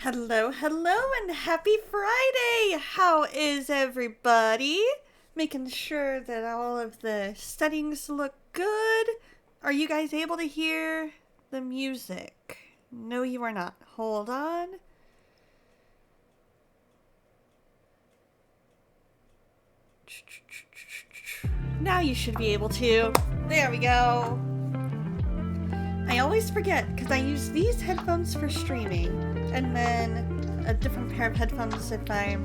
Hello, hello, and happy Friday! How is everybody? Making sure that all of the settings look good. Are you guys able to hear the music? No, you are not. Hold on. Now you should be able to. There we go. I always forget because I use these headphones for streaming and then a different pair of headphones if I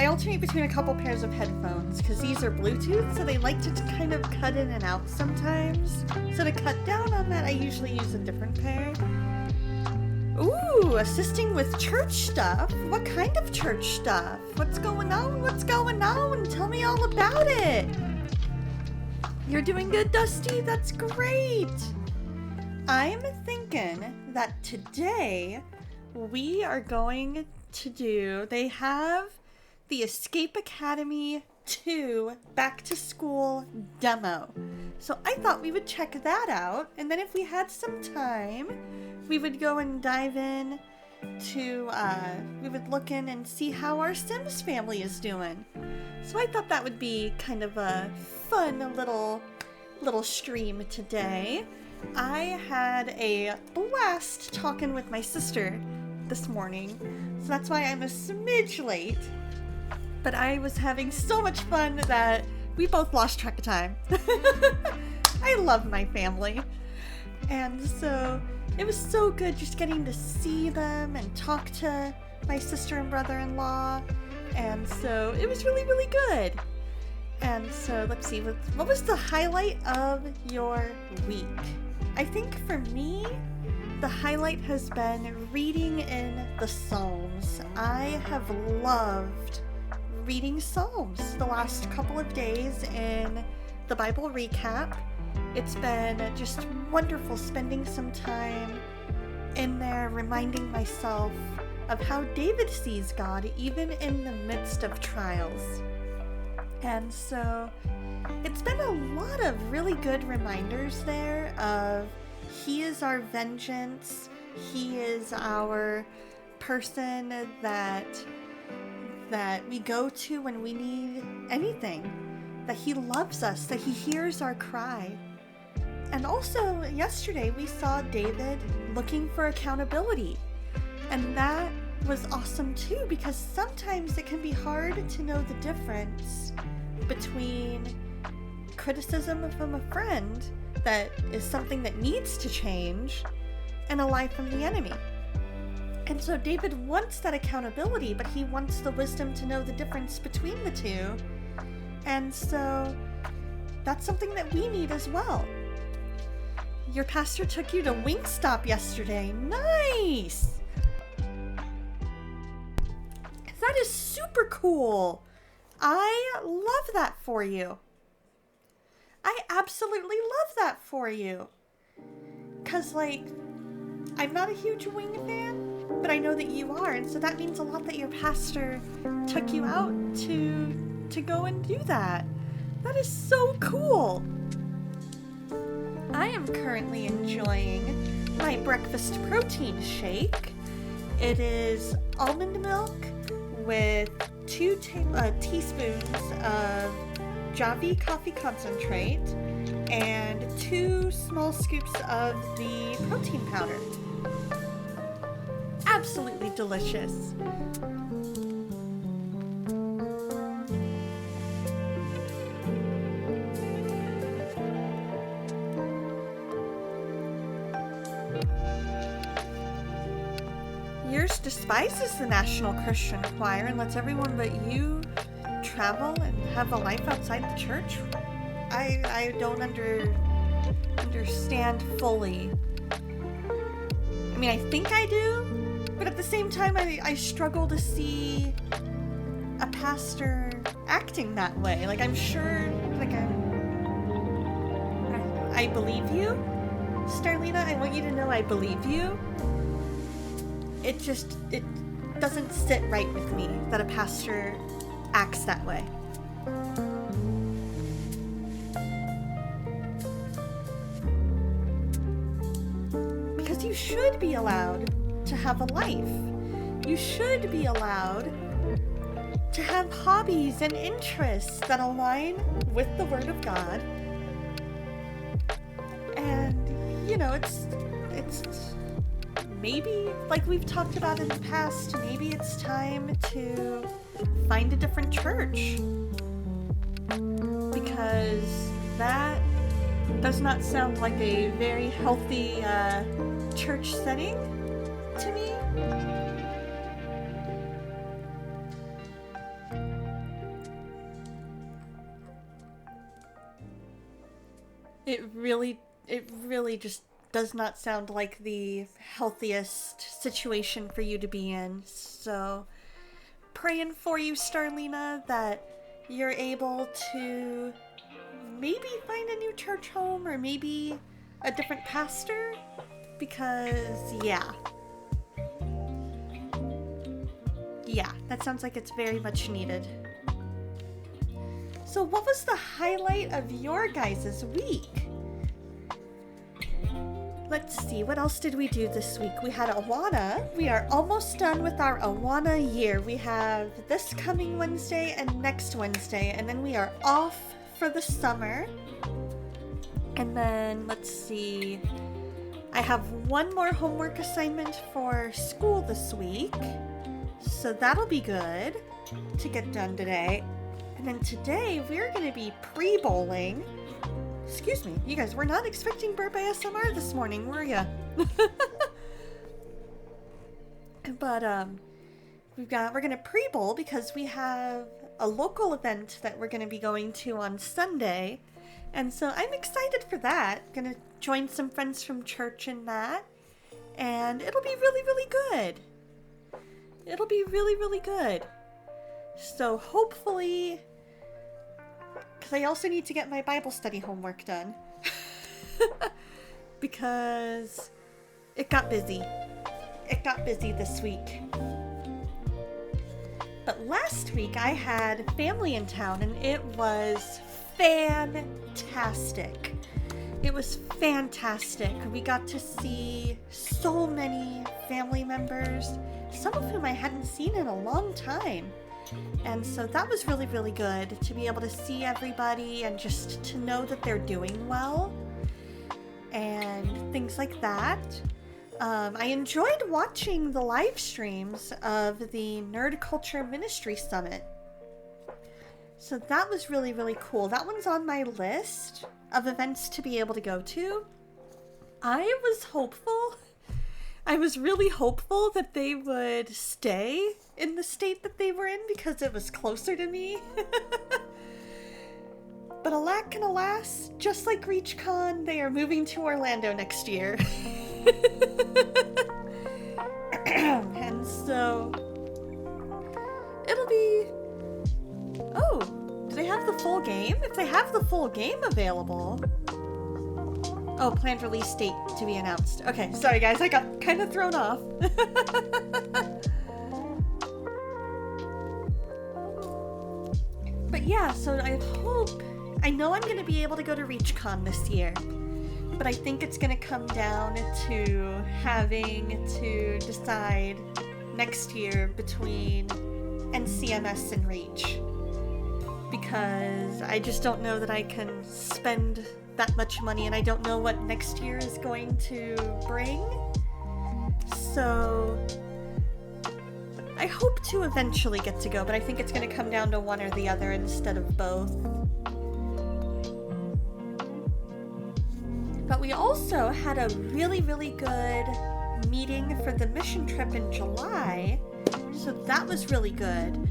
alternate between a couple pairs of headphones because these are Bluetooth, so they like to kind of cut in and out sometimes. So to cut down on that, I usually use a different pair. Ooh, assisting with church stuff? What kind of church stuff? What's going on? What's going on? Tell me all about it. You're doing good, Dusty. That's great. I'm thinking that today we are going to do, they have the Escape Academy 2 Back to School demo. So I thought we would check that out, and then if we had some time, we would go and dive in to, we would look in and see how our Sims family is doing. So I thought that would be kind of a fun little stream today. I had a blast talking with my sister this morning, so that's why I'm a smidge late. But I was having so much fun that we both lost track of time. I love my family. And so it was so good just getting to see them and talk to my sister and brother-in-law. And so it was really, really good. And so let's see, what was the highlight of your week? I think for me, the highlight has been reading in the Psalms. I have loved reading Psalms the last couple of days in the Bible recap. It's been just wonderful spending some time in there, reminding myself of how David sees God even in the midst of trials. And so it's been a lot of really good reminders there of He is our vengeance, He is our person that we go to when we need anything, that He loves us, that He hears our cry. And also yesterday we saw David looking for accountability, and that was awesome too, because sometimes it can be hard to know the difference between criticism from a friend that is something that needs to change and a lie from the enemy. And so David wants that accountability, but he wants the wisdom to know the difference between the two. And so that's something that we need as well. Your pastor took you to Wingstop yesterday. Nice! That is super cool. I love that for you. I absolutely love that for you. 'Cause, like, I'm not a huge wing fan, but I know that you are, and so that means a lot that your pastor took you out to go and do that. That is so cool. I am currently enjoying my breakfast protein shake. It is almond milk with 2 teaspoons of Javi coffee concentrate and 2 small scoops of the protein powder. Absolutely delicious. Yours despises the National Christian Choir and lets everyone but you travel and have a life outside the church. I don't understand fully. I mean, I think I do, but at the same time, I struggle to see a pastor acting that way. Like, I'm sure, like, I believe you, Starlina. I want you to know I believe you. It doesn't sit right with me that a pastor acts that way. Because you should be allowed to have a life. You should be allowed to have hobbies and interests that align with the Word of God. And, you know, it's maybe, like we've talked about in the past, maybe it's time to find a different church. Because that does not sound like a very healthy church setting to me. It really just does not sound like the healthiest situation for you to be in. So, praying for you, Starlina, that you're able to maybe find a new church home or maybe a different pastor, because yeah, that sounds like it's very much needed. So what was the highlight of your guys' week? Let's see, what else did we do this week? We had Awana. We are almost done with our Awana year. We have this coming Wednesday and next Wednesday, and then we are off for the summer. And then, let's see, I have one more homework assignment for school this week, so that'll be good to get done today. And then today, we're going to be pre-bowling. Excuse me, you guys were not expecting Burp ASMR this morning, were ya? But, we're gonna pre-bowl because we have a local event that we're gonna be going to on Sunday. And so I'm excited for that. Gonna join some friends from church in that. And it'll be really, really good. It'll be really, really good. So hopefully, because I also need to get my Bible study homework done. Because it got busy. It got busy this week. But last week I had family in town and it was fantastic. It was fantastic. We got to see so many family members, some of whom I hadn't seen in a long time. And so that was really, really good to be able to see everybody and just to know that they're doing well and things like that. I enjoyed watching the live streams of the Nerd Culture Ministry Summit. So that was really, really cool. That one's on my list of events to be able to go to. I was really hopeful that they would stay in the state that they were in because it was closer to me. But alack and alas, just like ReachCon, they are moving to Orlando next year. And so it'll be... Oh, do they have the full game? If they have the full game available... Oh, planned release date to be announced. Okay, sorry guys, I got kind of thrown off. But yeah, so I know I'm going to be able to go to ReachCon this year. But I think it's going to come down to having to decide next year between NCMS and Reach. Because I just don't know that I can spend that much money, and I don't know what next year is going to bring. So I hope to eventually get to go, but I think it's going to come down to one or the other instead of both. But we also had a really, really good meeting for the mission trip in July, so that was really good.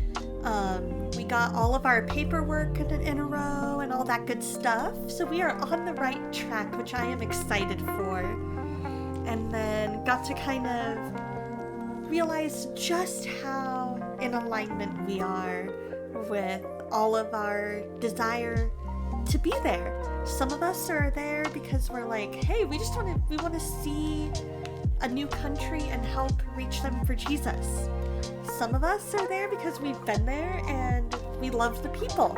We got all of our paperwork in a row and all that good stuff, so we are on the right track, which I am excited for. And then got to kind of realize just how in alignment we are with all of our desire to be there. Some of us are there because we're like, hey, we want to see a new country and help reach them for Jesus. Some of us are there because we've been there and we love the people.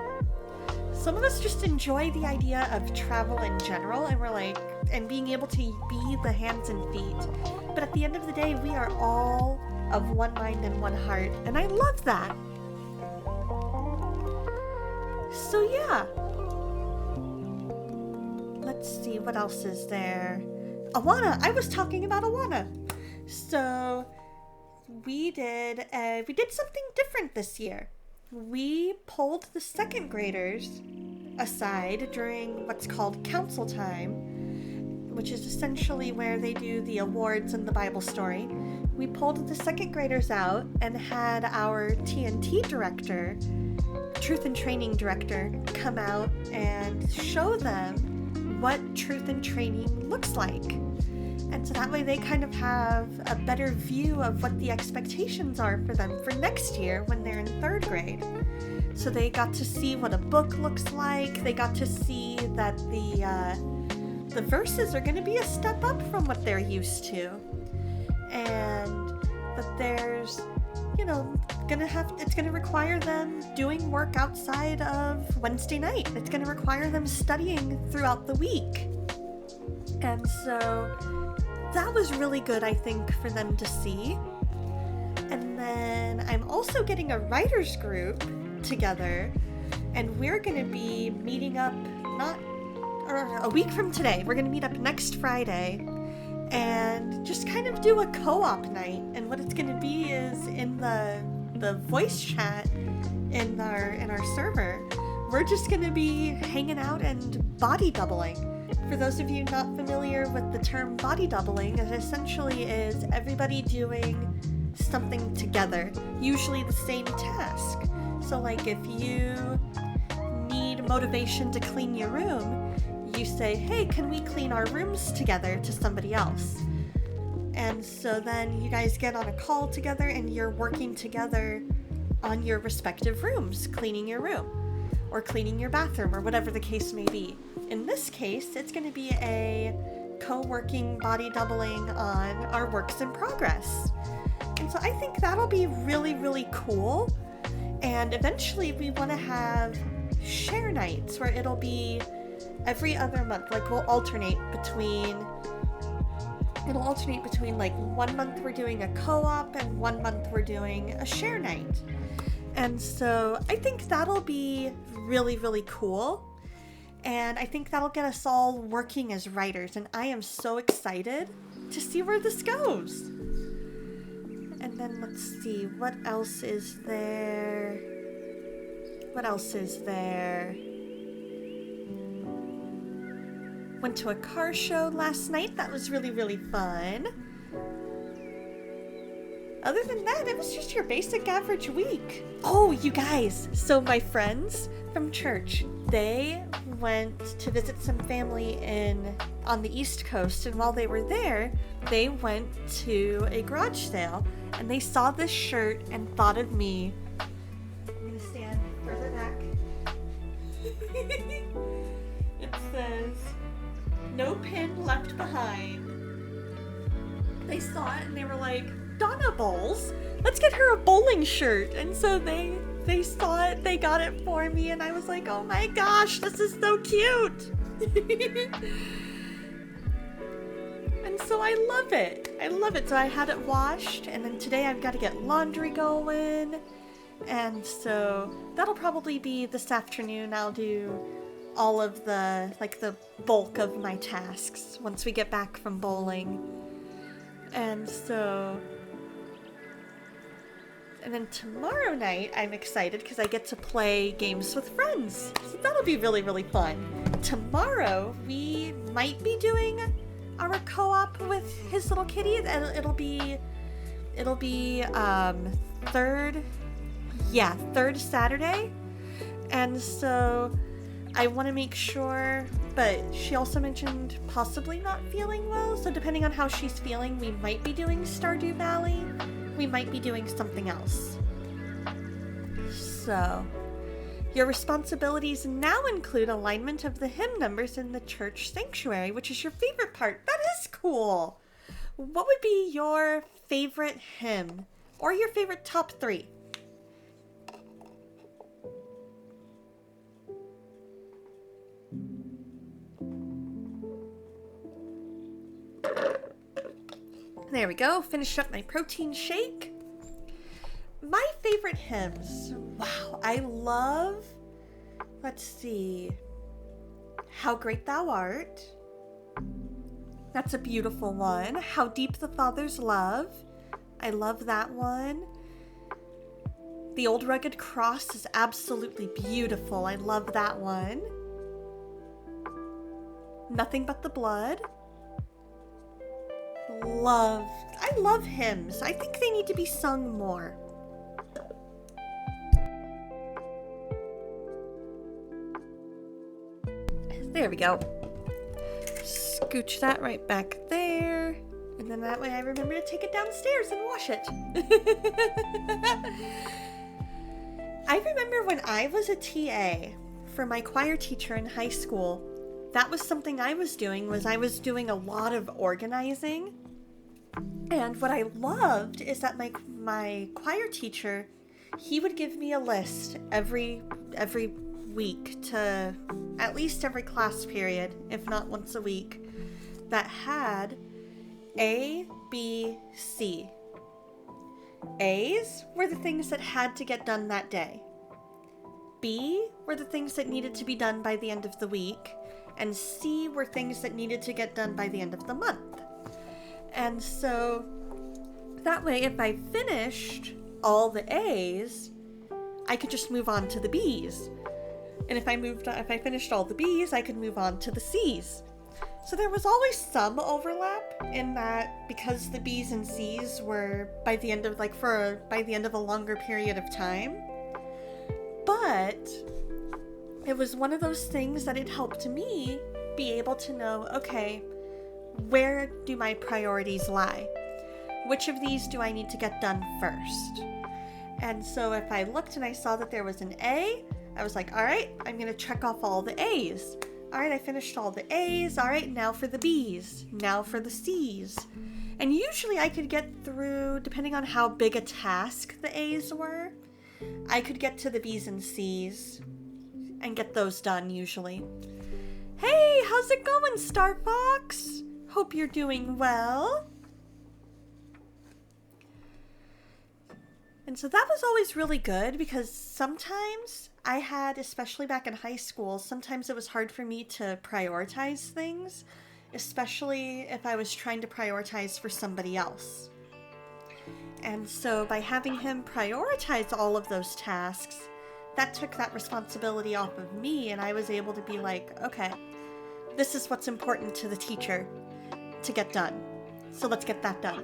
Some of us just enjoy the idea of travel in general, and we're like, and being able to be the hands and feet. But at the end of the day, we are all of one mind and one heart, and I love that. So yeah. Let's see, what else is there? Awana! I was talking about Awana! So, we did something different this year. We pulled the second graders aside during what's called council time, which is essentially where they do the awards and the Bible story. We pulled the second graders out and had our TNT director, Truth and Training director, come out and show them what Truth and Training looks like. And so that way they kind of have a better view of what the expectations are for them for next year when they're in third grade. So they got to see what a book looks like. They got to see that the verses are going to be a step up from what they're used to. And that there's, it's going to require them doing work outside of Wednesday night. It's going to require them studying throughout the week. And so that was really good, I think, for them to see. And then I'm also getting a writers group together, and we're going to be meeting up a week from today. We're going to meet up next Friday and just kind of do a co-op night. And what it's going to be is in the voice chat in our server, we're just going to be hanging out and body doubling. For those of you not familiar with the term body doubling, it essentially is everybody doing something together, usually the same task. So like if you need motivation to clean your room, you say, hey, can we clean our rooms together, to somebody else? And so then you guys get on a call together and you're working together on your respective rooms, cleaning your room or cleaning your bathroom or whatever the case may be. In this case, it's going to be a co-working body doubling on our works in progress. And so I think that'll be really, really cool. And eventually we want to have share nights where it'll be every other month. Like we'll alternate between like 1 month we're doing a co-op and 1 month we're doing a share night. And so I think that'll be really, really cool. And I think that'll get us all working as writers. And I am so excited to see where this goes. And then let's see, what else is there? Went to a car show last night. That was really, really fun. Other than that, it was just your basic average week. Oh, you guys. So my friends from church, they went to visit some family on the East Coast. And while they were there, they went to a garage sale. And they saw this shirt and thought of me. I'm going to stand further back. It says, "No pin left behind." They saw it and they were like, Donna bowls? Let's get her a bowling shirt. And so they saw it, they got it for me, and I was like, oh my gosh, this is so cute. And so I love it. So I had it washed, and then today I've got to get laundry going. And so that'll probably be this afternoon. I'll do all of the bulk of my tasks once we get back from bowling. And then tomorrow night, I'm excited because I get to play games with friends. So that'll be really, really fun. Tomorrow, we might be doing our co-op with his little kitty. It'll be third Saturday. And so I want to make sure, but she also mentioned possibly not feeling well. So depending on how she's feeling, we might be doing Stardew Valley. We might be doing something else. So, your responsibilities now include alignment of the hymn numbers in the church sanctuary, which is your favorite part. That is cool! What would be your favorite hymn? Or your favorite top 3? There we go. Finished up my protein shake. my favorite hymns. Wow, I love, let's see, How Great Thou Art. That's a beautiful one. How Deep the Father's Love. I love that one. The Old Rugged Cross is absolutely beautiful. I love that one. Nothing But the Blood. I love hymns. I think they need to be sung more. There we go. Scooch that right back there. And then that way I remember to take it downstairs and wash it. I remember when I was a TA for my choir teacher in high school, that was something I was doing a lot of organizing. And what I loved is that my choir teacher, he would give me a list every week to at least every class period, if not once a week, that had A, B, C. A's were the things that had to get done that day. B were the things that needed to be done by the end of the week. And C were things that needed to get done by the end of the month. And so that way, if I finished all the A's, I could just move on to the B's. And if I finished all the B's, I could move on to the C's. So there was always some overlap in that, because the B's and C's were by the end of a longer period of time. But it was one of those things that it helped me be able to know, okay, where do my priorities lie? Which of these do I need to get done first? And so if I looked and I saw that there was an A, I was like, all right, I'm going to check off all the A's. All right, I finished all the A's. All right, now for the B's. Now for the C's. And usually I could get through, depending on how big a task the A's were, I could get to the B's and C's and get those done usually. Hey, how's it going, Star Fox? Hope you're doing well. And so that was always really good, because sometimes I had, especially back in high school, sometimes it was hard for me to prioritize things, especially if I was trying to prioritize for somebody else. And so by having him prioritize all of those tasks, that took that responsibility off of me, and I was able to be like, okay, this is what's important to the teacher to get done. So let's get that done.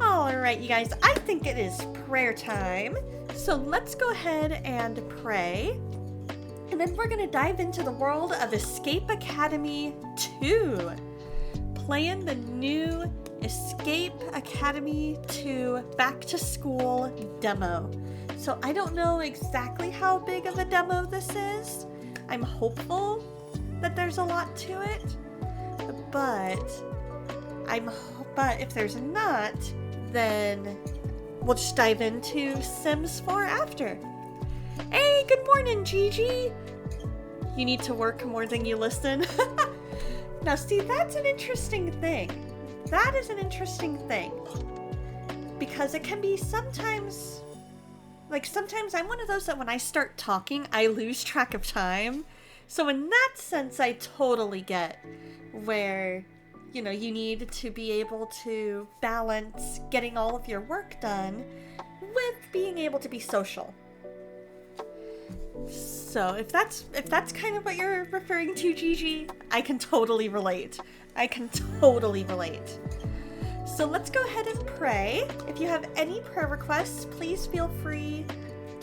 Alright, you guys, I think it is prayer time. So let's go ahead and pray. And then we're going to dive into the world of Escape Academy 2. Playing the new Escape Academy 2 Back to School demo. So I don't know exactly how big of a demo this is. I'm hopeful that there's a lot to it. But if there's not, then we'll just dive into Sims 4 after. Hey, good morning, Gigi! You need to work more than you listen. Now, see, that's an interesting thing. That is an interesting thing. Because it can be sometimes I'm one of those that when I start talking, I lose track of time. So in that sense, I totally get where, you need to be able to balance getting all of your work done with being able to be social. So if that's kind of what you're referring to, Gigi, I can totally relate. So let's go ahead and pray. If you have any prayer requests, please feel free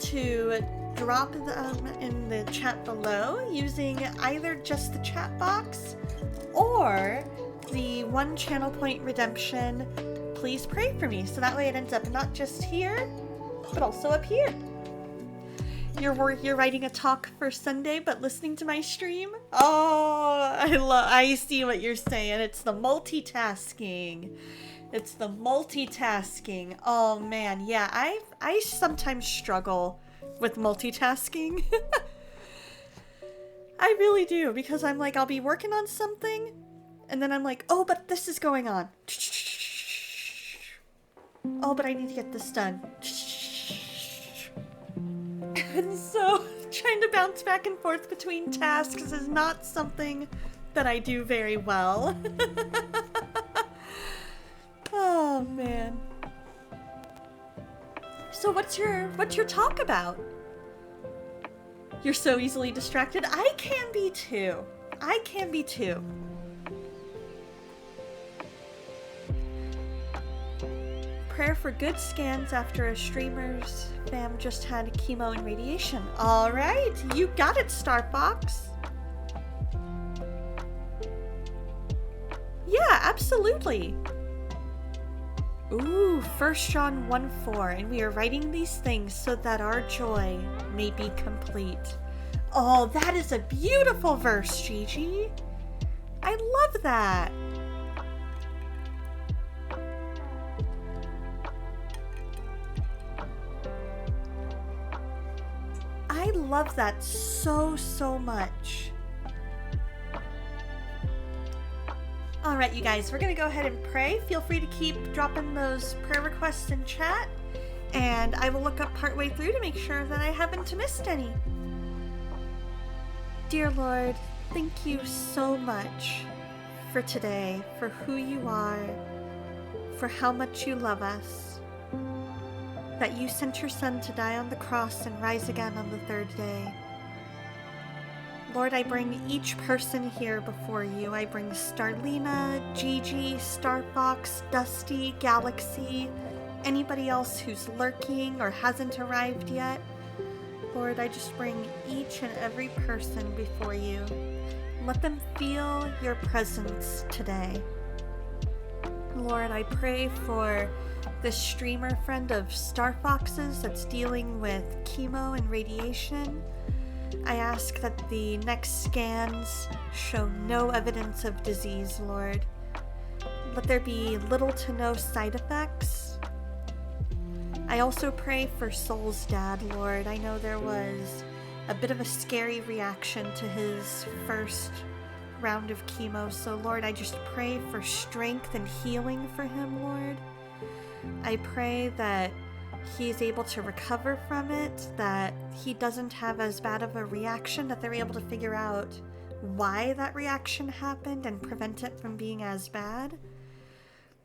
to drop them in the chat below using either just the chat box or the one channel point redemption. Please pray for me, so that way it ends up not just here, but also up here. You're writing a talk for Sunday, but listening to my stream? Oh, I see what you're saying. It's the multitasking. Oh man, yeah, I sometimes struggle with multitasking. I really do, because I'm like, I'll be working on something, and then I'm like, oh, but this is going on. Oh, but I need to get this done. And so, trying to bounce back and forth between tasks is not something that I do very well. Oh, man. So what's your talk about? You're so easily distracted. I can be too. I can be too. Prayer for good scans after a streamer's fam just had chemo and radiation. All right, you got it, Star Fox. Yeah, absolutely. Ooh, 1 John 1:4, and we are writing these things so that our joy may be complete. Oh, that is a beautiful verse, Gigi. I love that. I love that so much. Alright, you guys, we're going to go ahead and pray. Feel free to keep dropping those prayer requests in chat, and I will look up partway through to make sure that I haven't missed any. Dear Lord, thank you so much for today, for who you are, for how much you love us, that you sent your Son to die on the cross and rise again on the 3rd day. Lord, I bring each person here before you. I bring Starlina, Gigi, Starfox, Dusty, Galaxy, anybody else who's lurking or hasn't arrived yet. Lord, I just bring each and every person before you. Let them feel your presence today. Lord, I pray for the streamer friend of Starfox's that's dealing with chemo and radiation. I ask that the next scans show no evidence of disease, Lord. Let there be little to no side effects. I also pray for Soul's dad, Lord. I know there was a bit of a scary reaction to his first round of chemo, so Lord, I just pray for strength and healing for him, Lord. I pray that he is able to recover from it, that he doesn't have as bad of a reaction, that they're able to figure out why that reaction happened and prevent it from being as bad.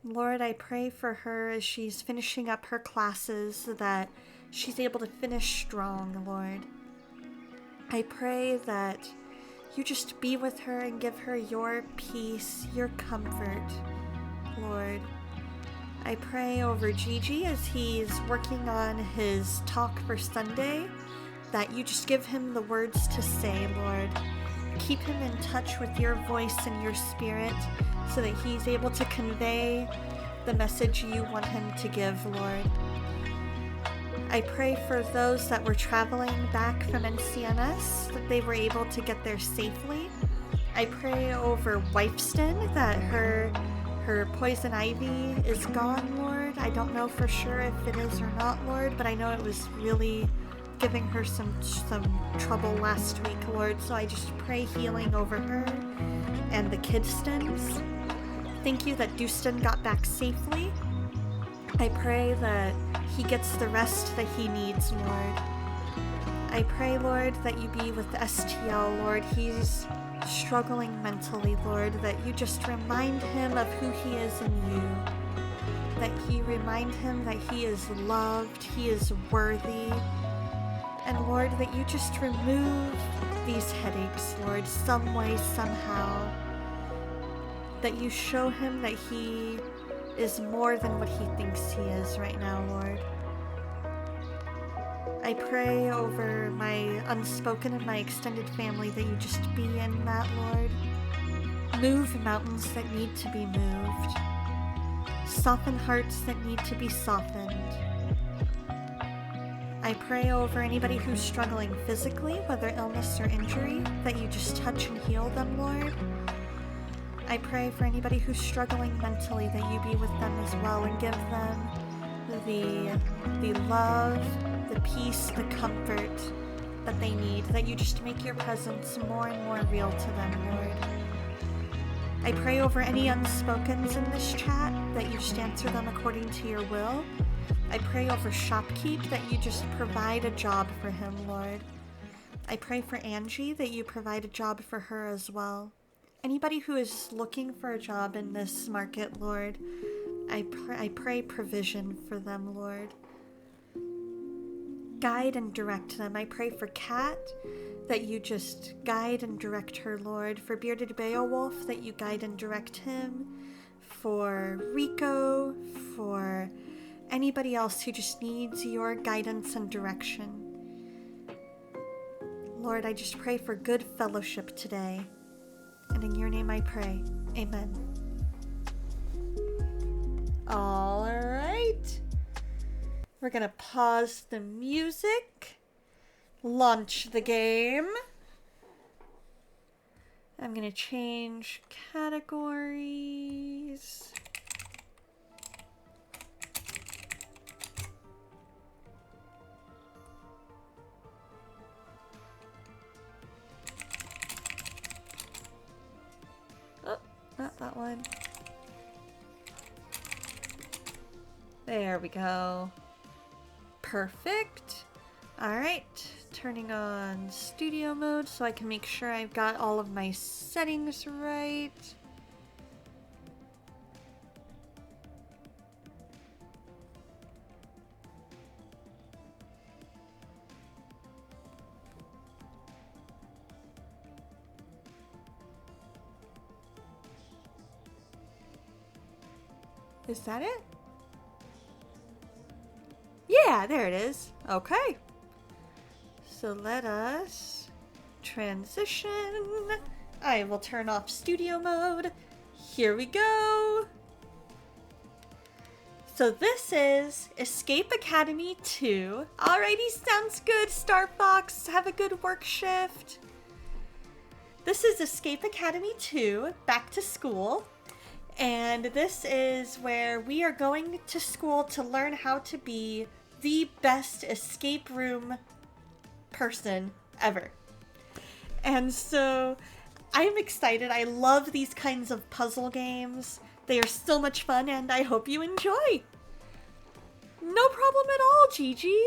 Lord, I pray for her as she's finishing up her classes, that she's able to finish strong, Lord. I pray that you just be with her and give her your peace, your comfort, Lord. I pray over Gigi as he's working on his talk for Sunday, that you just give him the words to say, Lord. Keep him in touch with your voice and your spirit so that he's able to convey the message you want him to give, Lord. I pray for those that were traveling back from NCNS, that they were able to get there safely. I pray over Wifeston that her poison ivy is gone, Lord. I don't know for sure if it is or not, Lord, but I know it was really giving her some trouble last week, Lord. So I just pray healing over her and the Kidstons. Thank you that Dustin got back safely. I pray that he gets the rest that he needs, Lord. I pray, Lord, that you be with STL, Lord. He's struggling mentally, Lord, that you just remind him of who he is in you, that you remind him that he is loved, he is worthy, and Lord, that you just remove these headaches, Lord, some way, somehow, that you show him that he is more than what he thinks he is right now, Lord. I pray over my unspoken and my extended family that you just be in that, Lord. Move mountains that need to be moved. Soften hearts that need to be softened. I pray over anybody who's struggling physically, whether illness or injury, that you just touch and heal them, Lord. I pray for anybody who's struggling mentally, that you be with them as well and give them the love, the peace, the comfort that they need, that you just make your presence more and more real to them, Lord. I pray over any unspokens in this chat that you just answer them according to your will. I pray over Shopkeep that you just provide a job for him, Lord. I pray for Angie that you provide a job for her as well. Anybody who is looking for a job in this market, Lord, I pray provision for them, Lord. Guide and direct them. I pray for Kat that you just guide and direct her, Lord. For Bearded Beowulf, that you guide and direct him. For Rico, for anybody else who just needs your guidance and direction. Lord, I just pray for good fellowship today. And in your name I pray. Amen. All right. We're gonna pause the music. Launch the game. I'm gonna change categories. Oh, not that one. There we go. Perfect. Alright, turning on studio mode so I can make sure I've got all of my settings right. Is that it? Yeah, there it is. Okay. So let us transition. I will turn off studio mode. Here we go. So this is Escape Academy 2. Alrighty, sounds good, Star Fox. Have a good work shift. This is Escape Academy 2, back to school. And this is where we are going to school to learn how to be the best escape room person ever. And so I'm excited. I love these kinds of puzzle games. They are so much fun and I hope you enjoy. No problem at all, Gigi.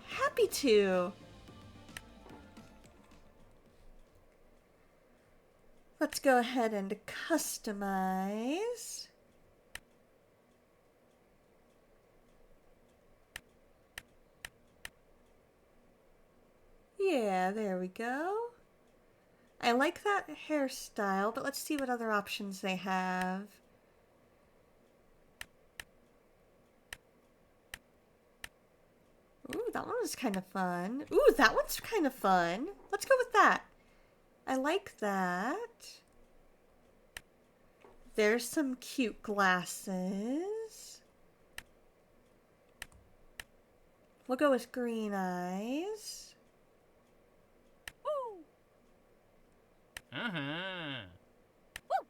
Happy to. Let's go ahead and customize. Yeah, there we go. I like that hairstyle, but let's see what other options they have. Ooh, that one was kind of fun. Ooh, that one's kind of fun. Let's go with that. I like that. There's some cute glasses. We'll go with green eyes. Woo! Uh-huh. Woo!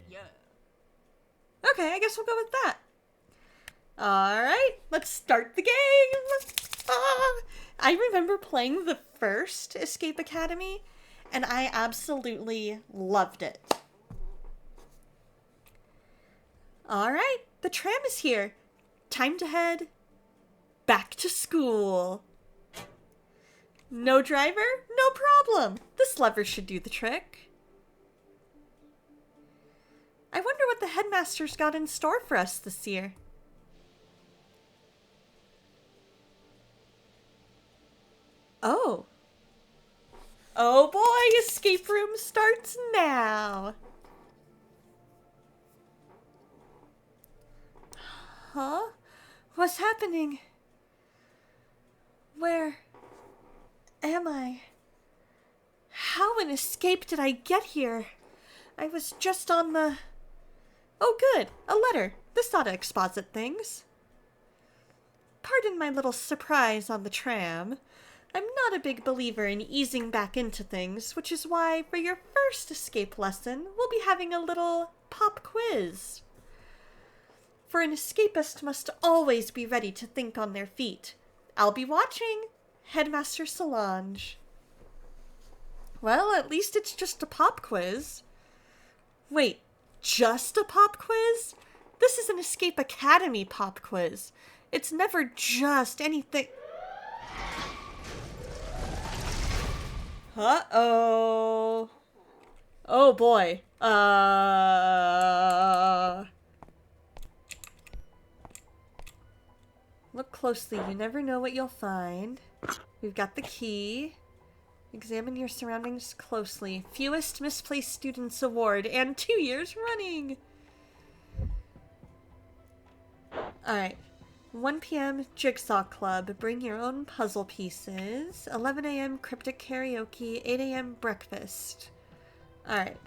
Yeah. Okay, I guess we'll go with that. Alright, let's start the game! I remember playing the first Escape Academy, and I absolutely loved it. Alright, the tram is here. Time to head back to school. No driver? No problem. This lever should do the trick. I wonder what the headmaster's got in store for us this year. Oh. Oh boy, escape room starts now. Huh? What's happening? Where am I? How in escape did I get here? I was just on the... Oh good, a letter. This ought to exposit things. Pardon my little surprise on the tram. I'm not a big believer in easing back into things, which is why for your first escape lesson, we'll be having a little pop quiz. For an escapist must always be ready to think on their feet. I'll be watching. Headmaster Solange. Well, at least it's just a pop quiz. Wait, just a pop quiz? This is an Escape Academy pop quiz. It's never just anything. Uh-oh. Oh boy. Look closely. You never know what you'll find. We've got the key. Examine your surroundings closely. Fewest misplaced students award, and 2 years running. Alright. 1 p.m. Jigsaw Club. Bring your own puzzle pieces. 11 a.m. Cryptic Karaoke. 8 a.m. Breakfast. Alright.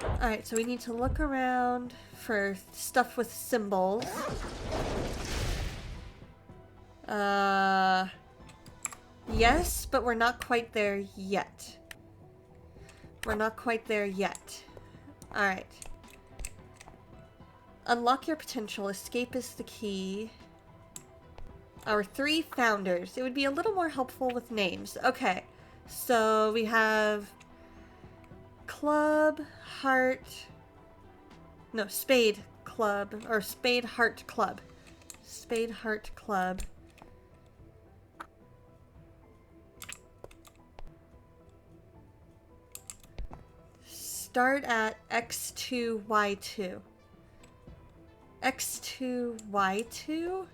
Alright, so we need to look around for stuff with symbols. Yes, but we're not quite there yet. We're not quite there yet. Alright. Unlock your potential. Escape is the key. Our 3 founders. It would be a little more helpful with names. Okay. So we have Club, Heart... No, Spade Club. Or Spade Heart Club. Spade Heart Club. Start at X2, Y2. X2, Y2?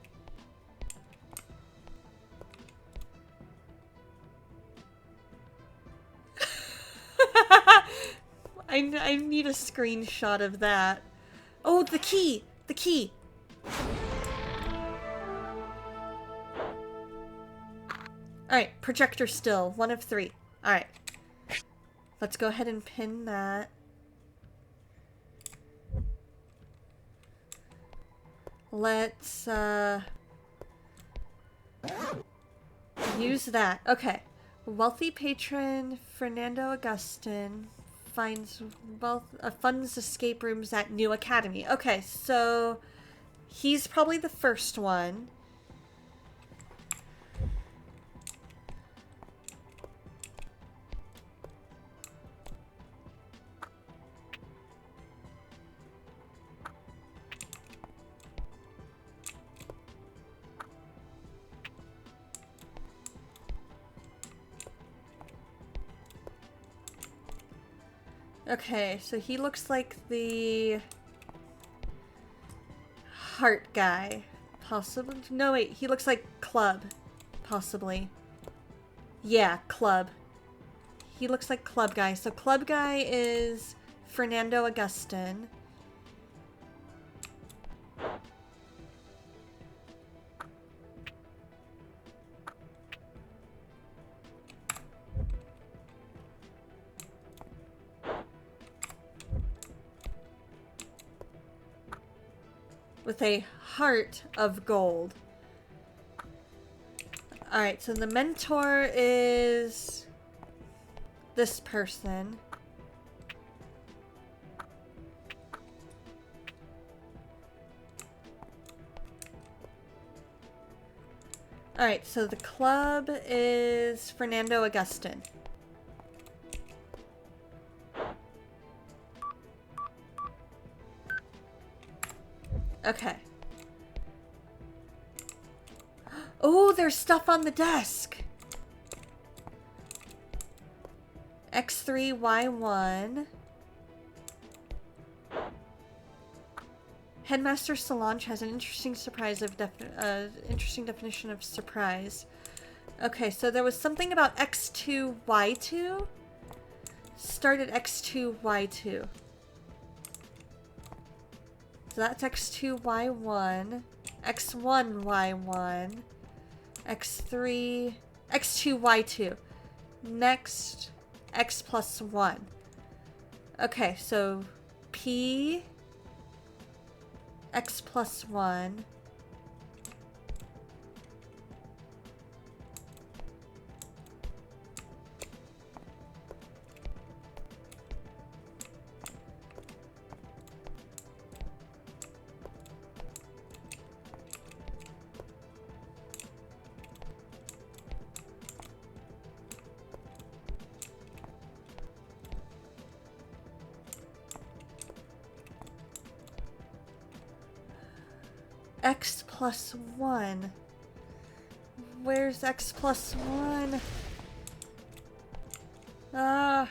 I need a screenshot of that. Oh, the key! The key! Alright, projector still. 1 of 3. Alright. Let's go ahead and pin that. Let's, use that. Okay. Wealthy patron Fernando Augustin funds escape rooms at New Academy. Okay, so he's probably the first one. Okay, so he looks like the heart guy. Possibly. No, wait, he looks like Club. Possibly. Yeah, Club. He looks like Club guy. So Club guy is Fernando Augustin. With a heart of gold. Alright, so the mentor is this person. Alright, so the club is Fernando Augustin. Okay. Oh, there's stuff on the desk. X3, Y1. Headmaster Solange has an interesting interesting definition of surprise. Okay, so there was something about X2, Y2. Start at X2, Y2. So that's X2, Y1, X1, Y1, X3, X2, Y2. Next, X plus 1. Okay, so P, X plus 1. X plus 1. Where's X plus 1? X1,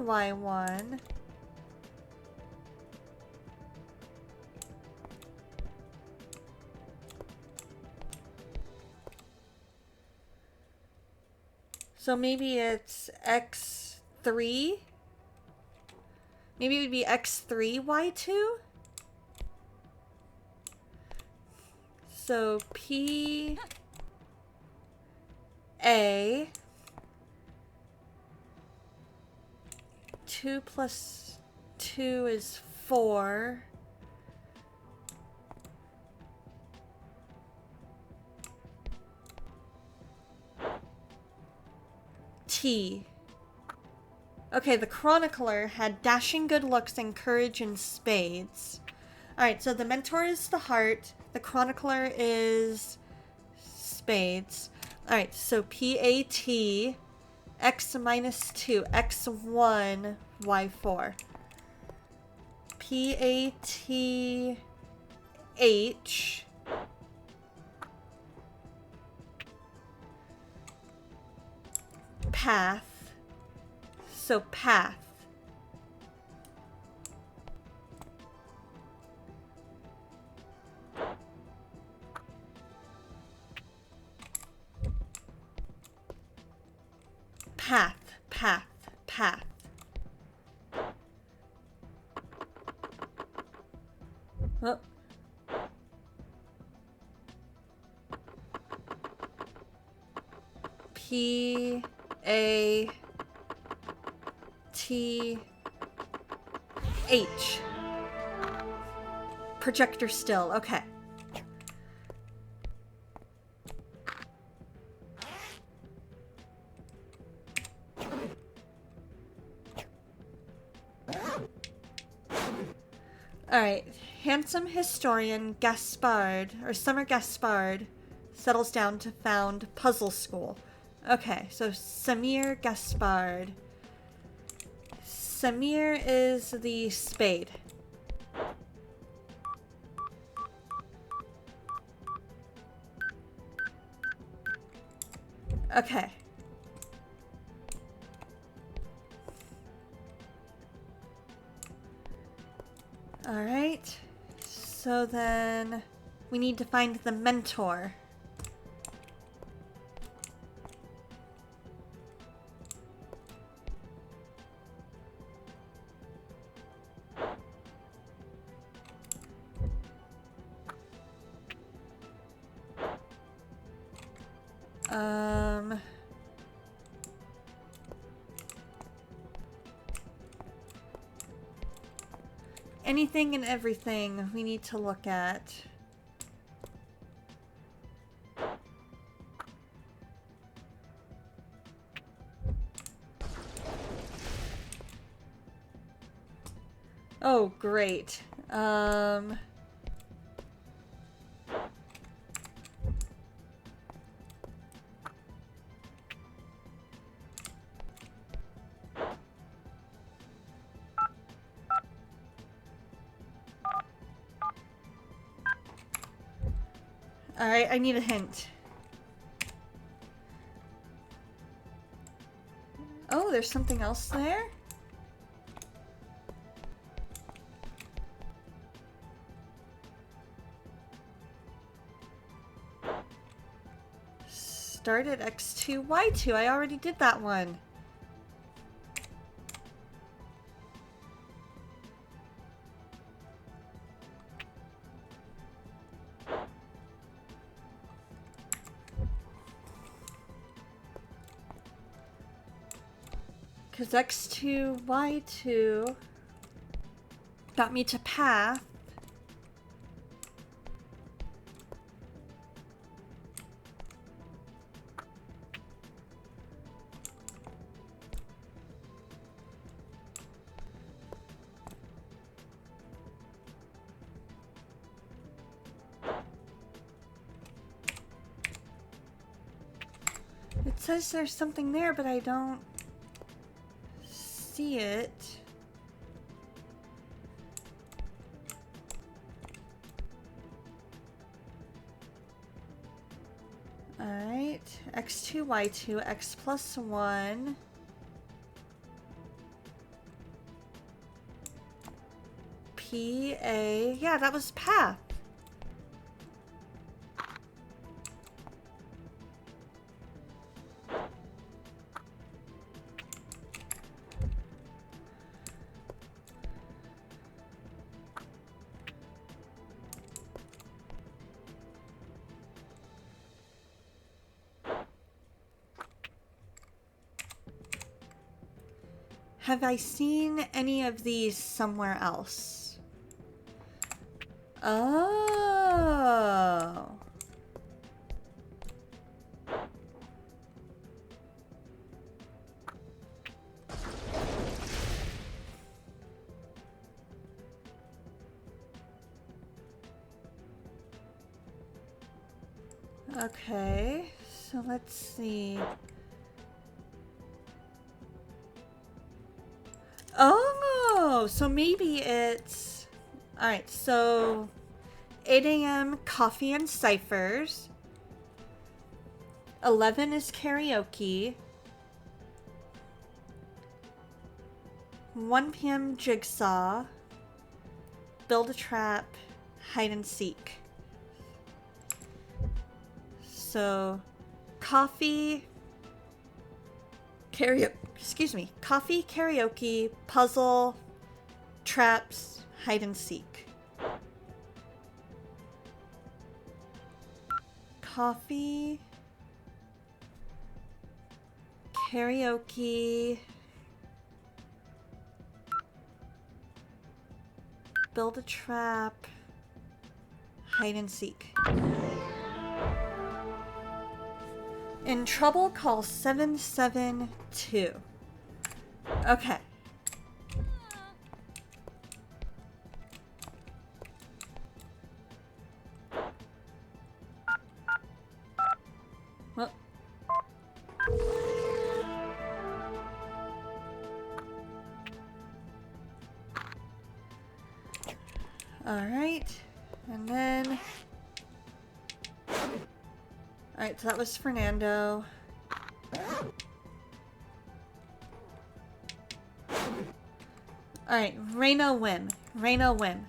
Y1. So maybe it's X3? Maybe it would be X3, Y2? So P A 2 plus 2 is 4. T. Okay, the chronicler had dashing good looks and courage and spades. Alright, so the mentor is the heart. The chronicler is spades. Alright, so P-A-T, X minus 2, X1, Y4. P-A-T-H, path. So path. Path, path, path. Oh. P A T H. Projector still. Okay. Alright. Handsome historian Gaspard, or Summer Gaspard, settles down to found puzzle school. Okay, so Samir Gaspard. Samir is the spade. Okay. Alright. So then we need to find the mentor. Anything and everything we need to look at. Oh, great. Alright, I need a hint. Oh, there's something else there? Start at X2, Y2. I already did that one. Because X2, Y2 got me to path. It says there's something there, but I don't see it. Alright. X2, Y2, X plus 1. P, A. Yeah, that was path. Have I seen any of these somewhere else? Oh. Okay, so let's see. Oh, so maybe it's... Alright, so 8 a.m. coffee and ciphers. 11 is karaoke. 1 p.m. jigsaw. Build a trap. Hide and seek. So, coffee... Coffee, karaoke, puzzle, traps, hide and seek. Coffee, karaoke, build a trap, hide and seek. In trouble, call 772. Okay. Well. All right. And then... Alright, so that was Fernando. Alright, Reyna Whim. Reyna Whim.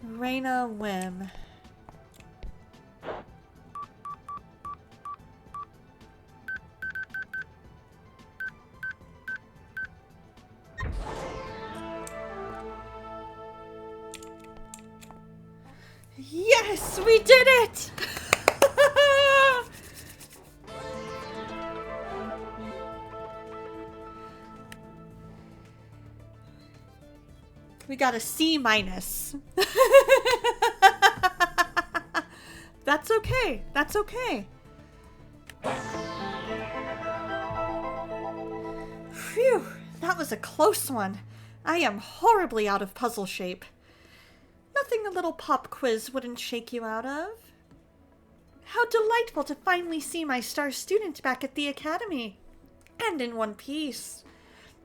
Reyna Whim. Yes, we did it! We got a C minus. That's okay. That's okay. Phew, that was a close one. I am horribly out of puzzle shape. Nothing a little pop quiz wouldn't shake you out of. How delightful to finally see my star student back at the academy. And in one piece.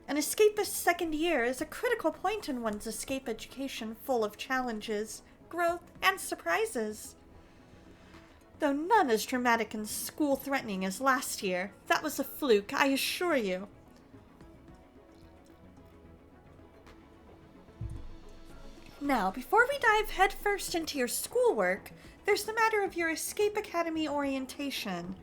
An escapist second year is a critical point in one's escape education, full of challenges, growth, and surprises. Though none as dramatic and school-threatening as last year, that was a fluke, I assure you. Now, before we dive headfirst into your schoolwork, there's the matter of your Escape Academy orientation.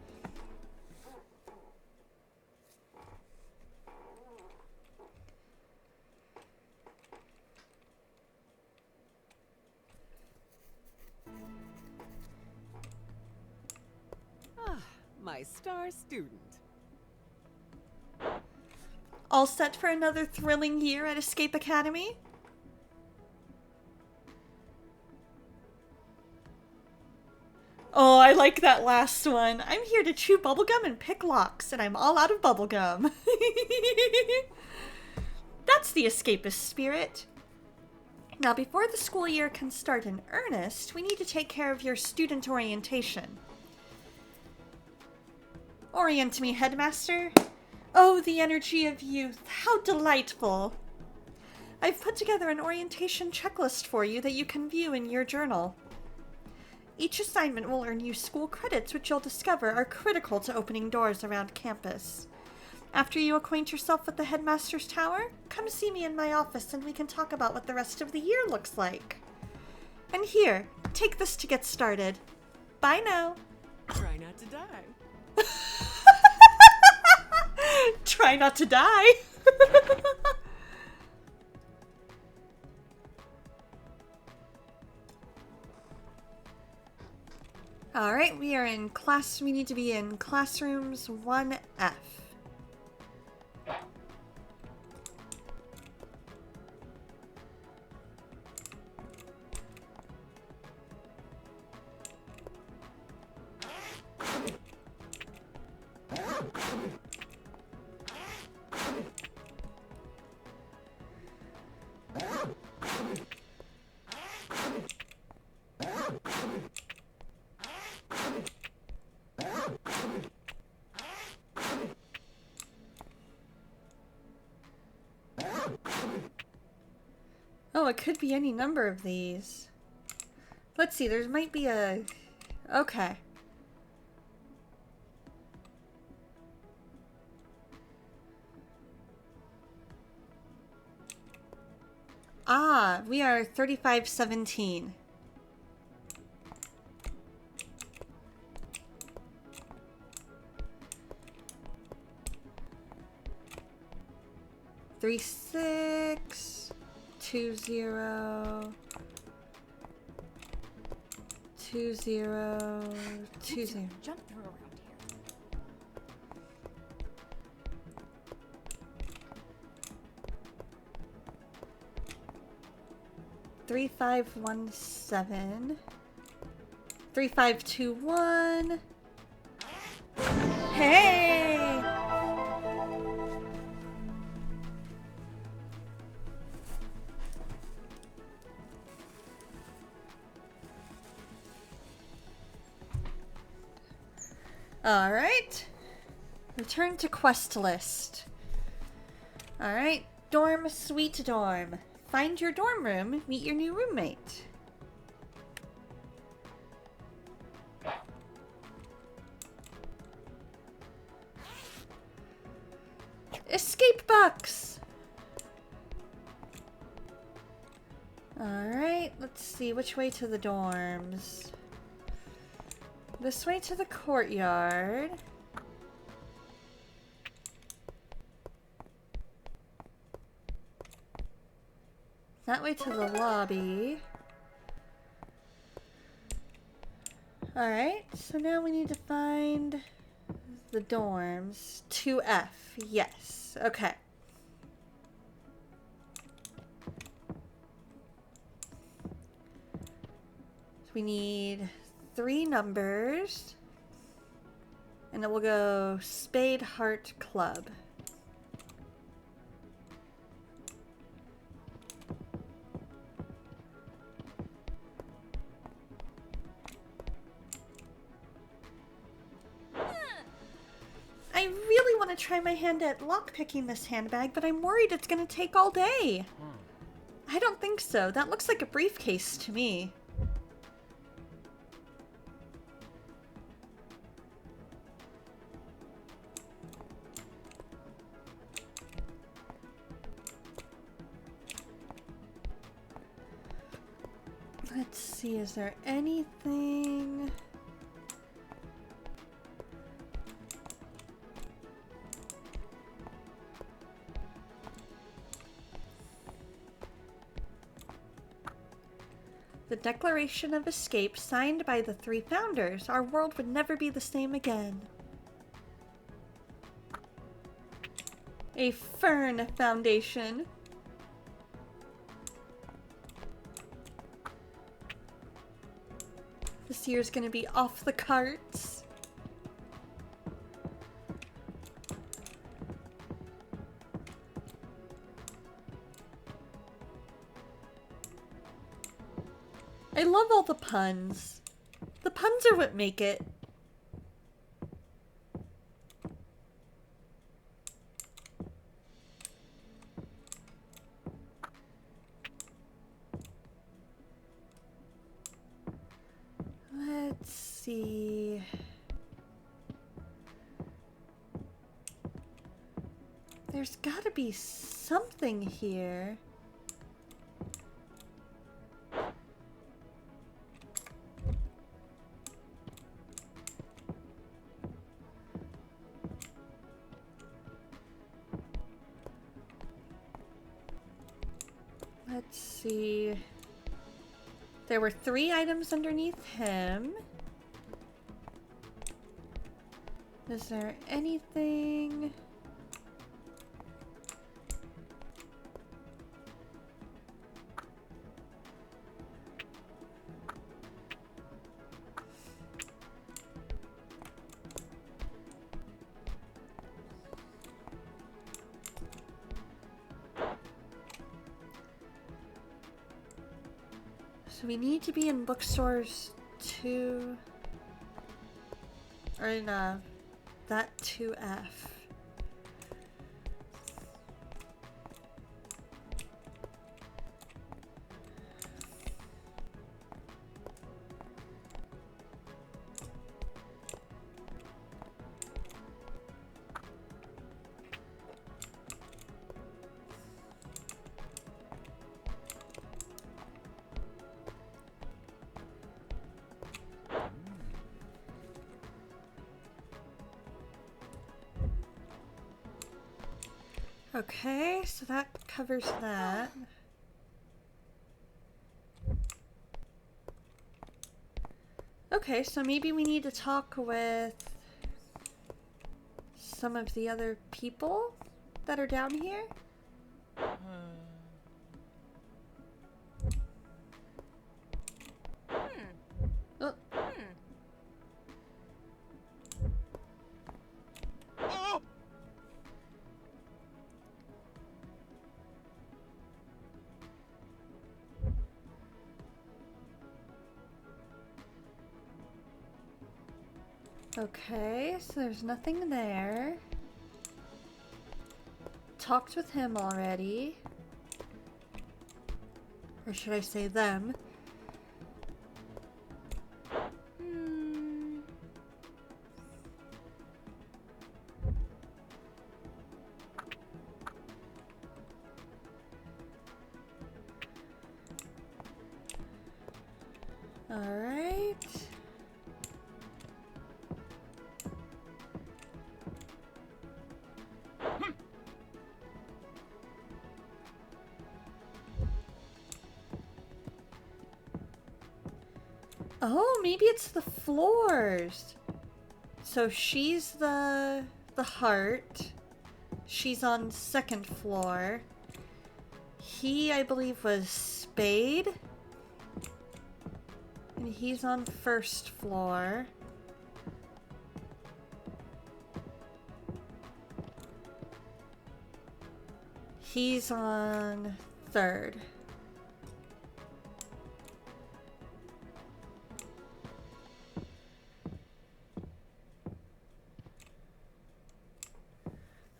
My star student. All set for another thrilling year at Escape Academy? Oh, I like that last one. I'm here to chew bubblegum and pick locks, and I'm all out of bubblegum. That's the escapist spirit. Now, before the school year can start in earnest, we need to take care of your student orientation. Orient me, headmaster. Oh, the energy of youth. How delightful. I've put together an orientation checklist for you that you can view in your journal. Each assignment will earn you school credits, which you'll discover are critical to opening doors around campus. After you acquaint yourself with the headmaster's tower, come see me in my office and we can talk about what the rest of the year looks like. And here, take this to get started. Bye now. Try not to die. Try not to die. Alright, we are in class. We need to be in classrooms 1F. Oh, it could be any number of these. Let's see, there might be a... Okay. Ah, we are 3517. Three, 6, 2, 0, 2, 0, 2, 0. Jump through around here. 3517. 3521. Hey! Alright. Return to quest list. Alright. Dorm, suite dorm. Find your dorm room, meet your new roommate. Escape box! Alright, let's see, which way to the dorms? This way to the courtyard. That way to the lobby. Alright, so now we need to find the dorms. 2F, yes, okay. So we need 3 numbers. And then we'll go Spade Heart Club. I really want to try my hand at lockpicking this handbag, but I'm worried it's going to take all day. I don't think so. That looks like a briefcase to me. Let's see, is there anything... The Declaration of Escape, signed by the 3 founders. Our world would never be the same again. A Fern Foundation. This year's gonna be off the carts. I love all the puns. The puns are what make it. see. There's gotta be something here. Let's see. There were 3 items underneath him. Is there anything? So we need to be in bookstores 2, or in that 2F. Okay, so that covers that. Okay, so maybe we need to talk with some of the other people that are down here? Oh. Okay, so there's nothing there. Talked with him already. Or should I say them? Alright. Oh, maybe it's the floors. So she's the heart. She's on 2nd floor. He, I believe, was Spade. And he's on 1st floor. He's on 3rd.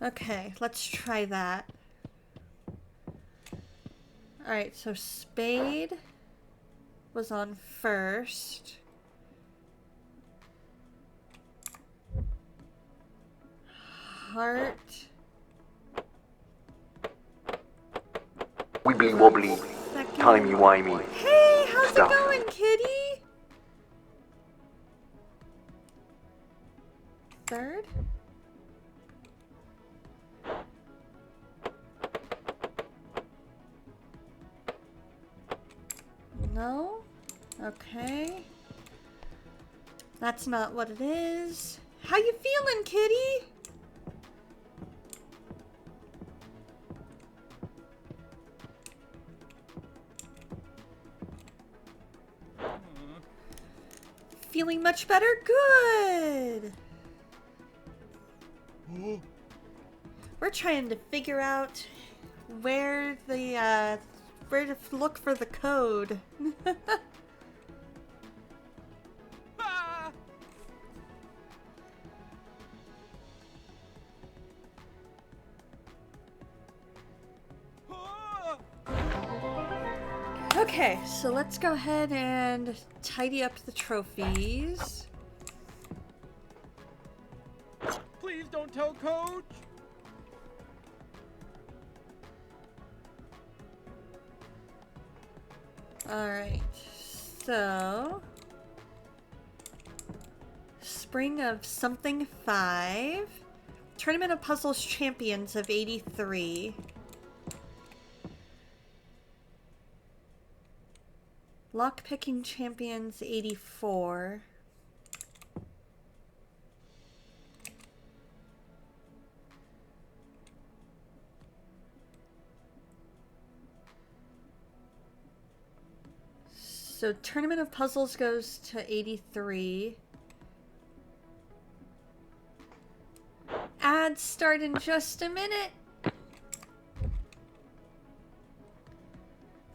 Okay, let's try that. Alright, so Spade was on 1st. Heart. Wibbly wobbly, Second. timey wimey. Hey, how's Stuff. it going, kitty? 3rd? No? Okay. That's not what it is. How you feeling, kitty? Feeling much better? Good! We're trying to figure out where the, where to look for the code. Okay, so let's go ahead and tidy up the trophies. toe, coach. Alright, so... Spring of something 5. Tournament of Puzzles Champions of 83. Lockpicking Champions 84. So Tournament of Puzzles goes to 83. Ads start in just a minute.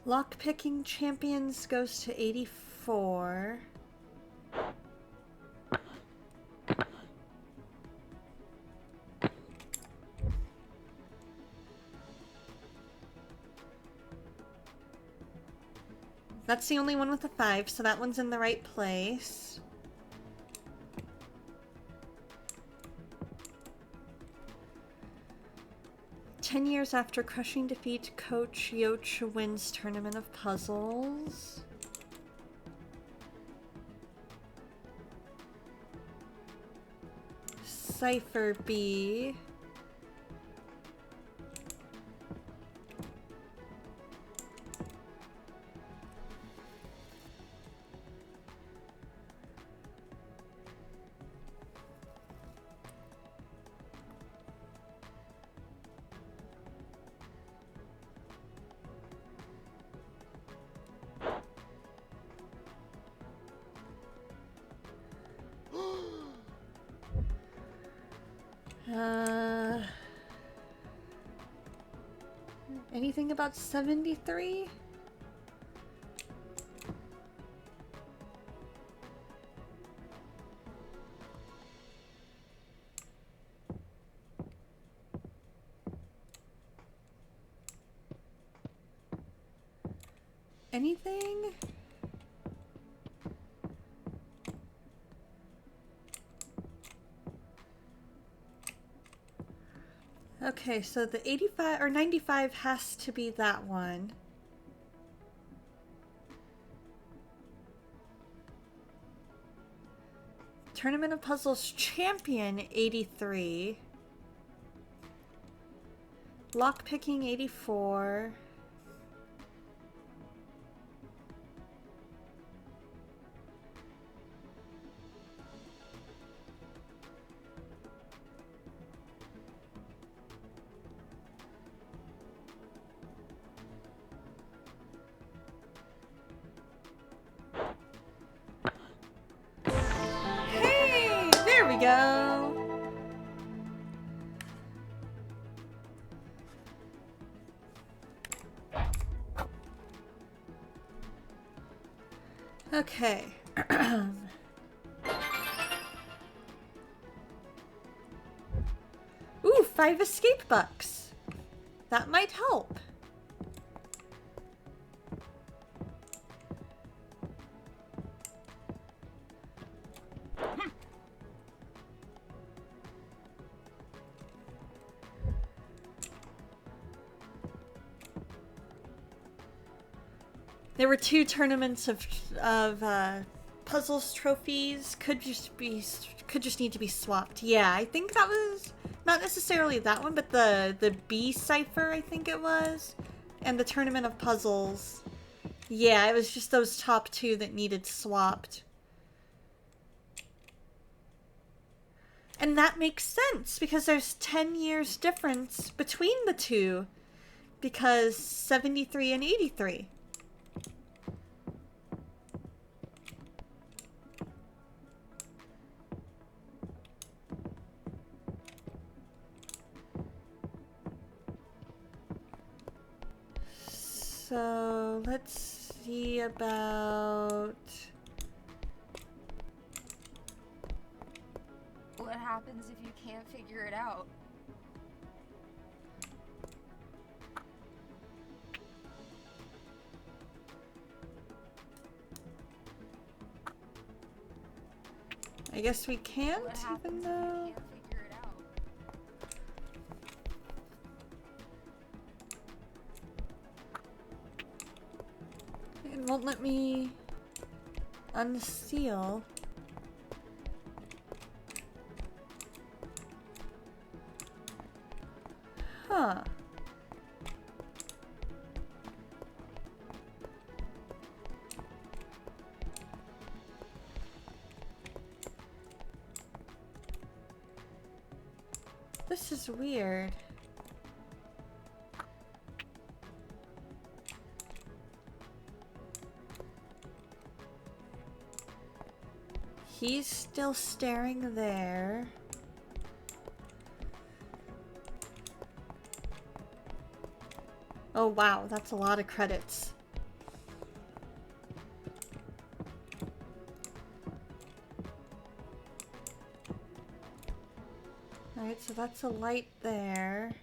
Lockpicking Champions goes to 84. That's the only one with a 5, so that one's in the right place. "10 years after crushing defeat, Coach Yoch wins Tournament of Puzzles." Cypher B. Anything about 73? Anything? Okay, so the 85 or 95 has to be that one. Tournament of Puzzles Champion 83. Lockpicking 84. Hey, there we go. Okay. Ooh, 5 escape bucks. That might help. There were 2 tournaments of puzzles trophies. Could just need to be swapped. Yeah, I think that was not necessarily that one, but the B cipher, I think it was, and the tournament of puzzles. Yeah, it was just those top 2 that needed swapped. And that makes sense because there's 10 years difference between the 2, because 73 and 83. So let's see about... What happens if you can't figure it out? I guess we can't, What even happens if though... you can't figure it out? won't let me unseal. Huh. This is weird. He's still staring there. Oh wow, that's a lot of credits. Alright, so that's a light there.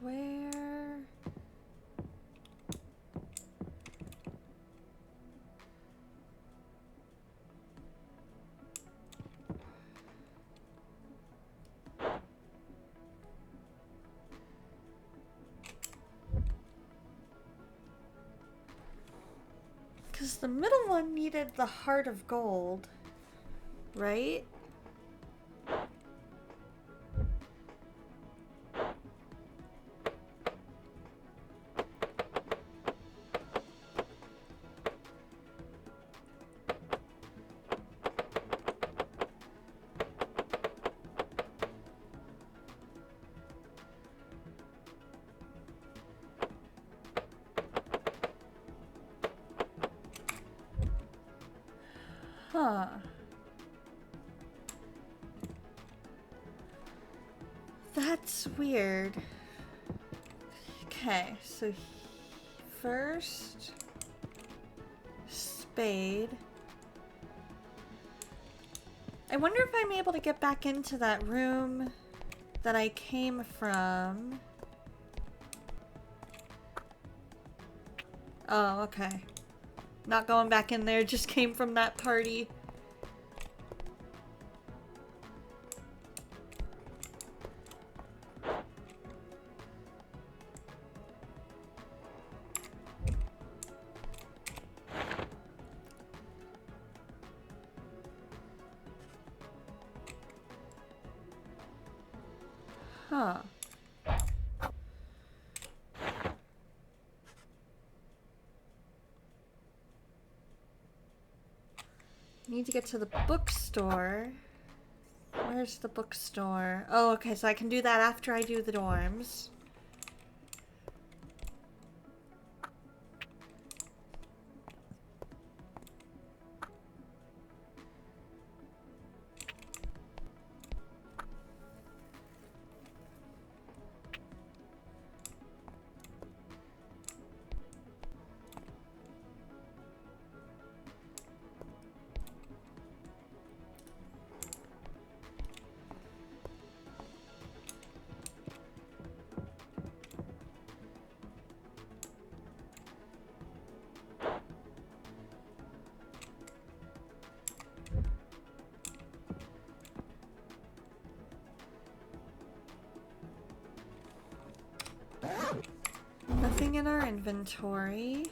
Where? Because the middle one needed the heart of gold, right? Huh. That's weird. Okay, so first spade. I wonder if I'm able to get back into that room that I came from. Oh, okay. Not going back in there, just came from that party. Huh. Need to get to the bookstore. Where's the bookstore? Oh, okay, so I can do that after I do the dorms. Nothing in our inventory.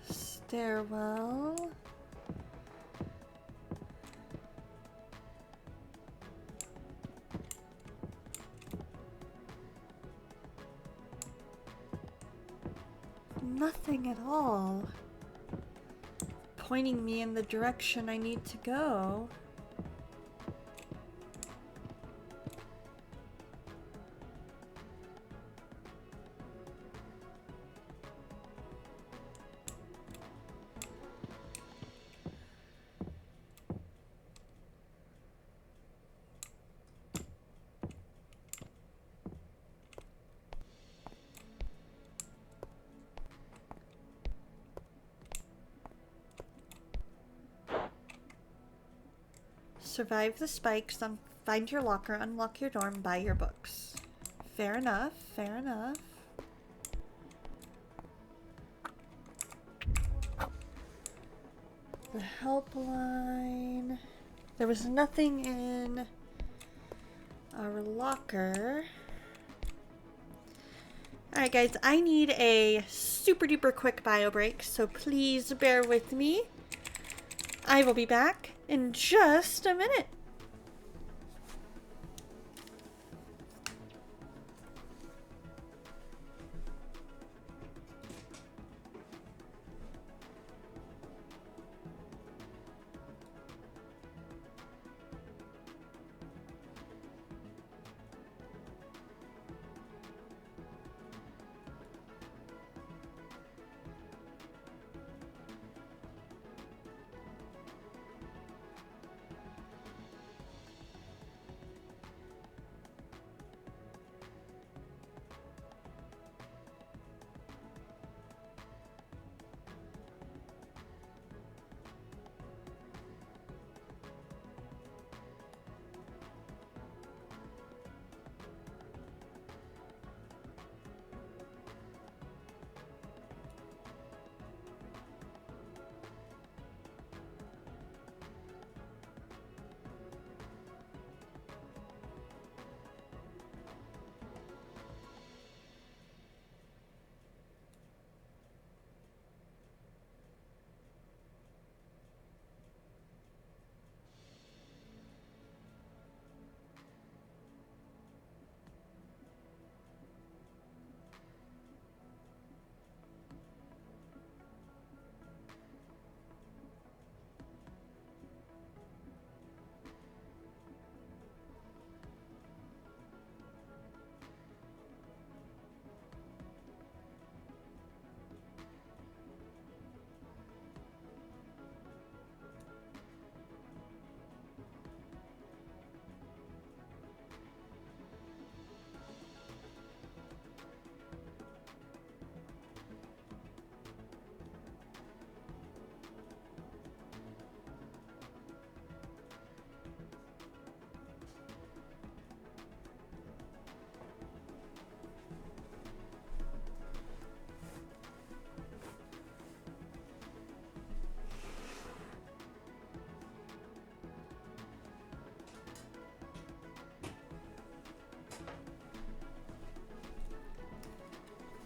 Stairwell. Nothing at all. Pointing me in the direction I need to go. Survive the spikes on find your locker, unlock your dorm, buy your books. Fair enough, fair enough. The helpline. There was nothing in our locker. Alright guys, I need a super duper quick bio break, so please bear with me. I will be back in just a minute.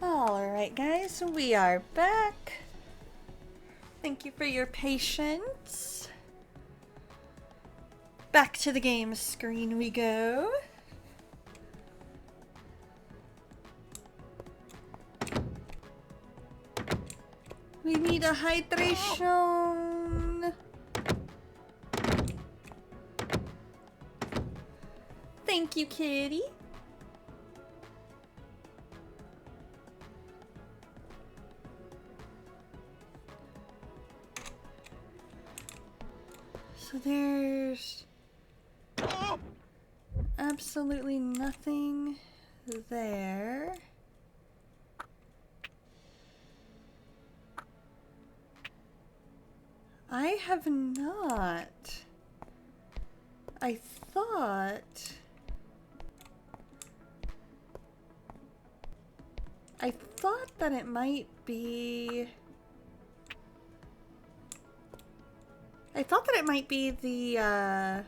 Alright guys, we are back. Thank you for your patience. Back to the game screen we go. We need a hydration. Thank you, kitty. So there's absolutely nothing there. I have not. I thought that it might be... I thought that it might be the, I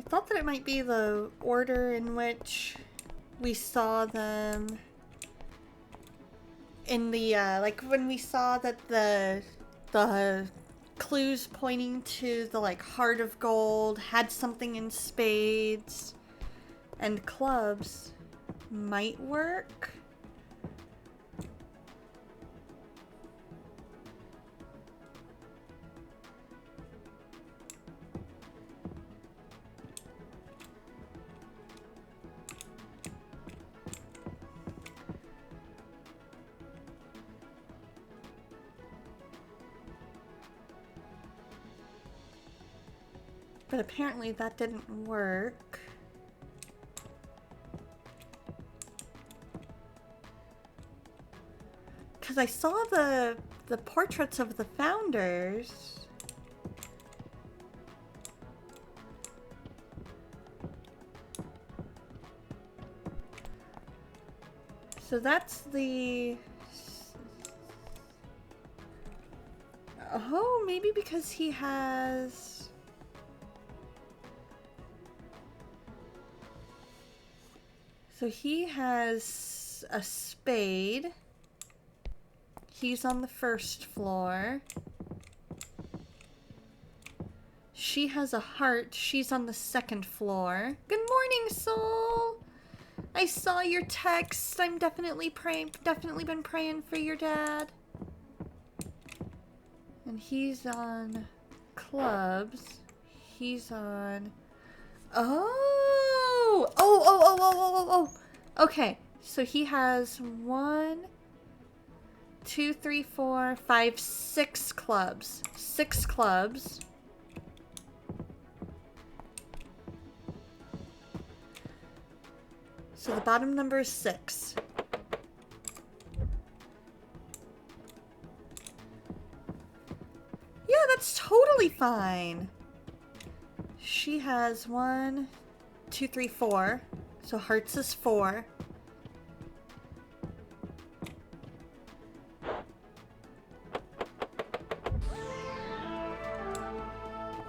thought that it might be the order in which we saw them in the, like, when we saw that the clues pointing to the, like, heart of gold had something in spades and clubs might work. But apparently that didn't work. Because I saw the portraits of the founders. So that's the... Oh, maybe because he has... So he has a spade. He's on the first floor. She has a heart. She's on the second floor. Good morning, Soul. I saw your text. I'm definitely been praying for your dad. And he's on clubs. He's on... Oh. Okay, so he has 1, 2, 3, 4, 5, 6 clubs. 6 clubs. So the bottom number is 6. Yeah, that's totally fine. She has 1, 2, 3, 4. So hearts is 4.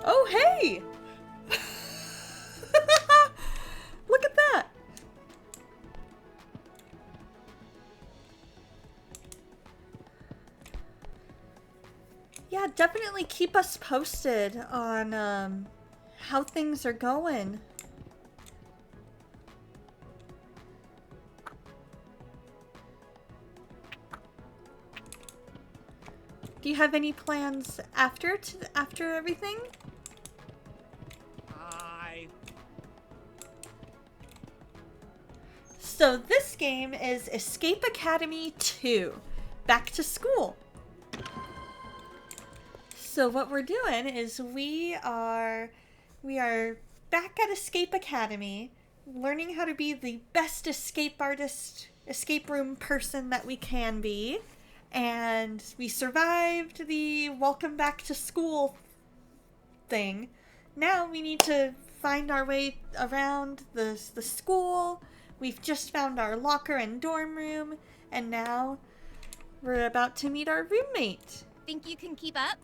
Oh, hey! Look at that! Yeah, definitely keep us posted on how things are going. Do you have any plans after everything? So this game is Escape Academy 2, Back to School. So what we're doing is we are back at Escape Academy, learning how to be the best escape artist, escape room person that we can be. And we survived the welcome back to school thing. Now we need to find our way around the school. We've just found our locker and dorm room, and now we're about to meet our roommate. Think you can keep up?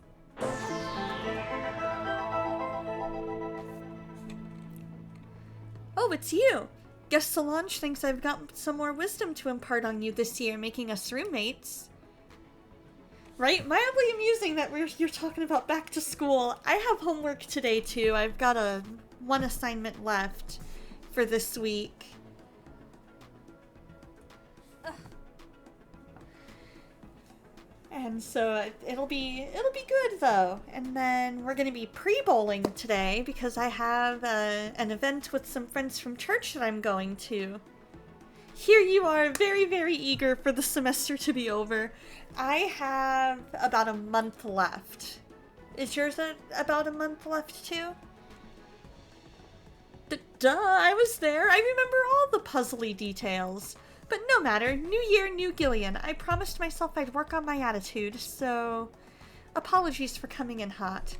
Oh, it's you. Guess Solange thinks I've got some more wisdom to impart on you this year, making us roommates. Right? Mildly amusing that you're talking about back to school. I have homework today too. I've got one assignment left for this week. And so it'll be good though. And then we're gonna be pre-bowling today because I have an event with some friends from church that I'm going to. Here you are, very, very eager for the semester to be over. I have about a month left. Is yours about a month left too? Duh, I was there. I remember all the puzzly details. But no matter, new year, new Gillian. I promised myself I'd work on my attitude, so apologies for coming in hot.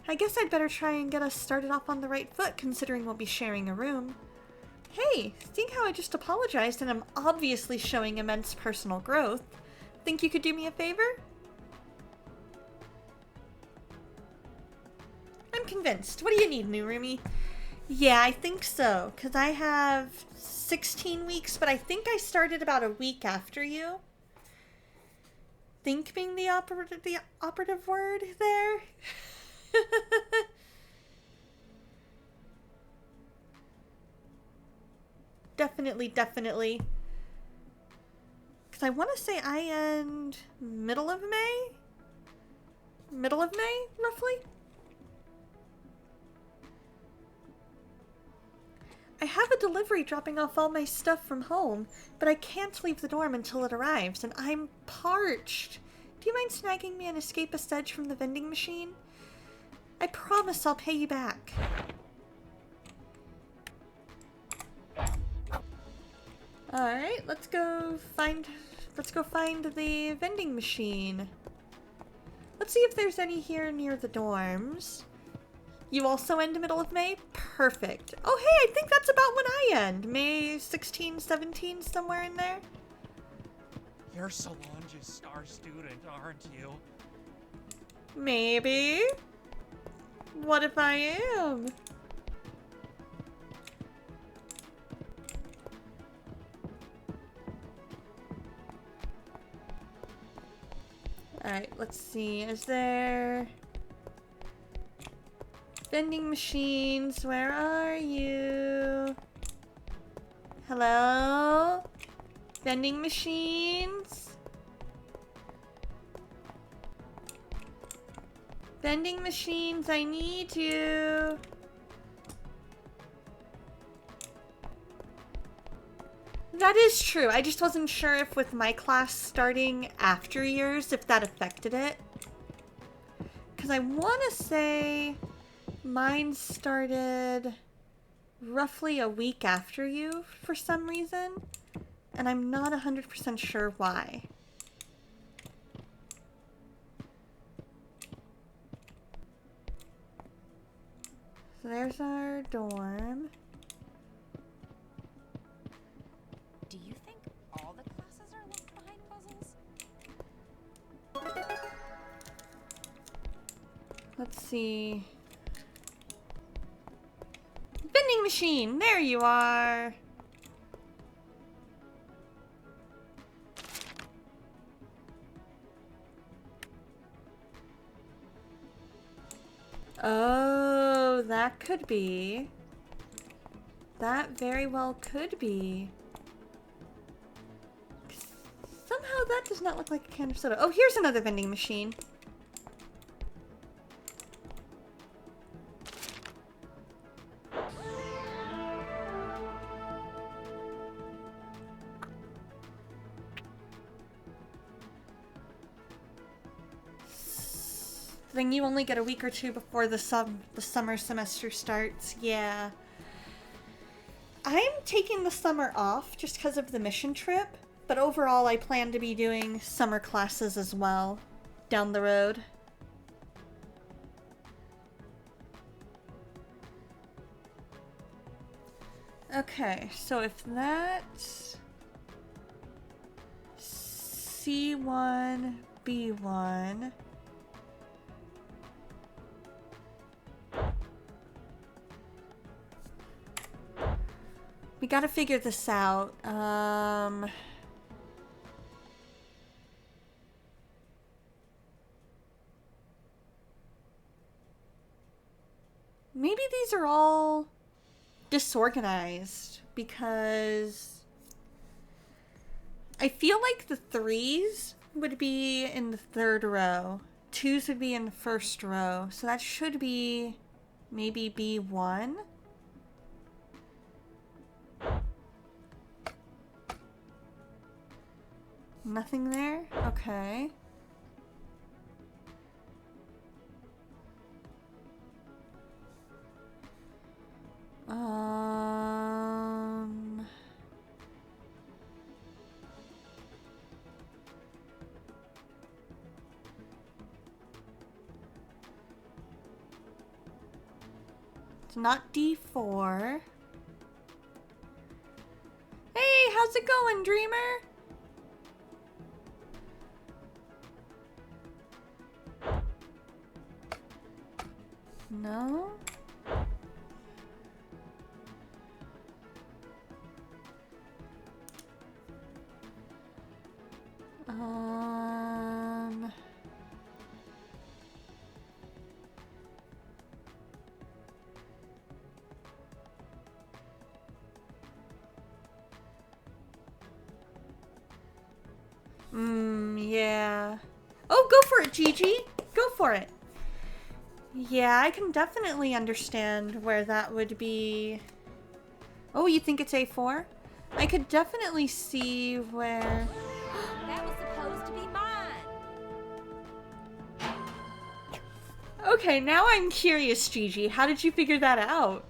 I guess I'd better try and get us started off on the right foot, considering we'll be sharing a room. Hey, seeing how I just apologized and I'm obviously showing immense personal growth, think you could do me a favor? I'm convinced. What do you need, new roomie? Yeah, I think so, because I have 16 weeks, but I think I started about a week after you. Think being the operative word there? Definitely. Because I want to say I end middle of May? Middle of May, roughly? I have a delivery dropping off all my stuff from home, but I can't leave the dorm until it arrives, and I'm parched. Do you mind snagging me an escapist edge from the vending machine? I promise I'll pay you back. Alright, let's go find the vending machine. Let's see if there's any here near the dorms. You also end middle of May? Perfect. Oh hey, I think that's about when I end. May 16, 17, somewhere in there. You're Solange's star student, aren't you? Maybe. What if I am? Alright, let's see. Is there... vending machines? Where are you? Hello? Vending machines? Vending machines, I need you. That is true. I just wasn't sure if with my class starting after yours, if that affected it. Because I want to say mine started roughly a week after you for some reason. And I'm not 100% sure why. So there's our dorm. Do you think all the classes are left behind puzzles? Let's see. Vending machine! There you are! Oh, that could be. That very well could be. Somehow that does not look like a can of soda. Oh, here's another vending machine. Then you only get a week or two before the summer semester starts. Yeah. I'm taking the summer off just because of the mission trip, but overall I plan to be doing summer classes as well down the road. Okay, so if that's C1, B1... we gotta figure this out. Maybe these are all disorganized because I feel like the 3s would be in the 3rd row. 2s would be in the 1st row. So that should be maybe B1. Nothing there? Okay. It's not D4. Hey, how's it going, Dreamer? No? Yeah. Oh, go for it, Gigi. Go for it. Yeah, I can definitely understand where that would be. Oh, you think it's A4? I could definitely see where... That was supposed to be mine. Okay, now I'm curious, Gigi. How did you figure that out?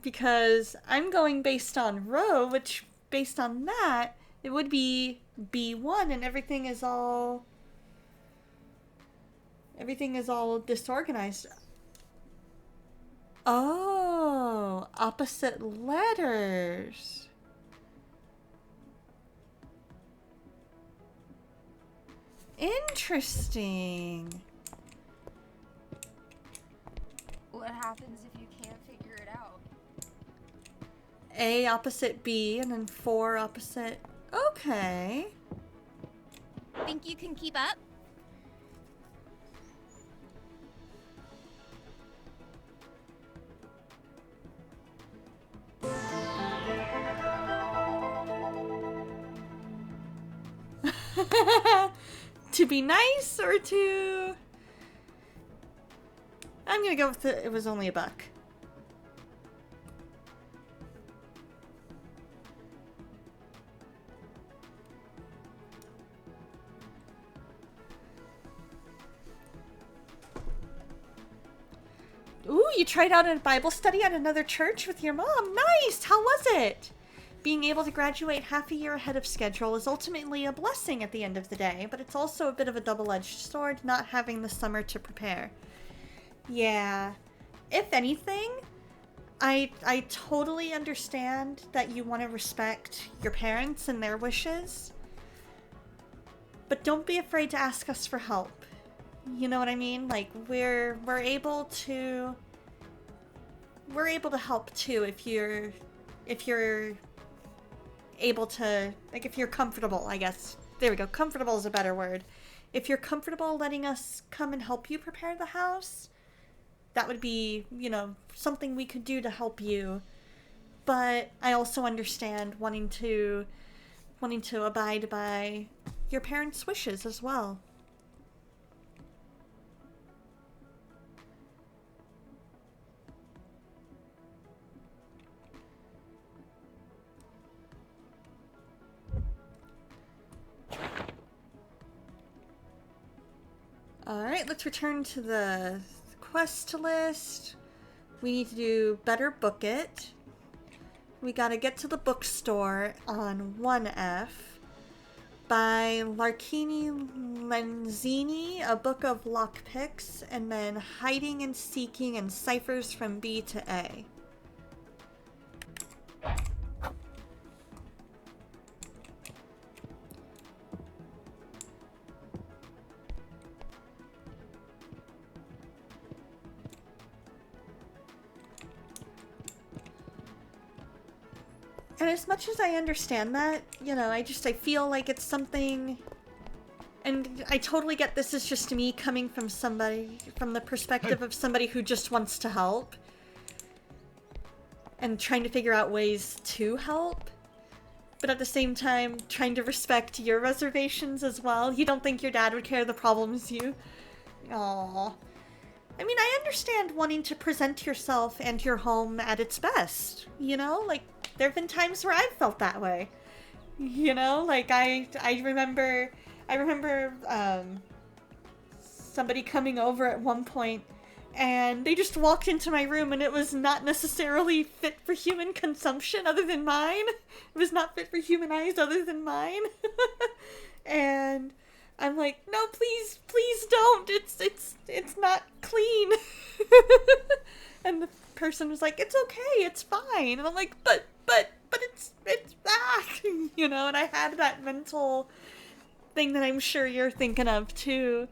Because I'm going based on row, which, based on that, it would be B1 and everything is all disorganized. Oh, opposite letters. Interesting. What happens if you can't figure it out? A opposite B, and then 4 opposite... Okay. Think you can keep up? To be nice or to... I'm gonna go with it was only $1. Ooh, you tried out a Bible study at another church with your mom. Nice! How was it? Being able to graduate half a year ahead of schedule is ultimately a blessing at the end of the day, but it's also a bit of a double-edged sword not having the summer to prepare. Yeah. If anything, I totally understand that you want to respect your parents and their wishes, but don't be afraid to ask us for help. You know what I mean? Like, we're able to help too if you're able to, like, if you're comfortable, I guess. There we go. Comfortable is a better word. If you're comfortable letting us come and help you prepare the house, that would be, you know, something we could do to help you. But I also understand wanting to abide by your parents' wishes as well. Alright, let's return to the quest list. We need to do Better Book It. We gotta get to the bookstore on 1F. By Larkini Lenzini, A Book of Lockpicks, and then Hiding and Seeking and Ciphers from B to A. And as much as I understand that, you know, I feel like it's something, and I totally get this is just me coming from the perspective of somebody who just wants to help and trying to figure out ways to help, but at the same time trying to respect your reservations as well. You don't think your dad would care the problems you... Aww. I mean, I understand wanting to present yourself and your home at its best, you know? Like, there have been times where I've felt that way. You know, like I remember somebody coming over at one point and they just walked into my room and it was not necessarily fit for human consumption other than mine. It was not fit for human eyes other than mine. And I'm like, no, please don't. It's not clean. And the person was like, it's okay, it's fine. And I'm like, but it's back, you know, and I had that mental thing that I'm sure you're thinking of too.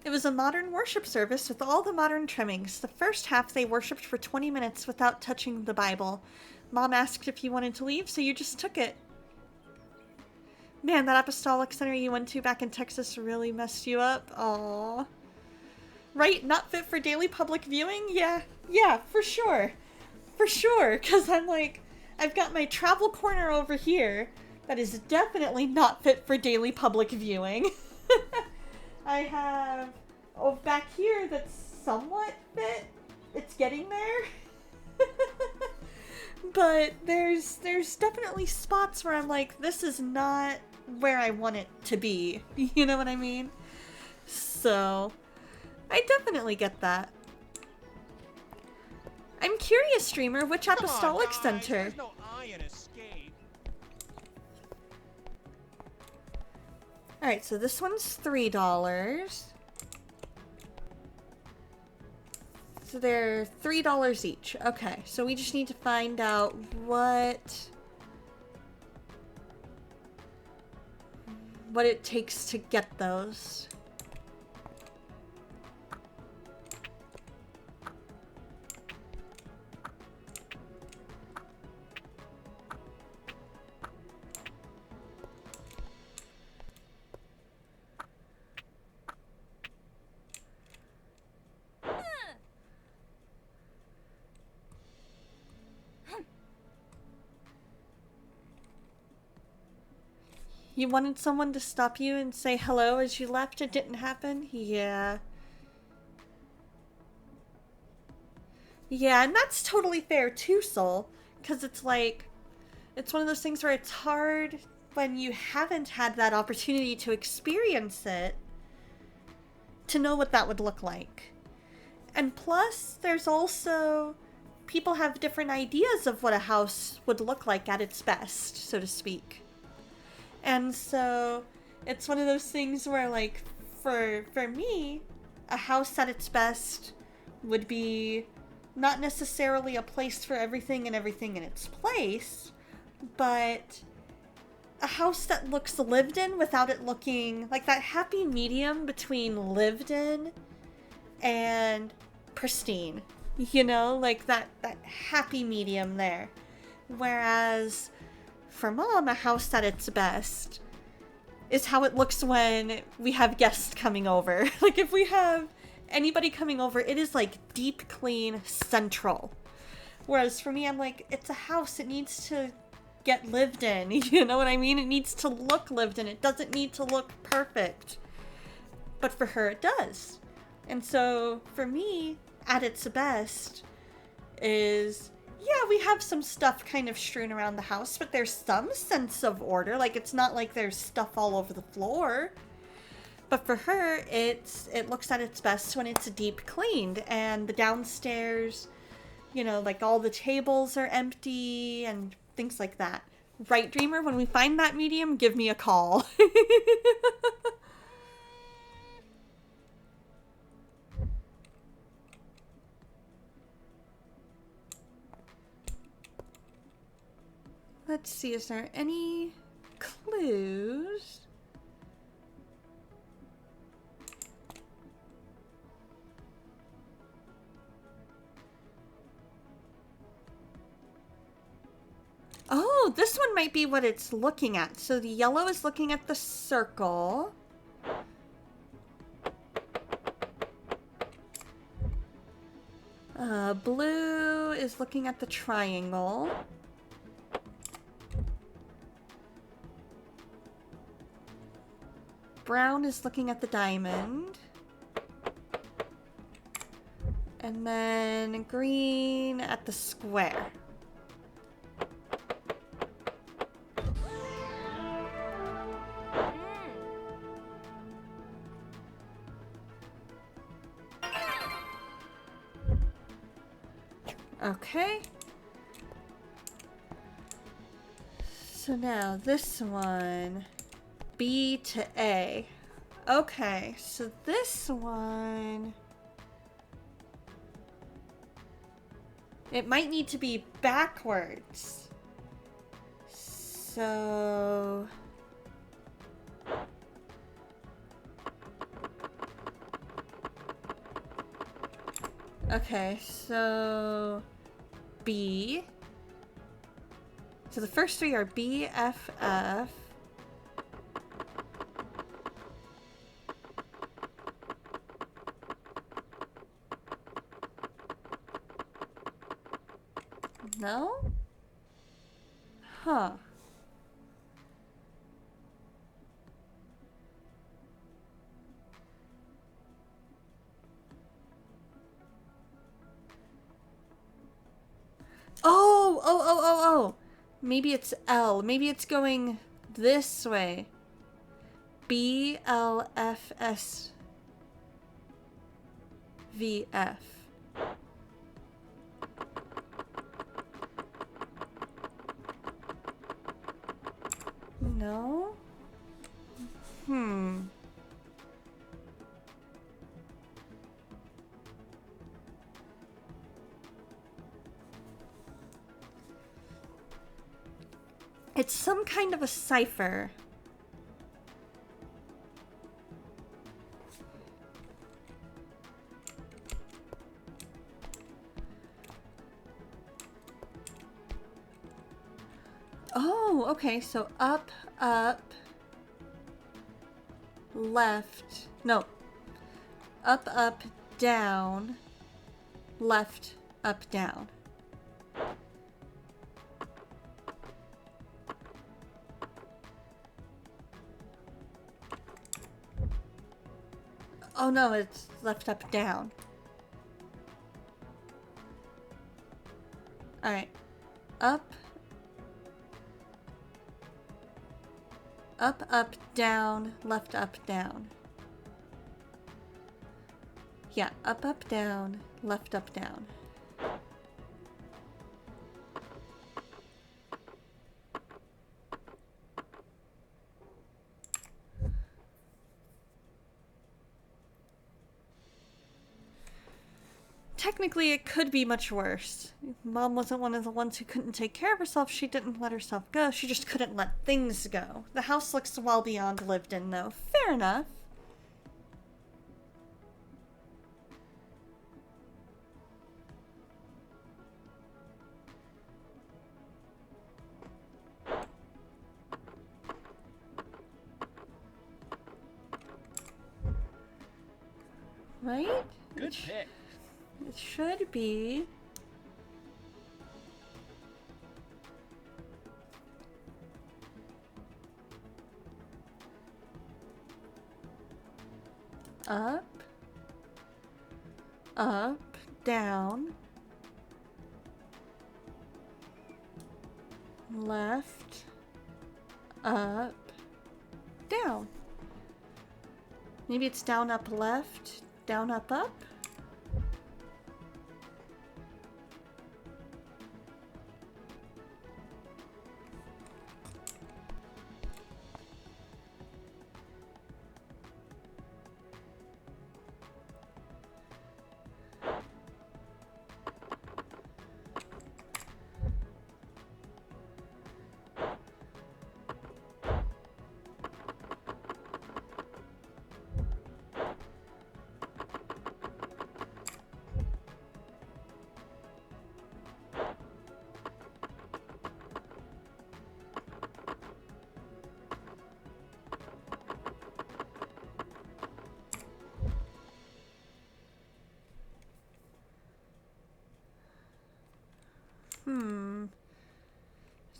It was a modern worship service with all the modern trimmings. The first half they worshipped for 20 minutes without touching the Bible. Mom asked if you wanted to leave, so you just took it. Man, that apostolic center you went to back in Texas really messed you up. Aww. Right? Not fit for daily public viewing? Yeah, for sure. For sure. Because I'm like, I've got my travel corner over here that is definitely not fit for daily public viewing. I have, back here that's somewhat fit. It's getting there. But there's definitely spots where I'm like, this is not where I want it to be. You know what I mean? So, I definitely get that. I'm curious, streamer, which apostolic center? There's no I in escape. Alright, so this one's $3. So they're $3 each. Okay, so we just need to find out what what it takes to get those. You wanted someone to stop you and say hello as you left? It didn't happen? Yeah. Yeah, and that's totally fair too, Soul. Because it's like, it's one of those things where it's hard when you haven't had that opportunity to experience it to know what that would look like. And plus, there's also, people have different ideas of what a house would look like at its best, so to speak. And so it's one of those things where, like, for me, a house at its best would be not necessarily a place for everything and everything in its place, but a house that looks lived in without it looking like that happy medium between lived in and pristine. You know, like that happy medium there. Whereas for Mom, a house at its best is how it looks when we have guests coming over. Like, if we have anybody coming over, it is like deep clean central. Whereas for me, I'm like, it's a house. It needs to get lived in. You know what I mean? It needs to look lived in. It doesn't need to look perfect. But for her, it does. And so for me, at its best is, yeah, we have some stuff kind of strewn around the house, but there's some sense of order. Like, it's not like there's stuff all over the floor. But for her, it looks at its best when it's deep cleaned, and the downstairs, you know, like all the tables are empty and things like that. Right, Dreamer? When we find that medium, give me a call. Let's see, is there any clues? Oh, this one might be what it's looking at. So the yellow is looking at the circle. Blue is looking at the triangle. Brown is looking at the diamond. And then green at the square. Okay. So now this one, B to A. Okay, so this one, it might need to be backwards. So okay, so B. So the first three are B, F, F. No? Huh. Oh. Maybe it's L. Maybe it's going this way. B, L, F, S, V, F. No? It's some kind of a cipher. Oh, okay, so up, up, left, no, up, up, down, left, up, down. Oh no, it's left, up, down. Alright. Up, up, down, left, up, down. Yeah, up, down, left, up, down. Technically, it could be much worse. Mom wasn't one of the ones who couldn't take care of herself. She didn't let herself go. She just couldn't let things go. The house looks well beyond lived in, though. Fair enough. Right? Good pick. It should be. Up, up, down, left, up, down. Maybe it's down, up, left, down, up, up?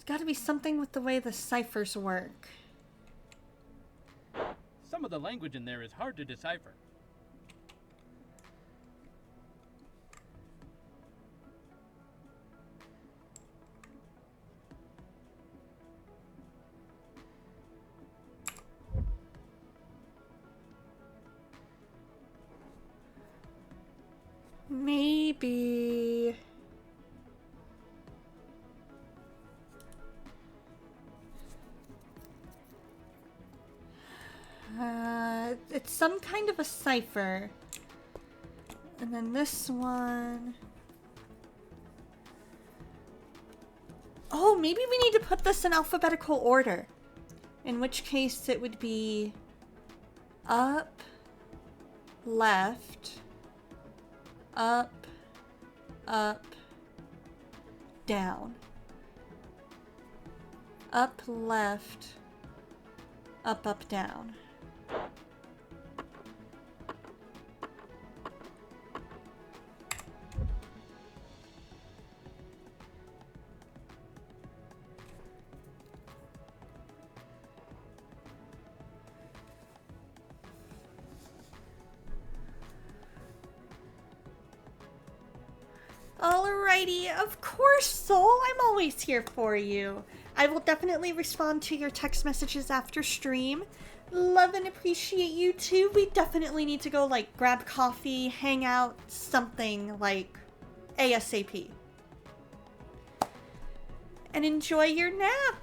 There's gotta be something with the way the ciphers work. Some of the language in there is hard to decipher. Maybe... it's some kind of a cipher. And then this one... Oh, maybe we need to put this in alphabetical order. In which case it would be... up, left, up, down. Up, left, up, down. Alrighty, of course, Soul. I'm always here for you. I will definitely respond to your text messages after stream. Love and appreciate you too. We definitely need to go, like, grab coffee, hang out, something, like, ASAP. And enjoy your nap.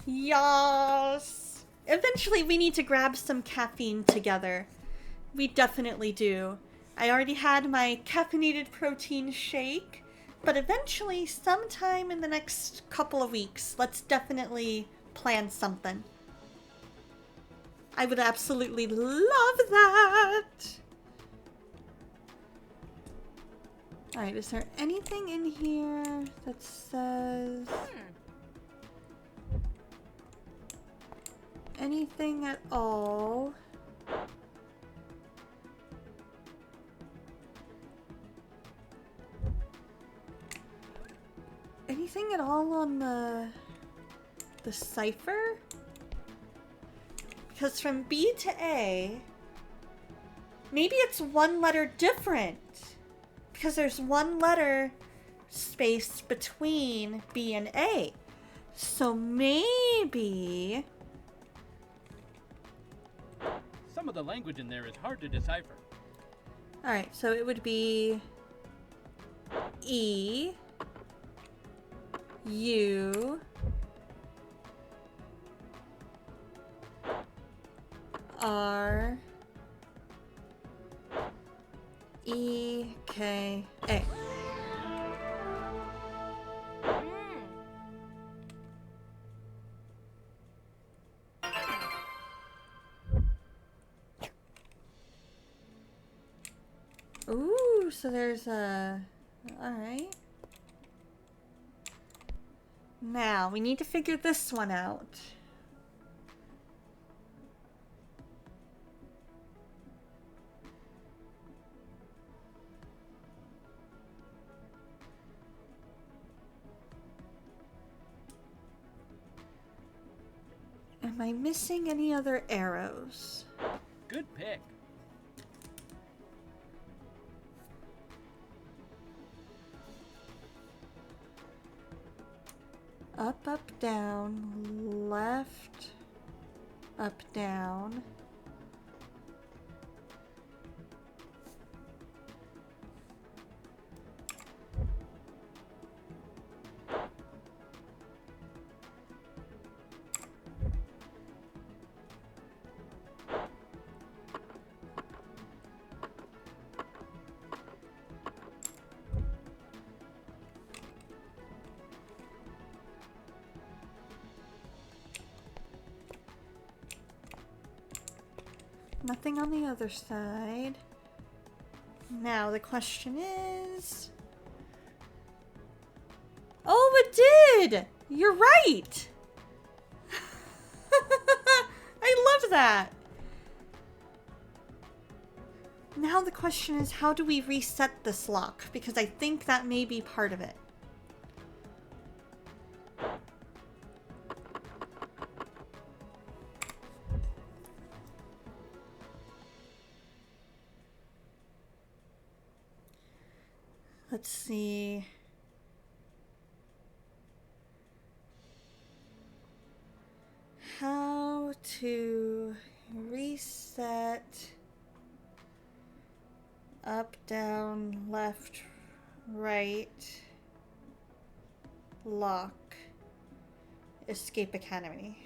Yas. eventually we need to grab some caffeine together. We definitely do. I already had my caffeinated protein shake, but eventually, sometime in the next couple of weeks, let's definitely plan something. I would absolutely love that! Alright, is there anything in here that says... anything at all? Anything at all on the cipher? Because from B to A, maybe it's one letter different. Because there's one letter space between B and A. So maybe... Some of the language in there is hard to decipher. Alright, so it would be E, U, R, E, K, A. Ooh, so there's a... alright. Now, we need to figure this one out. Am I missing any other arrows? Good pick. Up, up, down, left, up, down. Nothing on the other side. Now the question is... oh, it did! You're right! I love that! Now the question is, how do we reset this lock? Because I think that may be part of it. Let's see. How to reset up, down, left, right, lock, escape academy.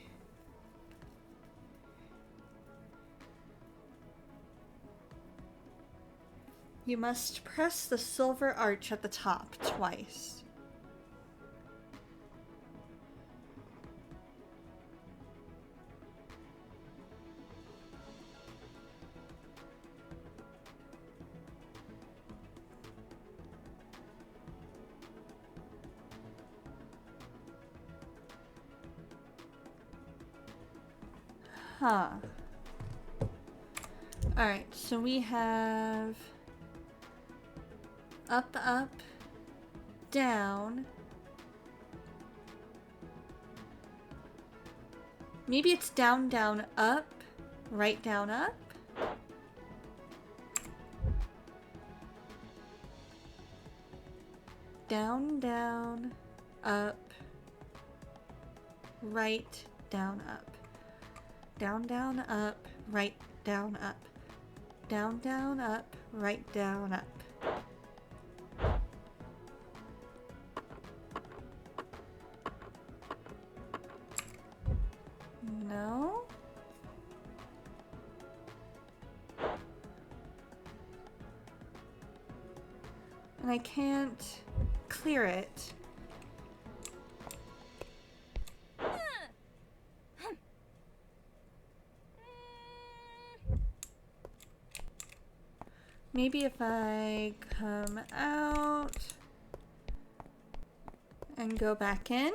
You must press the silver arch at the top twice. Huh. Alright, so we have... up, up, down. Maybe it's down, down, up, right, down, up. Down, down, up, right, down, up. Down, down, up, right, down, up. Down, down, up, right, down, up. No? And I can't clear it. Maybe if I come out and go back in.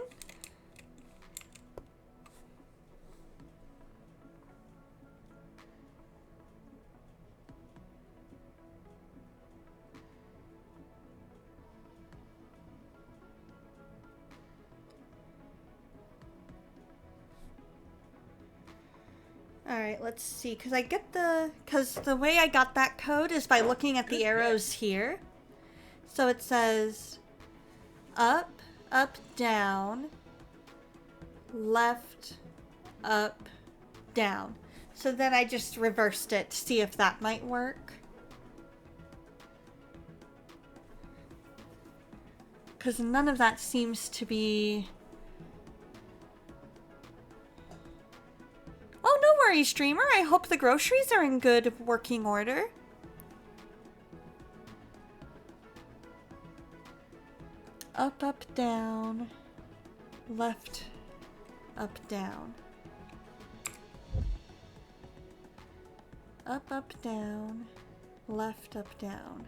Alright, let's see, because the way I got that code is by looking at the arrows here. So it says up, up, down, left, up, down. So then I just reversed it to see if that might work. Because none of that seems to be... Oh, no worries, streamer. I hope the groceries are in good working order. Up, up, down. Left, up, down. Up, up, down. Left, up, down.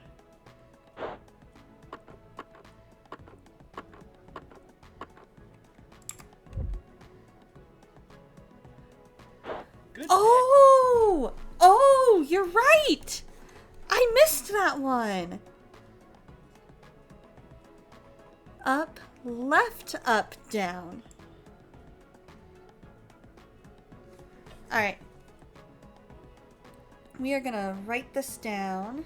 Good Oh! Oh, you're right! I missed that one! Up, left, up, down. Alright. We are gonna write this down.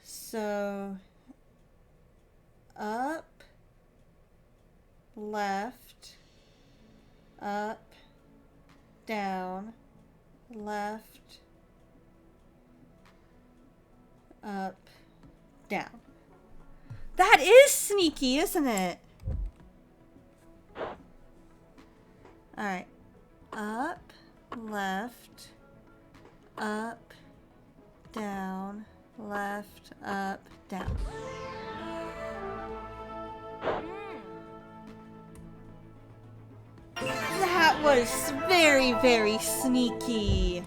So, up, left, up, down, left, up, down. That is sneaky, isn't it? Alright. Up, left, up, down, left, up, down. That was very, very sneaky.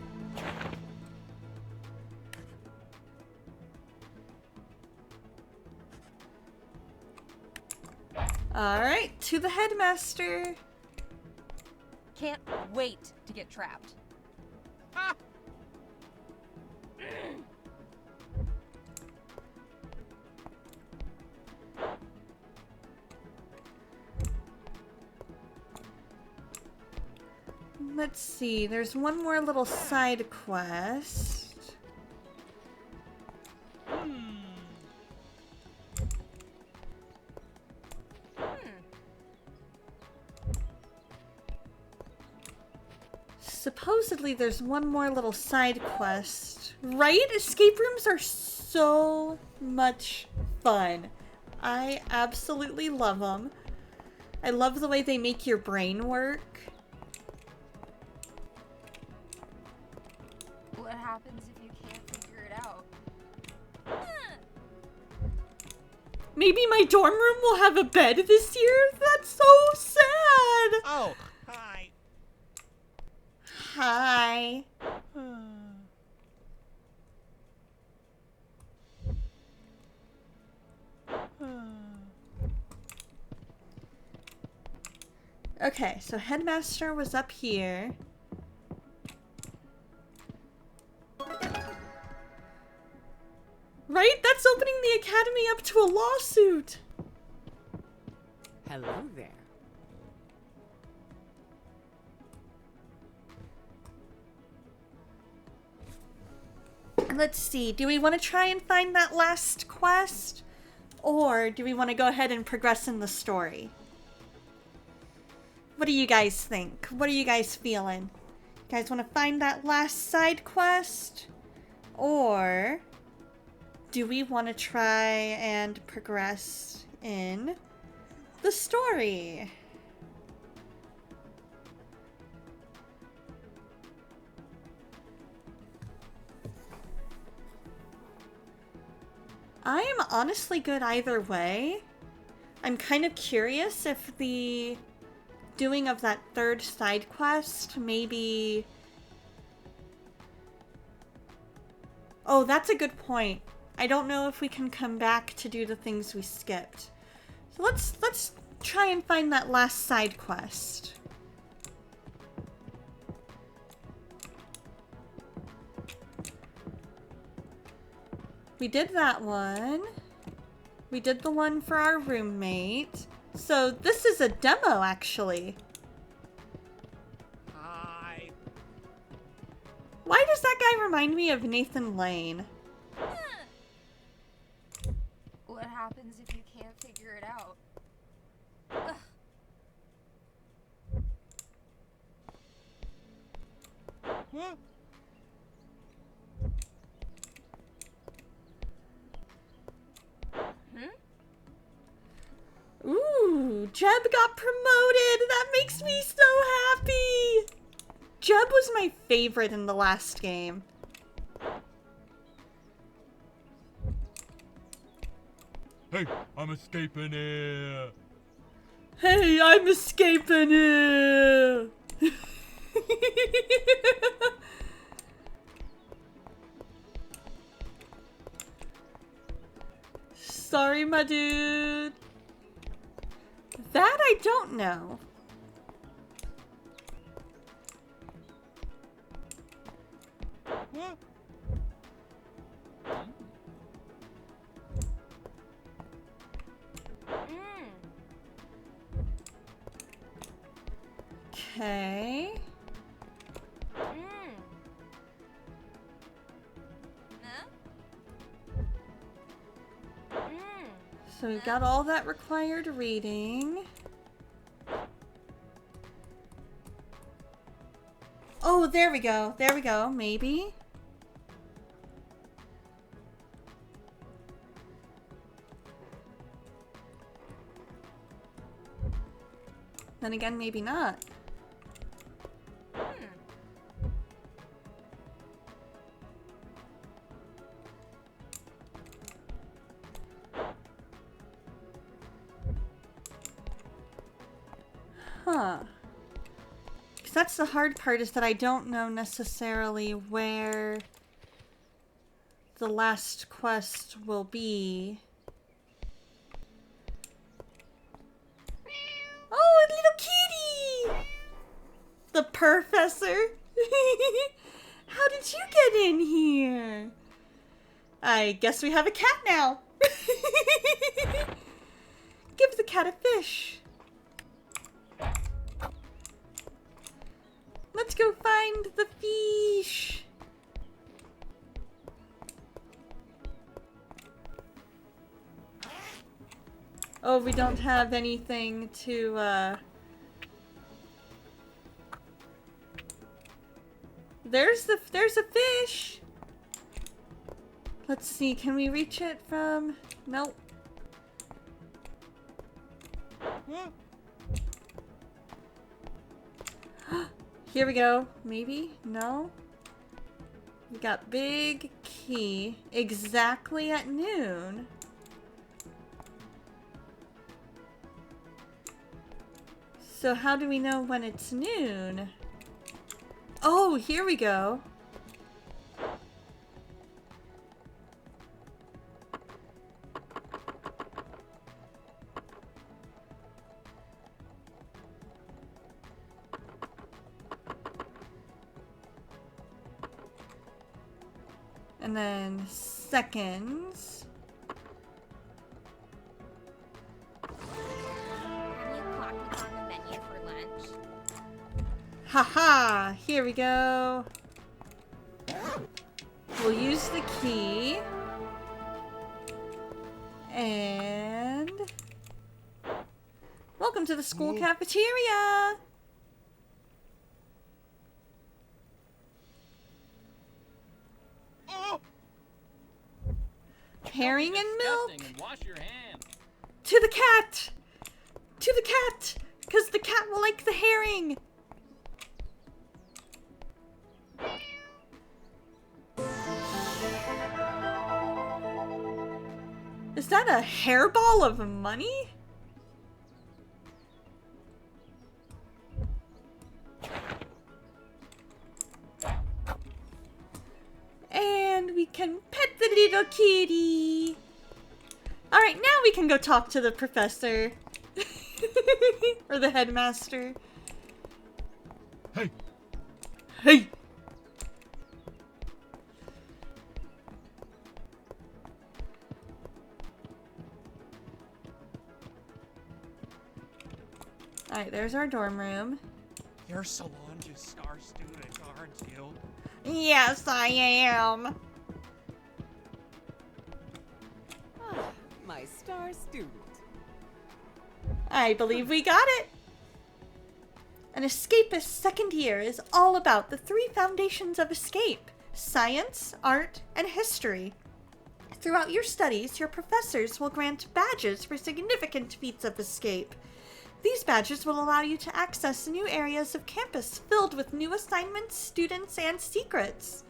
Alright, to the headmaster. Can't wait to get trapped. Let's see, there's one more little side quest. Supposedly there's one more little side quest. Right? Escape rooms are so much fun. I absolutely love them. I love the way they make your brain work. What happens if you can't figure it out? Maybe my dorm room will have a bed this year? That's so sad! Oh, hi. Hi. Okay, so headmaster was up here. Right? That's opening the academy up to a lawsuit. Hello there. Let's see. Do we want to try and find that last quest? Or do we want to go ahead and progress in the story? What do you guys think? What are you guys feeling? You guys want to find that last side quest? Or do we want to try and progress in the story? I am honestly good either way. I'm kind of curious if the doing of that third side quest maybe... Oh, that's a good point. I don't know if we can come back to do the things we skipped. So let's try and find that last side quest. We did that one. We did the one for our roommate. So this is a demo, actually. Hi. Why does that guy remind me of Nathan Lane? What happens if you can't figure it out? Ugh. Huh? Ooh, Jeb got promoted! That makes me so happy! Jeb was my favorite in the last game. Hey, I'm escaping here. Hey, I'm escaping here! Sorry, my dude. That I don't know. What? Okay. So we got all that required reading. Oh, there we go. There we go. Maybe. Then again, maybe not. Huh. Because that's the hard part, is that I don't know necessarily where the last quest will be. Oh, a little kitty! The professor? How did you get in here? I guess we have a cat now. Give the cat a fish. Let's go find the fish. Oh, we don't have anything to, There's a fish. Let's see, can we reach it from... Nope. What? Here we go. Maybe? No? We got big key exactly at noon. So how do we know when it's noon? Oh, here we go. And then seconds. Have you clocked what's on the menu for lunch? Haha, here we go. We'll use the key. And welcome to the school cafeteria. Oh! Herring and milk. Disgusting, and wash your hands. To the cat. To the cat. Because the cat will like the herring. that a hairball of money? And we can pet the little kitty. Alright, now we can go talk to the professor. Or the headmaster. Hey, Hey! Alright, there's our dorm room. You're Solange's star student, aren't you? Yes, I am. My star student. I believe we got it. An escapist second year is all about the 3 foundations of escape: science, art, and history. Throughout your studies, your professors will grant badges for significant feats of escape. These badges will allow you to access new areas of campus filled with new assignments, students, and secrets.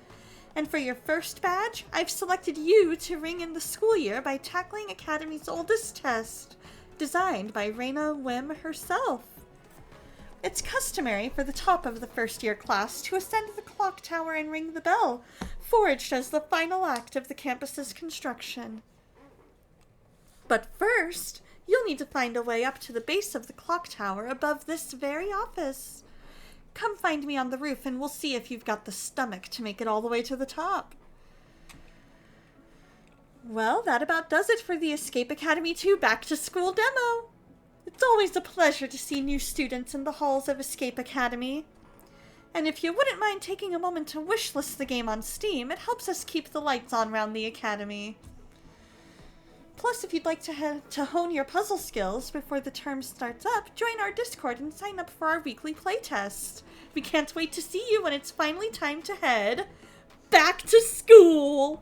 And for your first badge, I've selected you to ring in the school year by tackling Academy's oldest test, designed by Raina Wim herself. It's customary for the top of the first year class to ascend the clock tower and ring the bell, forged as the final act of the campus's construction. But first, you'll need to find a way up to the base of the clock tower above this very office. Come find me on the roof and we'll see if you've got the stomach to make it all the way to the top. Well, that about does it for the Escape Academy 2 Back to School demo. It's always a pleasure to see new students in the halls of Escape Academy. And if you wouldn't mind taking a moment to wishlist the game on Steam, it helps us keep the lights on around the Academy. Plus, if you'd like to hone your puzzle skills before the term starts up, join our Discord and sign up for our weekly playtest. We can't wait to see you when it's finally time to head back to school!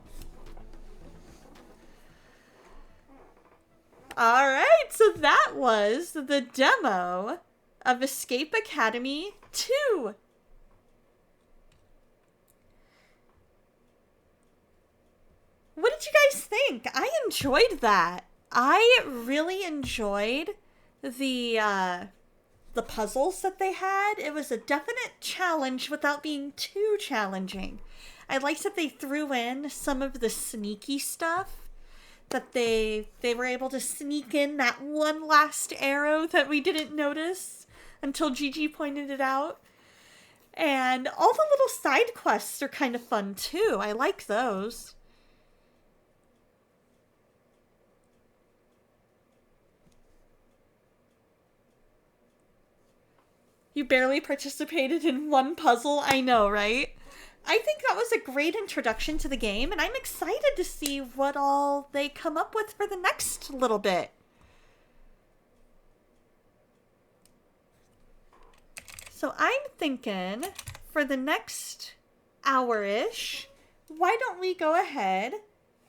Alright, so that was the demo of Escape Academy 2. What did you guys think? I enjoyed that. I really enjoyed the puzzles that they had. It was a definite challenge without being too challenging. I liked that they threw in some of the sneaky stuff. That they were able to sneak in that one last arrow that we didn't notice until Gigi pointed it out. And all the little side quests are kind of fun too. I like those. You barely participated in one puzzle? I know, right? I think that was a great introduction to the game, and I'm excited to see what all they come up with for the next little bit. So I'm thinking for the next hour-ish, why don't we go ahead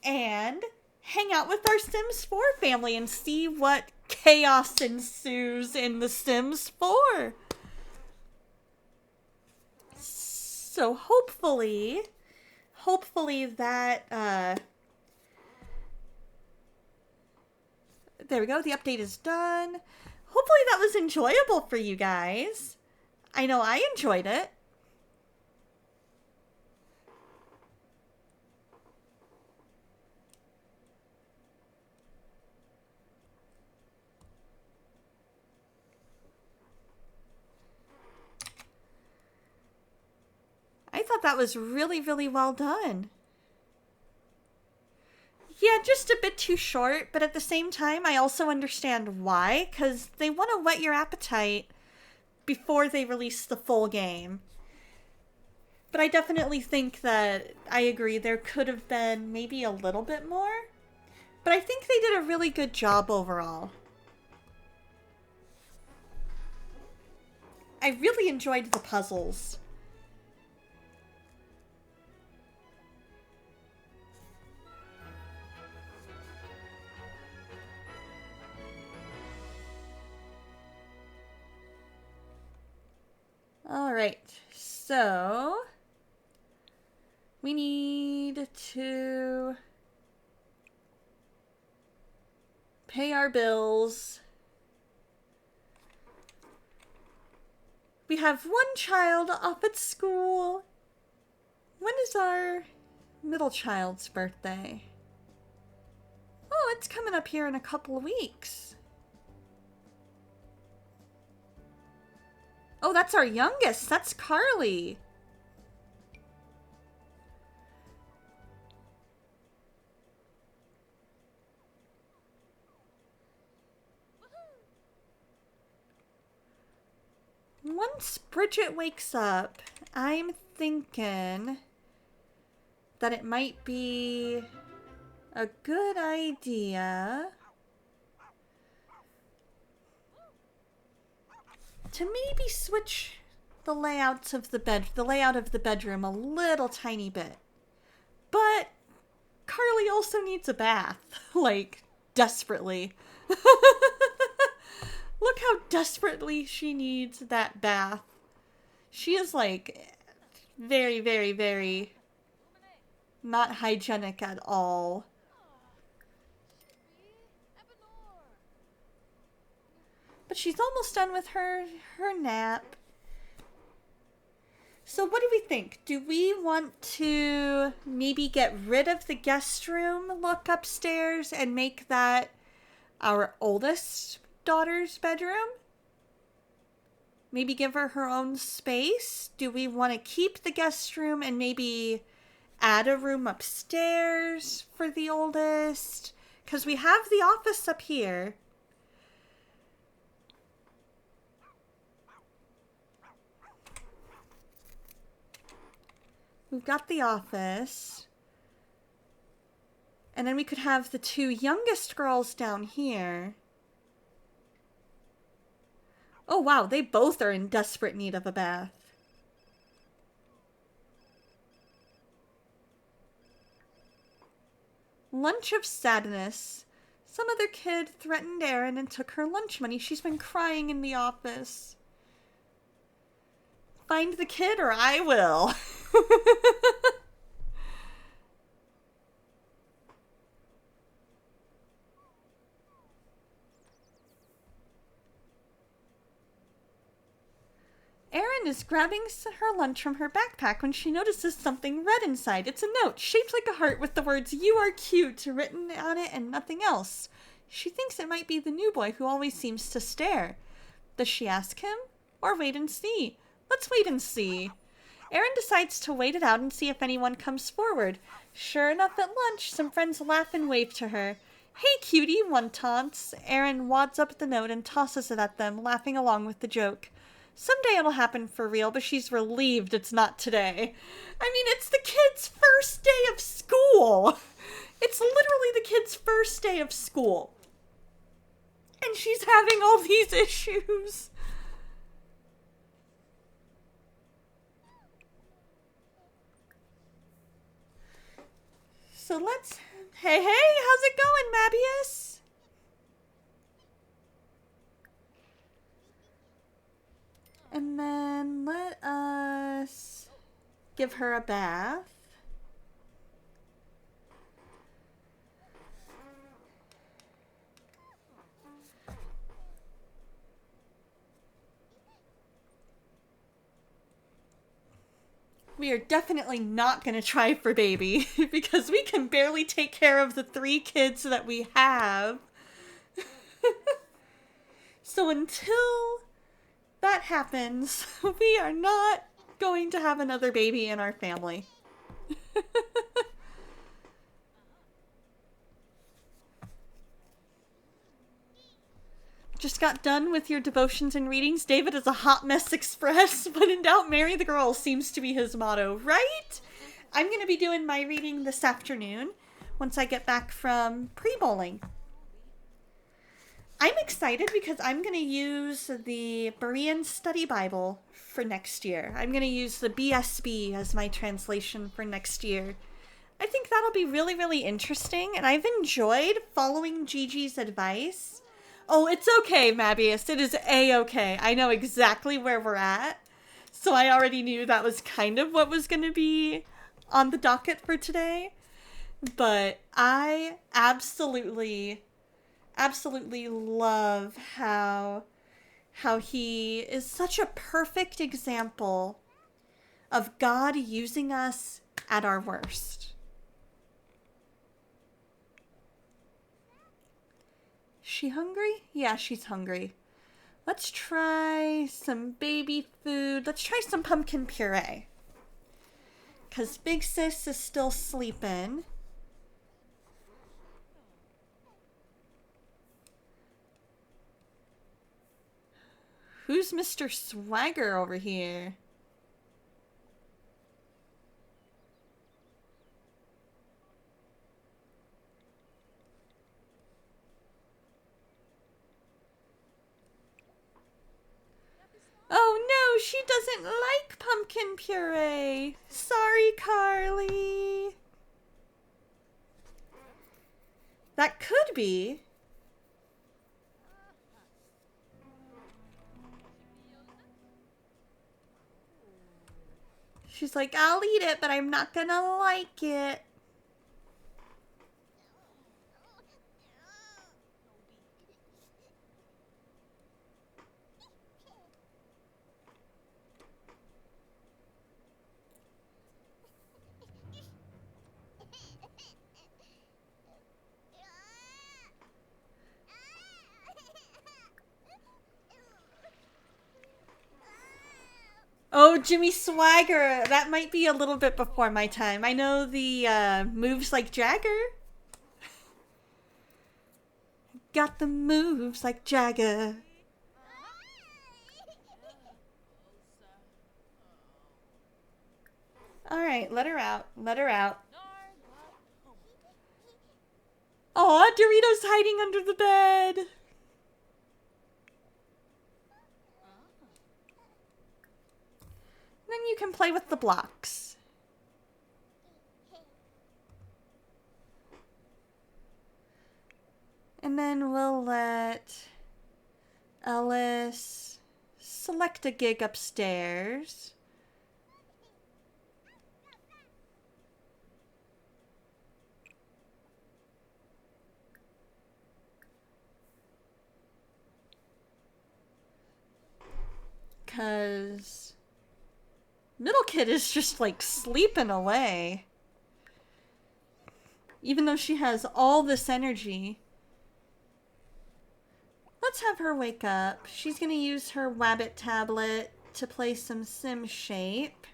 and hang out with our Sims 4 family and see what chaos ensues in The Sims 4. So hopefully that, there we go, the update is done. Hopefully that was enjoyable for you guys. I know I enjoyed it. I thought that was really, really well done. Yeah, just a bit too short, but at the same time, I also understand why, because they want to whet your appetite before they release the full game. But I definitely think that, I agree, there could have been maybe a little bit more. But I think they did a really good job overall. I really enjoyed the puzzles. Alright, so we need to pay our bills. We have one child off at school. When is our middle child's birthday? Oh, it's coming up here in a couple of weeks. Oh, that's our youngest. That's Carly. Once Bridget wakes up, I'm thinking that it might be a good idea to maybe switch the layout of the bedroom a little tiny bit. But Carly also needs a bath, like desperately. Look how desperately she needs that bath. She is like very, very, very not hygienic at all. But she's almost done with her nap. So what do we think? Do we want to maybe get rid of the guest room look upstairs and make that our oldest daughter's bedroom? Maybe give her her own space? Do we want to keep the guest room and maybe add a room upstairs for the oldest? Because we have the office up here. We've got the office. And then we could have the two youngest girls down here. Oh wow, they both are in desperate need of a bath. Lunch of sadness. Some other kid threatened Erin and took her lunch money. She's been crying in the office. Find the kid or I will. Erin is grabbing her lunch from her backpack when she notices something red inside. It's a note shaped like a heart with the words "You are cute" written on it and nothing else. She thinks it might be the new boy who always seems to stare. Does she ask him or wait and see? Let's wait and see. Erin decides to wait it out and see if anyone comes forward. Sure enough, at lunch, some friends laugh and wave to her. "Hey, cutie," one taunts. Erin wads up the note and tosses it at them, laughing along with the joke. Someday it'll happen for real, but she's relieved it's not today. I mean, it's the kid's first day of school. It's literally the kid's first day of school. And she's having all these issues. So let's... Hey, how's it going, Mabius? And then let us give her a bath. We are definitely not going to try for baby because we can barely take care of the 3 kids that we have. So until that happens, we are not going to have another baby in our family. Just got done with your devotions and readings. David is a hot mess express. When in doubt, marry the girl seems to be his motto, right? I'm going to be doing my reading this afternoon once I get back from pre-bowling. I'm excited because I'm going to use the Berean Study Bible for next year. I'm going to use the BSB as my translation for next year. I think that'll be really, really interesting, and I've enjoyed following Gigi's advice. Oh, it's okay, Mabius. It is A-okay. I know exactly where we're at, so I already knew that was kind of what was going to be on the docket for today. But I absolutely absolutely love how he is such a perfect example of God using us at our worst. She hungry? Yeah, she's hungry. Let's try some baby food. Let's try some pumpkin puree. Because Big Sis is still sleeping. Who's Mr. Swagger over here? Oh no, she doesn't like pumpkin puree. Sorry, Carly. That could be. She's like, I'll eat it, but I'm not gonna like it. Oh, Jimmy Swagger. That might be a little bit before my time. I know the moves like Jagger. Got the moves like Jagger. Alright, let her out. Let her out. Aw, Dorito's hiding under the bed. Then you can play with the blocks. And then we'll let Ellis select a gig upstairs. Because Middle Kid is just like sleeping away. Even though she has all this energy. Let's have her wake up. She's going to use her Wabbit tablet to play some Sim Shape.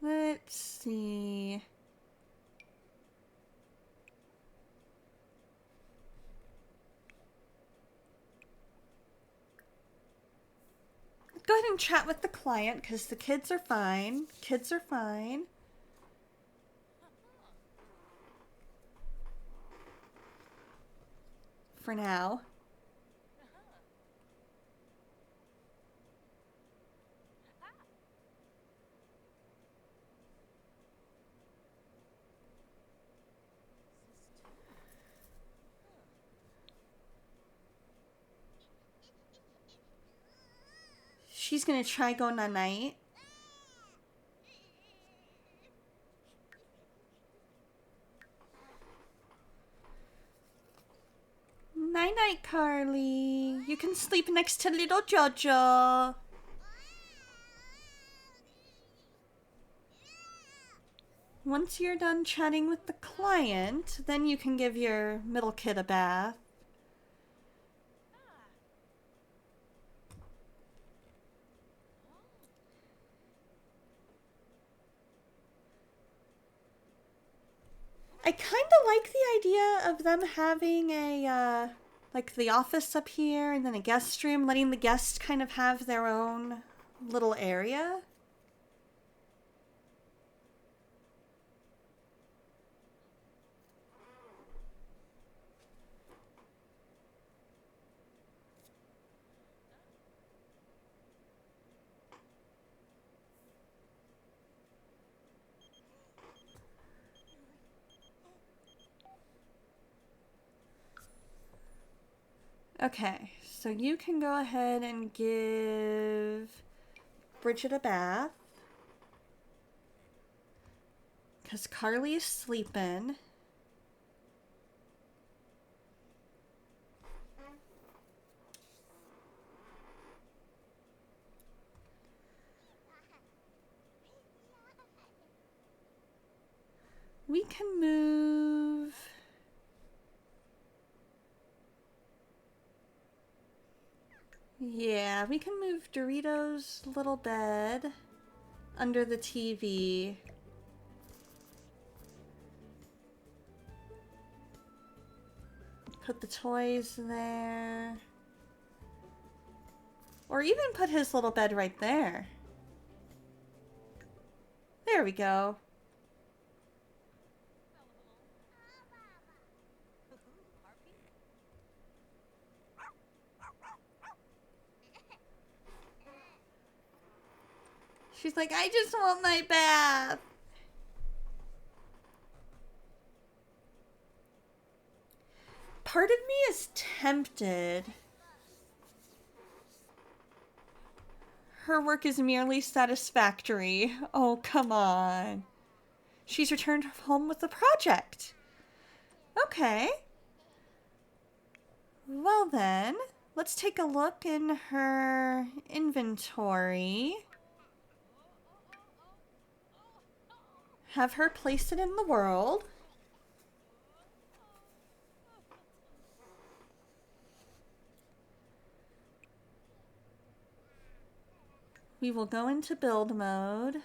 Let's see. Go ahead and chat with the client because the kids are fine. Kids are fine. For now. She's gonna try going on night. Night-night, Carly. You can sleep next to little Jojo. Once you're done chatting with the client, then you can give your middle kid a bath. I kind of like the idea of them having a, like the office up here and then a guest room, letting the guests kind of have their own little area. Okay, so you can go ahead and give Bridget a bath. Because Carly is sleeping. We can move... Yeah, we can move Dorito's little bed under the TV. Put the toys there. Or even put his little bed right there. There we go. She's like, I just want my bath. Part of me is tempted. Her work is merely satisfactory. Oh, come on. She's returned home with a project. Okay. Well then, let's take a look in her inventory. Have her place it in the world. We will go into build mode.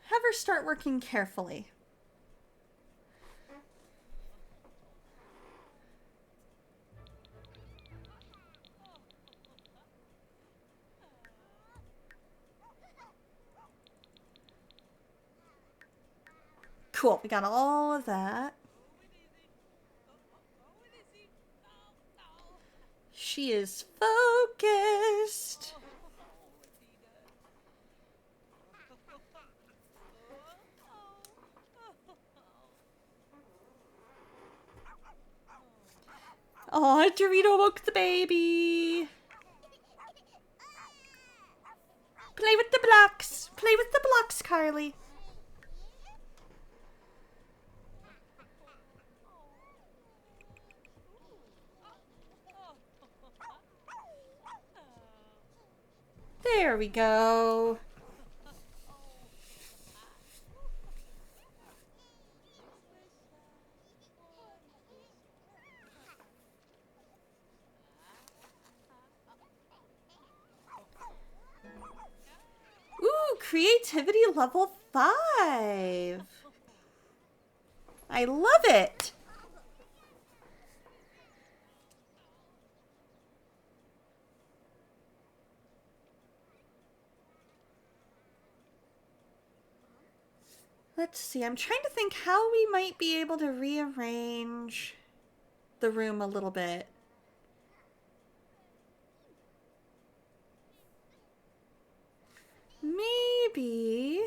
Have her start working carefully. Cool, we got all of that. She is focused. Aw, Dorito woke the baby. Play with the blocks. Play with the blocks, Carly. There we go. Ooh, creativity level 5. I love it. Let's see, I'm trying to think how we might be able to rearrange the room a little bit. Maybe...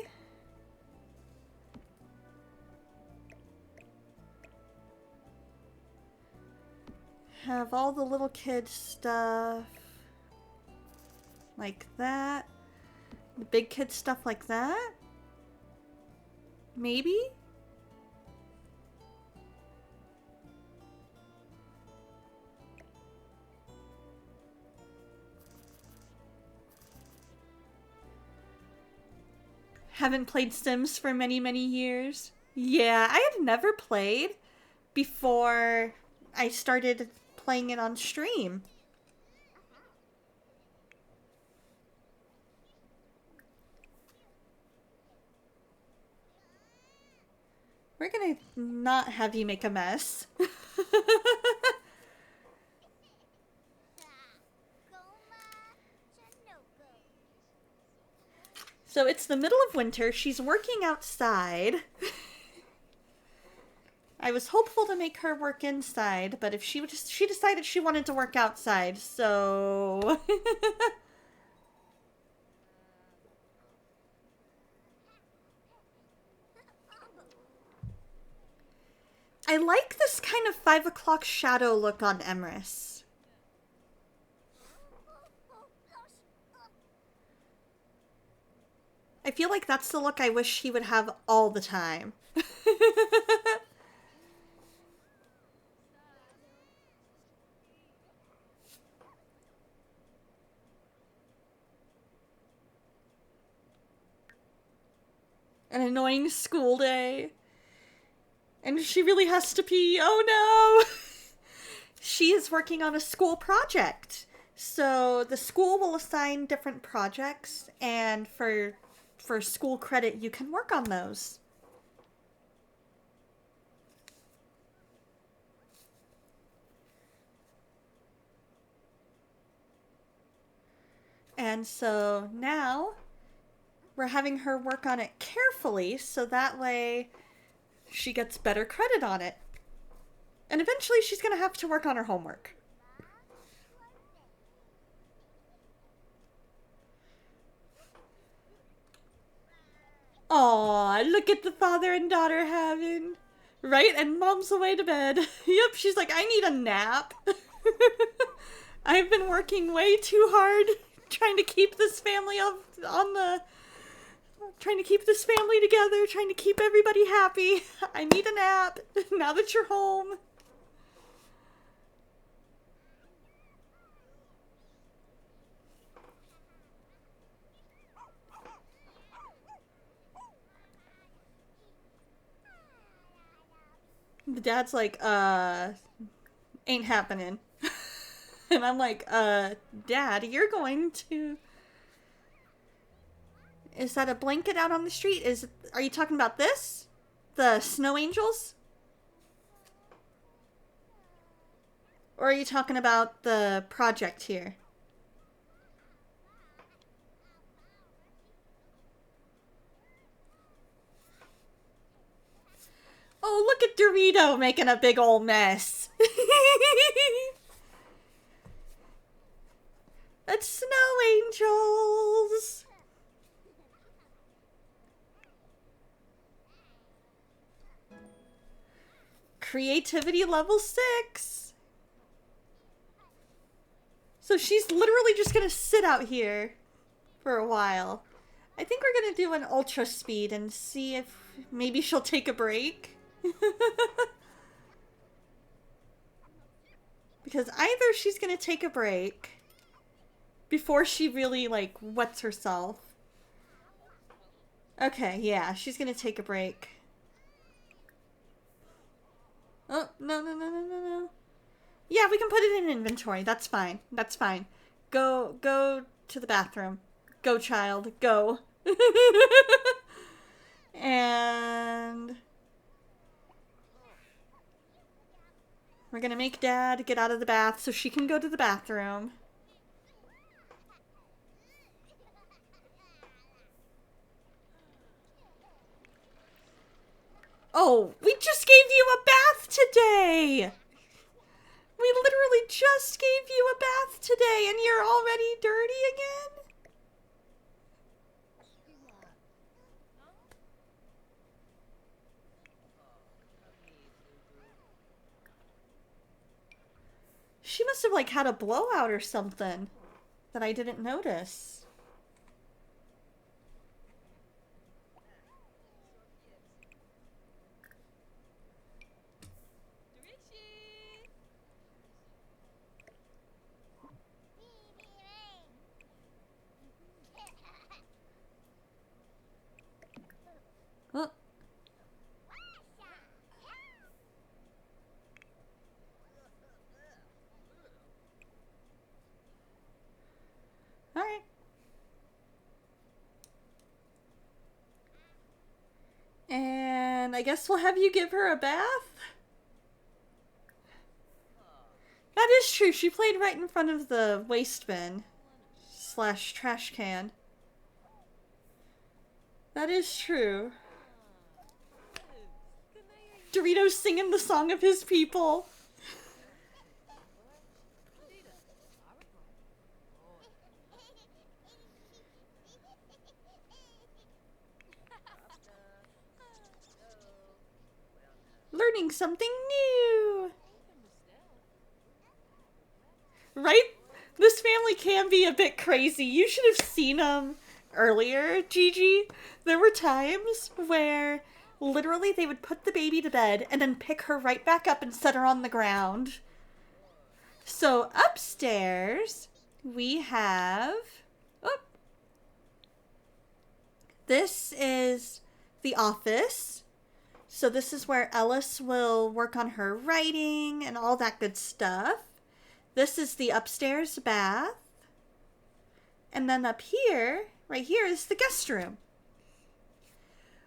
have all the little kid stuff like that. The big kid stuff like that. Maybe? Haven't played Sims for many, many years. Yeah, I had never played before I started playing it on stream. We're gonna not have you make a mess. So it's the middle of winter. She's working outside. I was hopeful to make her work inside, but if she decided she wanted to work outside, so... I like this kind of 5 o'clock shadow look on Emrys. I feel like that's the look I wish he would have all the time. An annoying school day. And she really has to pee. Oh no! She is working on a school project. So the school will assign different projects, and for school credit you can work on those. And so now we're having her work on it carefully so that way she gets better credit on it. And eventually she's going to have to work on her homework. Aw, look at the father and daughter having. Right? And mom's away to bed. Yep, she's like, I need a nap. I've been working way too hard trying to keep this family trying to keep this family together, trying to keep everybody happy. I need a nap now that you're home. The dad's like, ain't happening. And I'm like, Dad, you're going to... Is that a blanket out on the street? Are you talking about this? The snow angels? Or are you talking about the project here? Oh, look at Dorito making a big old mess. That's snow angels. Creativity level 6. So she's literally just gonna sit out here for a while. I think we're gonna do an ultra speed and see if maybe she'll take a break. Because either she's gonna take a break before she really, like, wets herself. Okay, yeah, she's gonna take a break. Oh, no, no, no, no, no, no. Yeah, we can put it in inventory. That's fine. That's fine. Go to the bathroom. Go, child. Go. And... we're gonna make Dad get out of the bath so she can go to the bathroom. Oh, we just gave you a bath today! We literally just gave you a bath today and you're already dirty again? She must have, like, had a blowout or something that I didn't notice. Oh. Alright. And I guess we'll have you give her a bath? That is true. She played right in front of the waste bin / trash can. That is true. Doritos singing the song of his people. Learning something new. Right? This family can be a bit crazy. You should have seen them earlier, Gigi. There were times where literally they would put the baby to bed and then pick her right back up and set her on the ground. So upstairs we have... Oh, this is the office. So this is where Ellis will work on her writing and all that good stuff. This is the upstairs bath. And then up here, right here, is the guest room.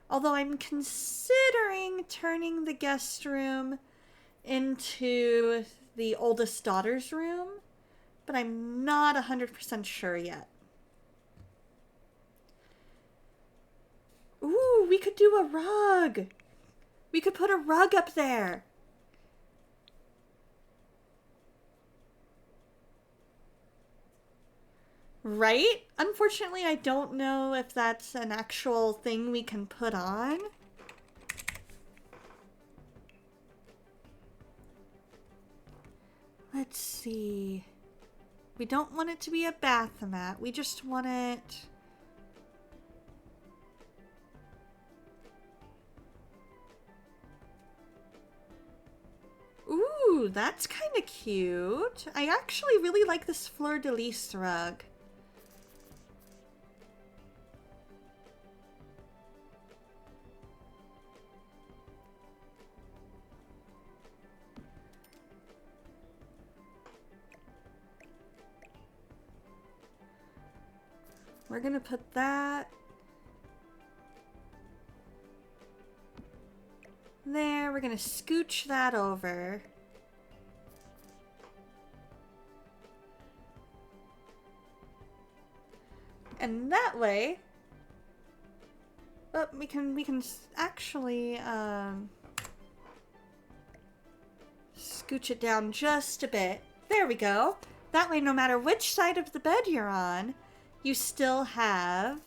Although I'm considering turning the guest room into the oldest daughter's room, but I'm not 100% sure yet. Ooh, we could do a rug. We could put a rug up there. Right? Unfortunately, I don't know if that's an actual thing we can put on. Let's see. We don't want it to be a bath mat. We just want it... Ooh, that's kind of cute. I actually really like this fleur-de-lis rug. We're gonna put that there. We're gonna scooch that over. And that way, oh, we can actually scooch it down just a bit. There we go. That way, no matter which side of the bed you're on, you still have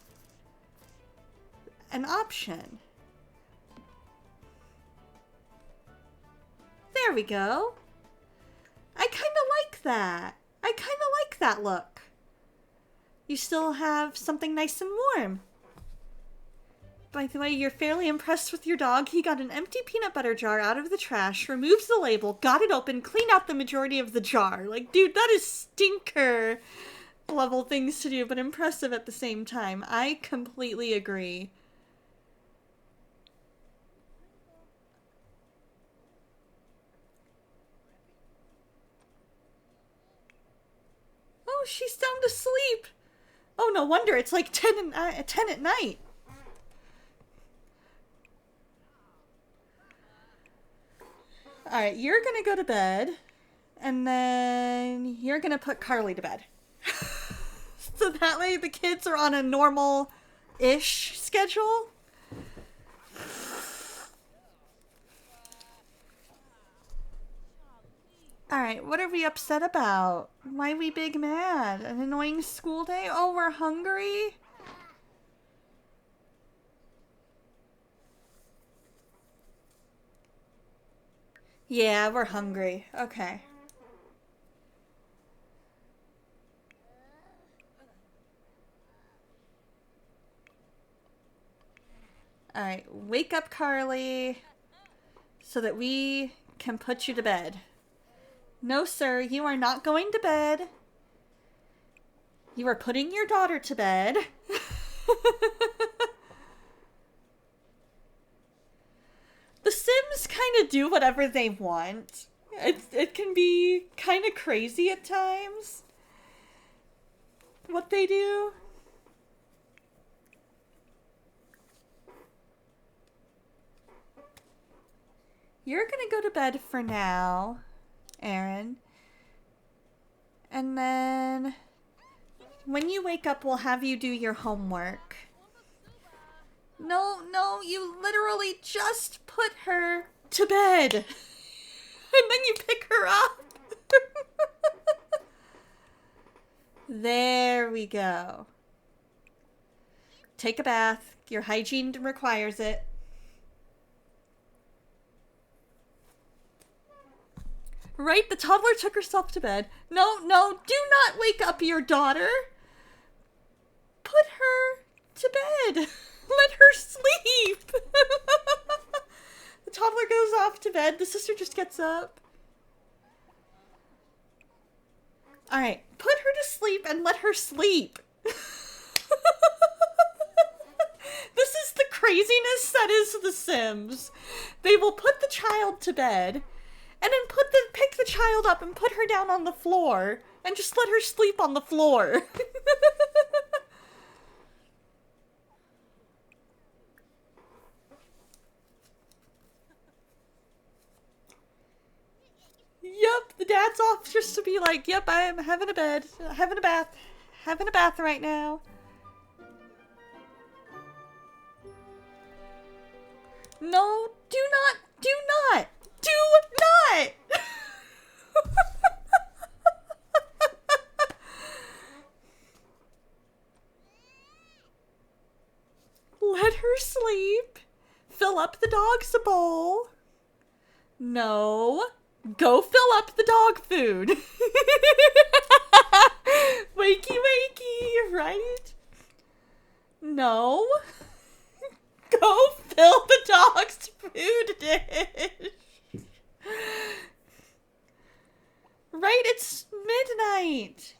an option. There we go. I kind of like that. I kind of like that look. You still have something nice and warm. By the way, you're fairly impressed with your dog. He got an empty peanut butter jar out of the trash, removed the label, got it open, cleaned out the majority of the jar. Like, dude, that is stinker level things to do, but impressive at the same time. I completely agree. Oh, she's down to sleep. Oh, no wonder. It's like 10 at night. Alright, you're gonna go to bed, and then you're gonna put Carly to bed. So that way the kids are on a normal-ish schedule. Alright, what are we upset about? Why we big mad? An annoying school day? Oh, we're hungry? Yeah, we're hungry. Okay. Alright, wake up, Carly, so that we can put you to bed. No, sir, you are not going to bed. You are putting your daughter to bed. The Sims kind of do whatever they want. It can be kind of crazy at times, what they do. You're gonna go to bed for now, Aaron. And then when you wake up, we'll have you do your homework. No, you literally just put her to bed. And then you pick her up. There we go. Take a bath. Your hygiene requires it. Right? The toddler took herself to bed. No, no, do not wake up your daughter. Put her to bed. Let her sleep. The toddler goes off to bed. The sister just gets up. Alright, put her to sleep and let her sleep. This is the craziness that is The Sims. They will put the child to bed and then pick the child up and put her down on the floor and just let her sleep on the floor. Yep, the dad's off just to be like, yep, I am having a bed, having a bath right now. No, do not. Let her sleep. Fill up the dog's bowl. No. Go fill up the dog food. Wakey, wakey, right? No. Go fill the dog's food dish. Right, it's midnight.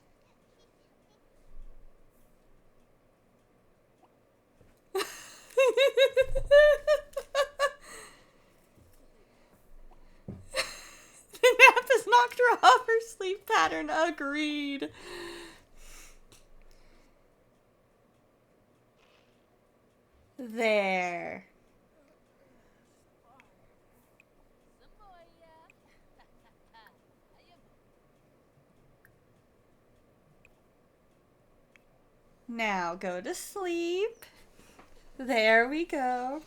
The nap has knocked her off her sleep pattern. Agreed. There. Now go to sleep. There we go.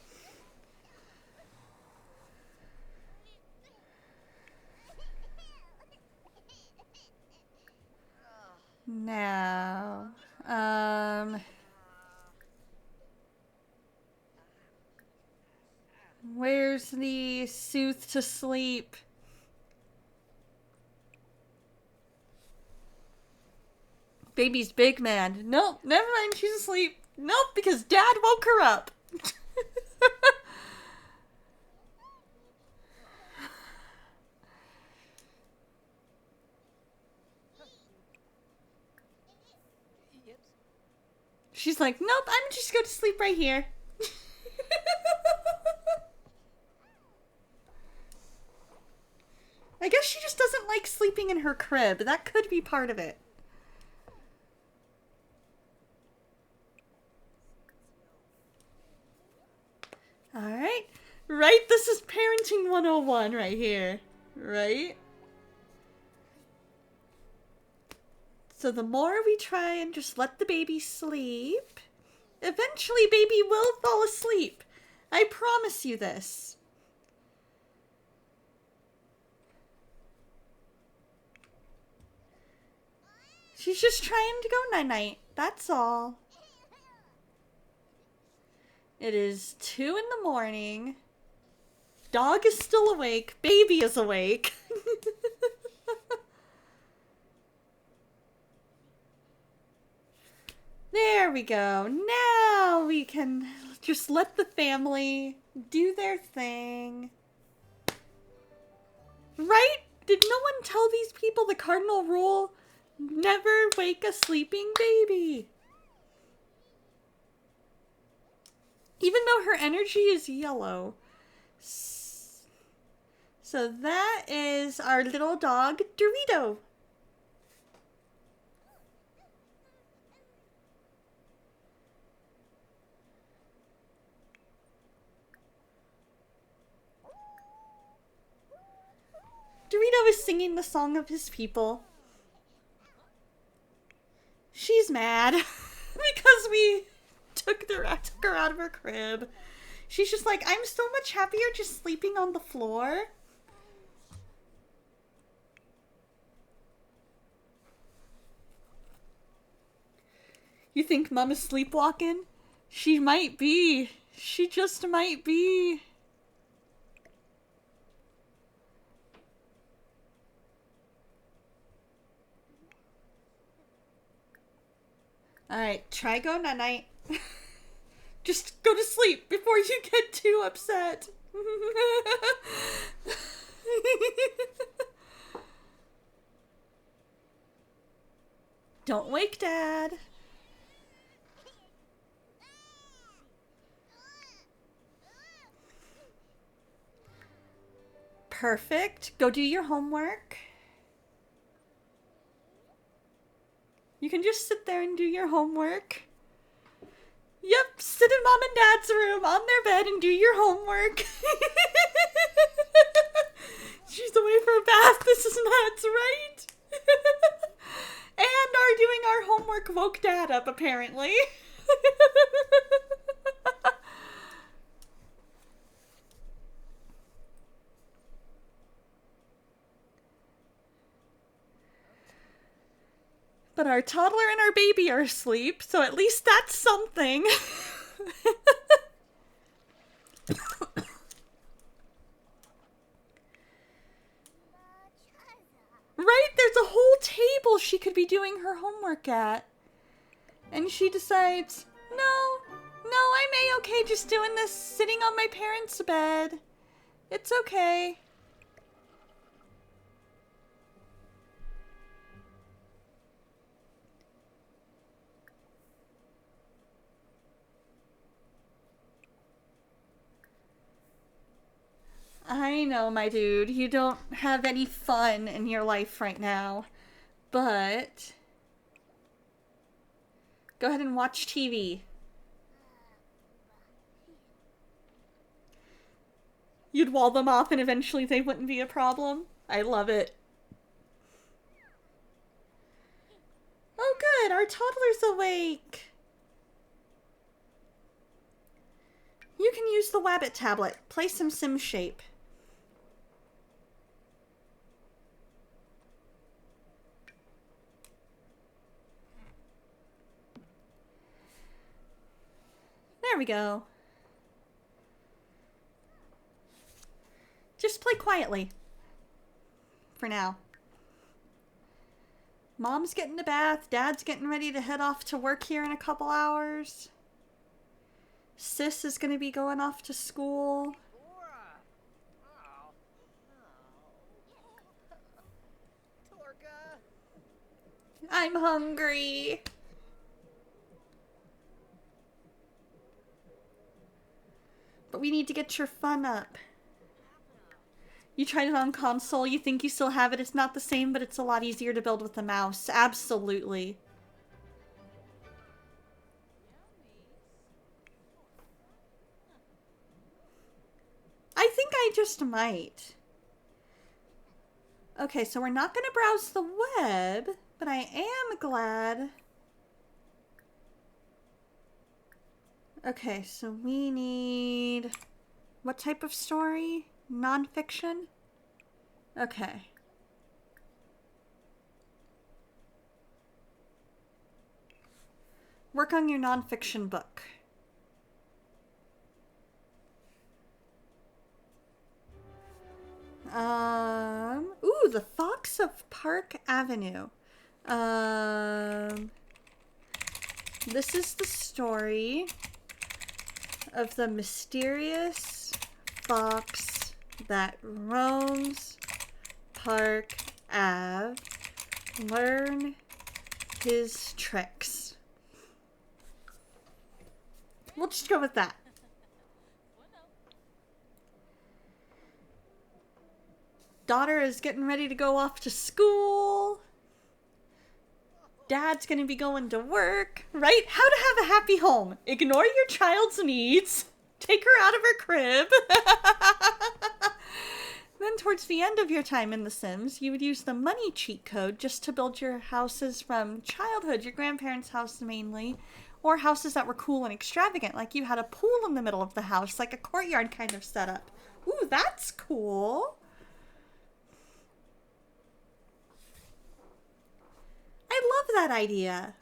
Now, where's the soothe to sleep? Baby's big man. Nope, never mind, she's asleep. Nope, because Dad woke her up. She's like, nope, I'm just going to sleep right here. I guess she just doesn't like sleeping in her crib. That could be part of it. Alright. Right? This is parenting 101 right here. Right? So the more we try and just let the baby sleep, eventually baby will fall asleep. I promise you this. She's just trying to go night-night. That's all. It is 2 in the morning. Dog is still awake. Baby is awake. There we go. Now we can just let the family do their thing. Right? Did no one tell these people the cardinal rule? Never wake a sleeping baby. Even though her energy is yellow. So that is our little dog, Dorito. Dorito is singing the song of his people. She's mad because we took her out of her crib. She's just like, I'm so much happier just sleeping on the floor. You think Mom is sleepwalking? She might be. She just might be. Alright, try go night-night. Just go to sleep before you get too upset. Don't wake Dad. Perfect. Go do your homework. You can just sit there and do your homework. Yep, sit in Mom and Dad's room on their bed and do your homework. She's away for a bath. This is nuts, right? And our doing our homework woke Dad up, apparently. But our toddler and our baby are asleep, so at least that's something. Right? There's a whole table she could be doing her homework at. And she decides, no, I'm A-okay just doing this sitting on my parents' bed. It's okay. I know, my dude, you don't have any fun in your life right now, but go ahead and watch TV. You'd wall them off and eventually they wouldn't be a problem. I love it. Oh good, our toddler's awake. You can use the Wabbit tablet. Play some Sim Shape. There we go. Just play quietly. For now. Mom's getting a bath. Dad's getting ready to head off to work here in a couple hours. Sis is going to be going off to school. I'm hungry. But we need to get your fun up. You tried it on console, you think you still have it. It's not the same, but it's a lot easier to build with the mouse. Absolutely. I think I just might. Okay, so we're not going to browse the web, but I am glad. Okay, so we need... What type of story? Non-fiction? Okay. Work on your non-fiction book. Ooh, The Fox of Park Avenue. This is the story of the mysterious fox that roams Park Ave. Learn his tricks. We'll just go with that. Daughter is getting ready to go off to school. Dad's gonna be going to work, right? How to have a happy home. Ignore your child's needs. Take her out of her crib. Then towards the end of your time in The Sims, you would use the money cheat code just to build your houses from childhood, your grandparents' house mainly, or houses that were cool and extravagant, like you had a pool in the middle of the house, like a courtyard kind of setup. Ooh, that's cool. I love that idea.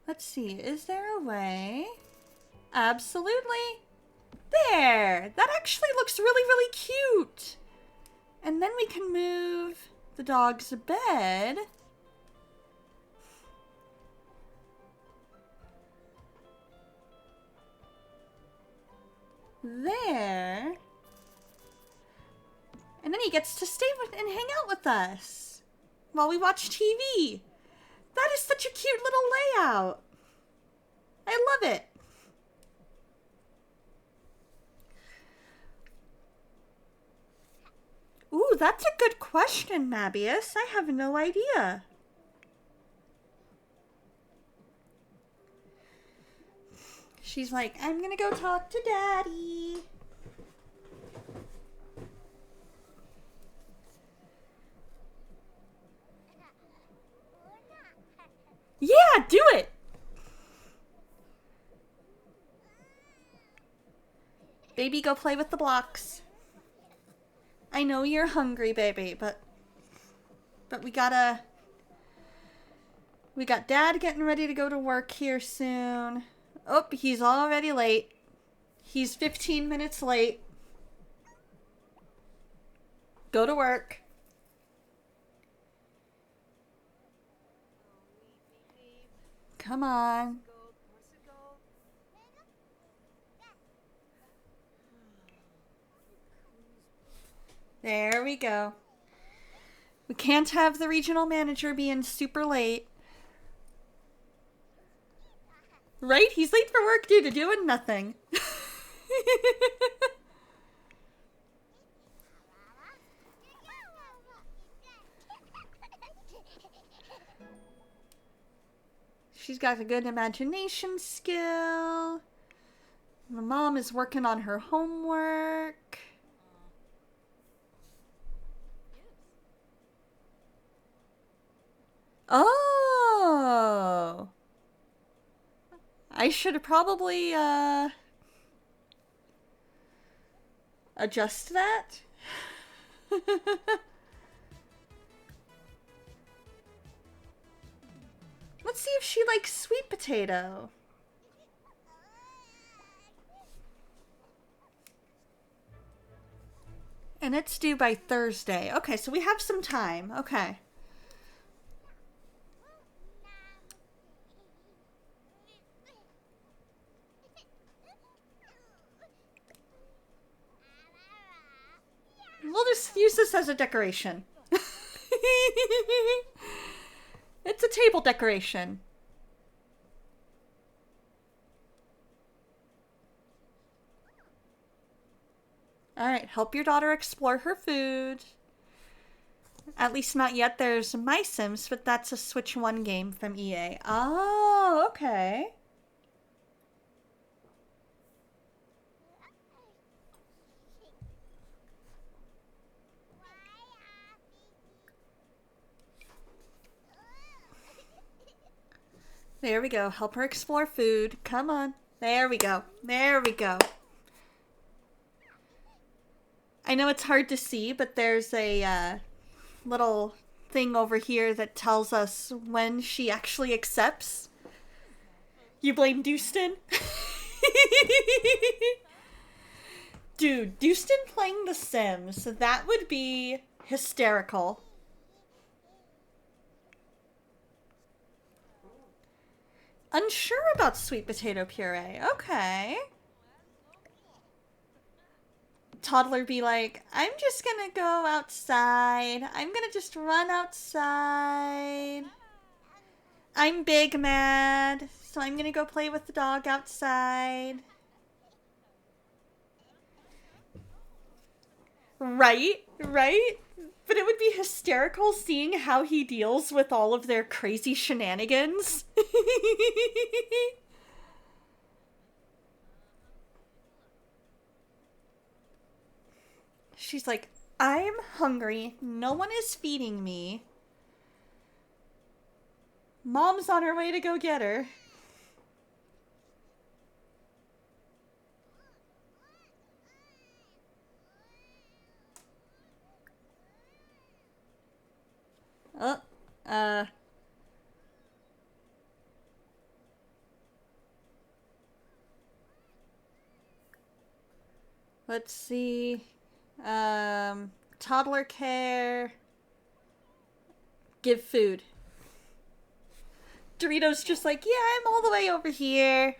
Let's see, is there a way? Absolutely. There! That actually looks really, really cute! And then we can move the dog's bed. There. And then he gets to stay with and hang out with us while we watch TV. That is such a cute little layout. I love it. Ooh, that's a good question, Mabius. I have no idea. She's like, I'm gonna go talk to Daddy. Yeah, do it! Baby, go play with the blocks. I know you're hungry, baby, but we got Dad getting ready to go to work here soon. Oh, he's already late. He's 15 minutes late. Go to work. Come on. There we go. We can't have the regional manager being super late. Right? He's late for work due to doing nothing. She's got a good imagination skill. My mom is working on her homework. Oh! I should probably, adjust that. Let's see if she likes sweet potato. And it's due by Thursday. Okay, so we have some time. Okay. We'll just use this as a decoration. It's a table decoration. Alright, help your daughter explore her food. At least not yet. There's My Sims, but that's a Switch 1 game from EA. Oh, okay. There we go. Help her explore food. Come on. There we go. There we go. I know it's hard to see, but there's a little thing over here that tells us when she actually accepts. You blame Dustin? Dude, Dustin playing The Sims. That would be hysterical. Unsure about sweet potato puree. Okay. Toddler be like, I'm just gonna go outside. I'm gonna just run outside. I'm big mad, so I'm gonna go play with the dog outside. Right? Right? But it would be hysterical seeing how he deals with all of their crazy shenanigans. She's like, I'm hungry. No one is feeding me. Mom's on her way to go get her. Oh, Let's see. Toddler care. Give food. Dorito's just like, yeah, I'm all the way over here.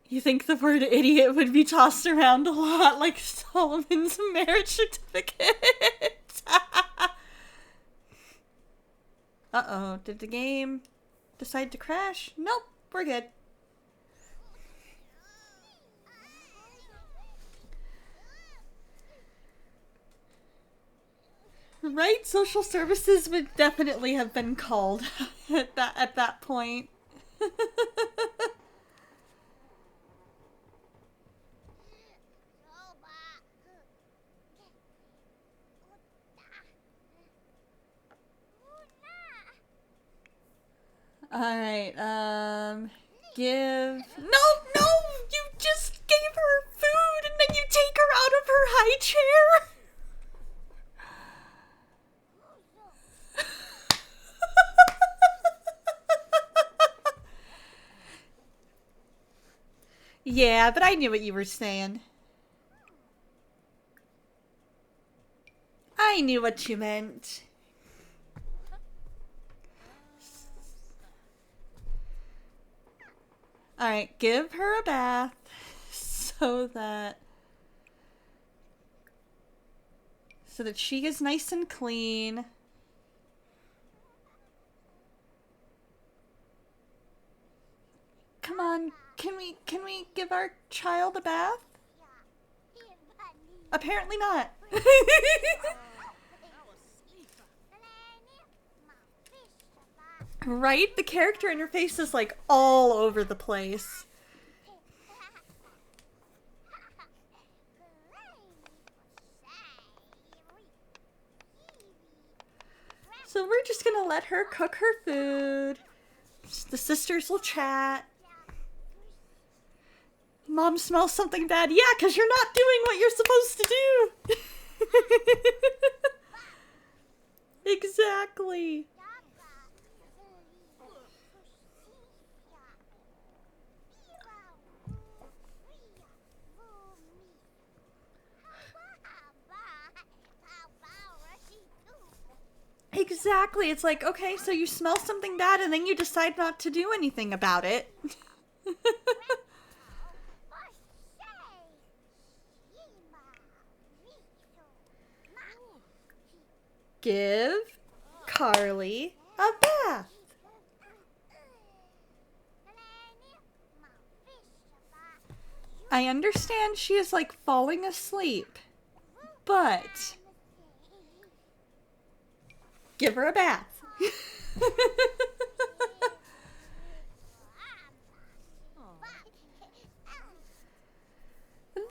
You think the word idiot would be tossed around a lot like Solomon's marriage certificate? Uh-oh, did the game decide to crash? Nope, we're good. Right? Social services would definitely have been called at that point. Alright, give... No! You just gave her food and then you take her out of her high chair? Yeah, but I knew what you were saying. I knew what you meant. Alright, give her a bath so that she is nice and clean. Come on, can we give our child a bath? Apparently not. Right? The character interface is like all over the place. So we're just gonna let her cook her food. The sisters will chat. Mom smells something bad. Yeah, because you're not doing what you're supposed to do. Exactly. Exactly. It's like, okay, so you smell something bad and then you decide not to do anything about it. Give Carly a bath. I understand she is like falling asleep, but give her a bath.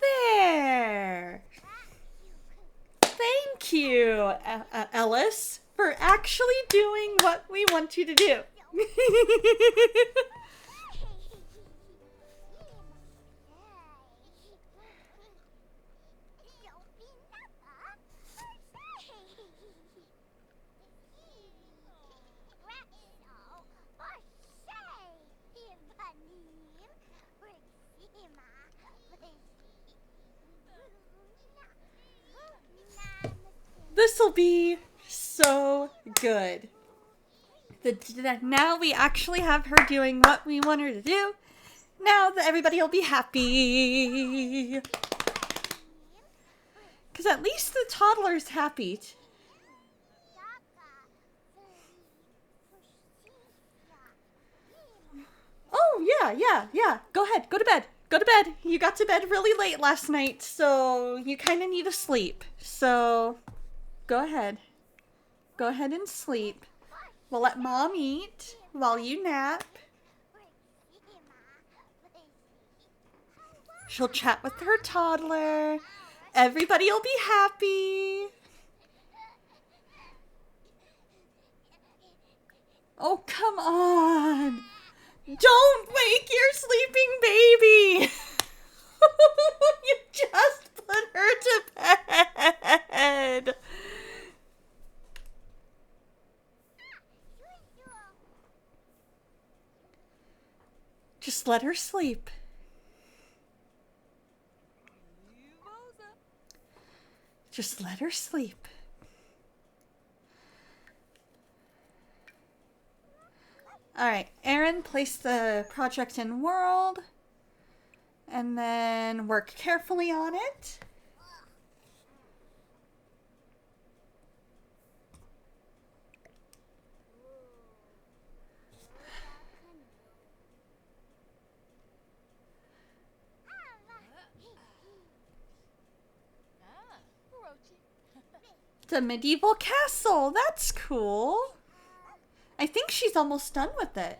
There. Thank you, Ellis, for actually doing what we want you to do. This'll be so good. Now we actually have her doing what we want her to do. Now that everybody will be happy. Because at least the toddler's happy. Oh, yeah. Go ahead. Go to bed. Go to bed. You got to bed really late last night, so you kind of need to sleep. So, go ahead. Go ahead and sleep. We'll let Mom eat while you nap. She'll chat with her toddler. Everybody'll be happy. Oh, come on. Don't wake your sleeping baby. You just put her to bed. Just Just let her sleep. Just let her sleep. Alright, Aaron, place the project in world. And then work carefully on it. The medieval castle, that's cool. I think she's almost done with it.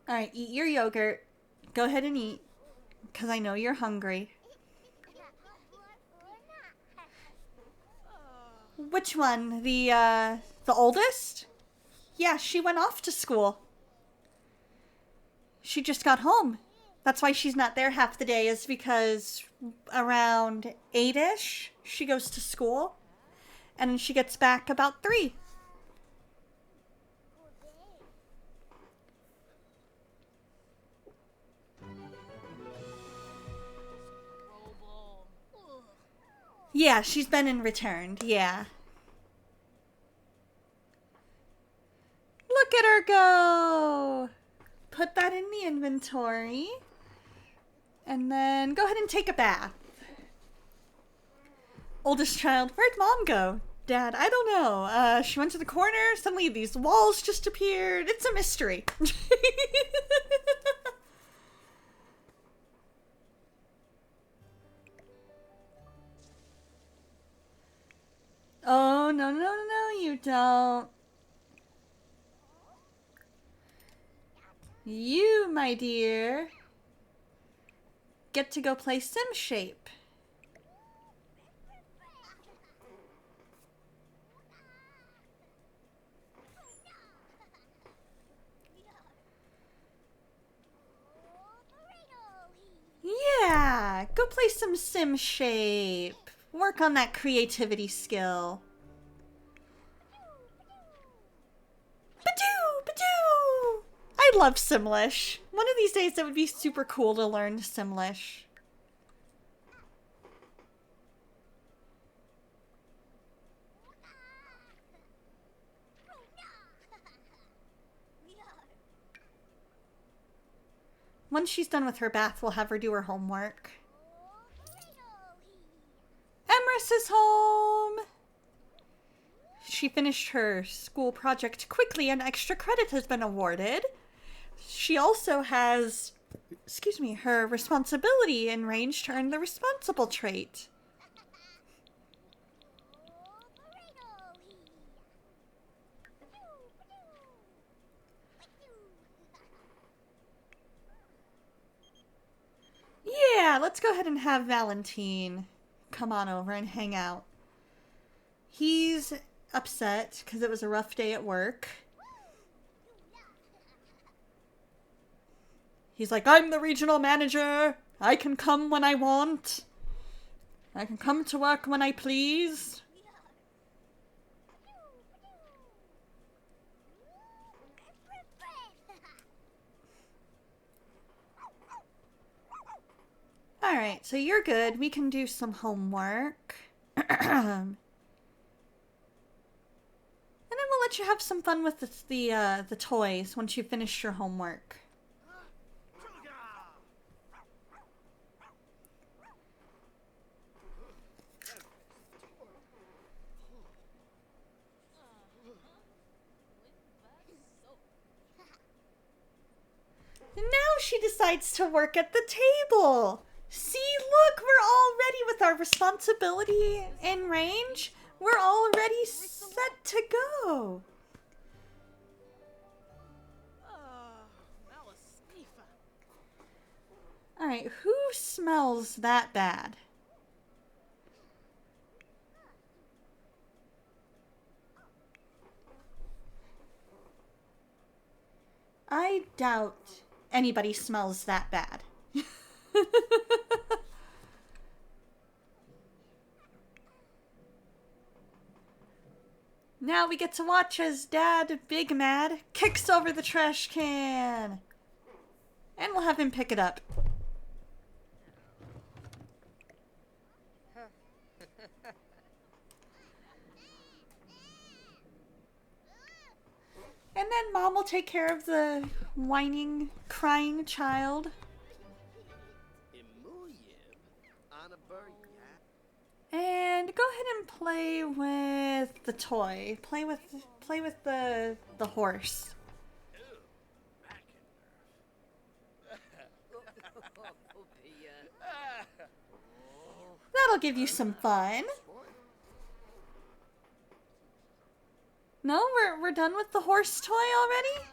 Alright, eat your yogurt. Go ahead and eat, because I know you're hungry. Which one? The oldest? Yeah, she went off to school. She just got home. That's why she's not there half the day, is because around 8-ish, she goes to school. And then she gets back about 3. Yeah, she's been and returned, yeah. Look at her go! Put that in the inventory. And then go ahead and take a bath. Oldest child, where'd mom go? Dad, I don't know. She went to the corner, suddenly these walls just appeared. It's a mystery. Oh, no, no, no, you don't. You, my dear, get to go play Sim Shape. Yeah, go play some Sim Shape. Work on that creativity skill. Badoo! Badoo! I love Simlish. One of these days it would be super cool to learn Simlish. Once she's done with her bath, we'll have her do her homework. Emrys is home! She finished her school project quickly and extra credit has been awarded. She also has, her responsibility in range to earn the responsible trait. Yeah, let's go ahead and have Valentine come on over and hang out. He's upset because it was a rough day at work. He's like, I'm the regional manager. I can come when I want. I can come to work when I please. Alright, so you're good. We can do some homework. And then we'll let you have some fun with the toys once you finish your homework. Now she decides to work at the table. See, look, we're all ready with our responsibility in range. We're already set to go. Alright, who smells that bad? I doubt anybody smells that bad. Now we get to watch as Dad, Big Mad, kicks over the trash can. And we'll have him pick it up. And then Mom will take care of the whining, crying child. And go ahead and play with the toy. Play with the horse. That'll give you some fun. No, we're done with the horse toy already?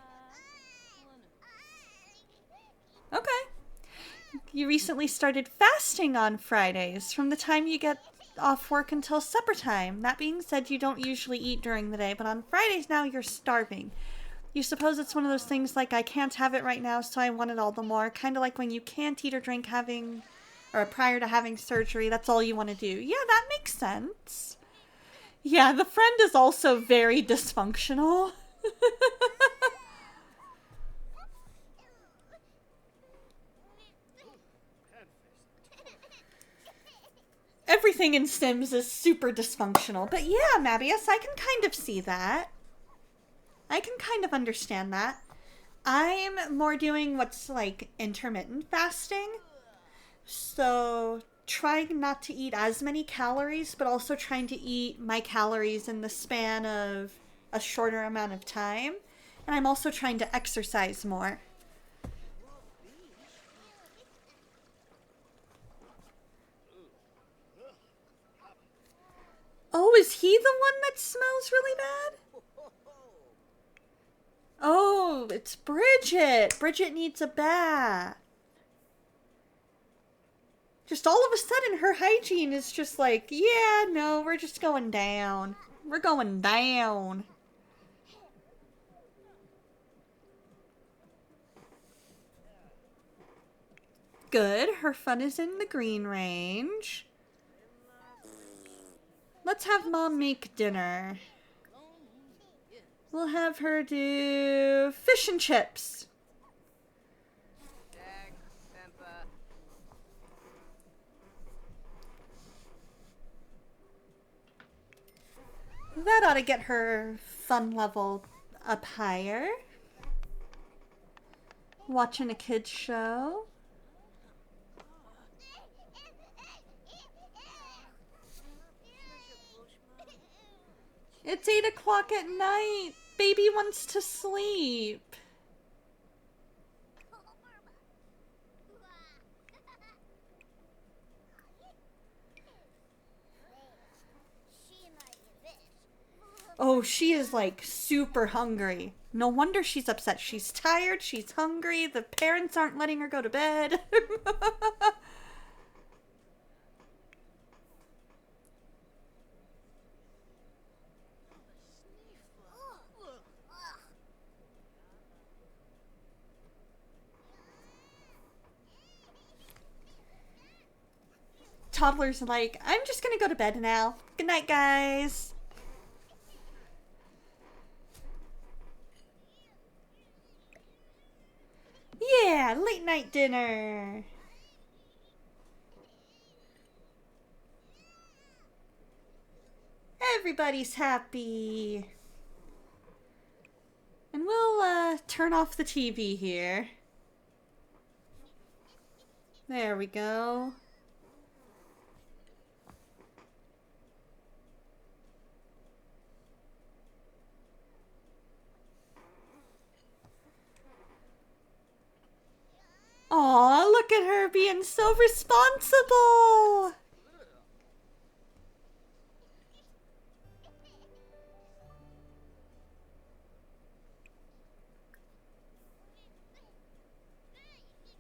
Okay. You recently started fasting on Fridays from the time you get off work until supper time. That being said, you don't usually eat during the day, but on Fridays now you're starving. You suppose it's one of those things like, I can't have it right now, so I want it all the more. Kind of like when you can't eat or drink prior to having surgery, that's all you want to do. Yeah, that makes sense. Yeah, the friend is also very dysfunctional. Everything in Sims is super dysfunctional. But yeah, Mabius, I can kind of see that. I can kind of understand that. I'm more doing what's like intermittent fasting. So trying not to eat as many calories, but also trying to eat my calories in the span of a shorter amount of time. And I'm also trying to exercise more. Oh, is he the one that smells really bad? Oh, it's Bridget. Bridget needs a bath. Just all of a sudden, her hygiene is just like, yeah, no, we're just going down. We're going down. Good. Her fun is in the green range. Let's have Mom make dinner. We'll have her do fish and chips. That ought to get her fun level up higher. Watching a kid's show. It's 8 o'clock at night. Baby wants to sleep. Oh, she is like super hungry. No wonder she's upset. She's tired, she's hungry, the parents aren't letting her go to bed. Toddler's like, I'm just gonna go to bed now. Good night, guys. Yeah, late night dinner. Everybody's happy. And we'll turn off the TV here. There we go. Aw, look at her being so responsible!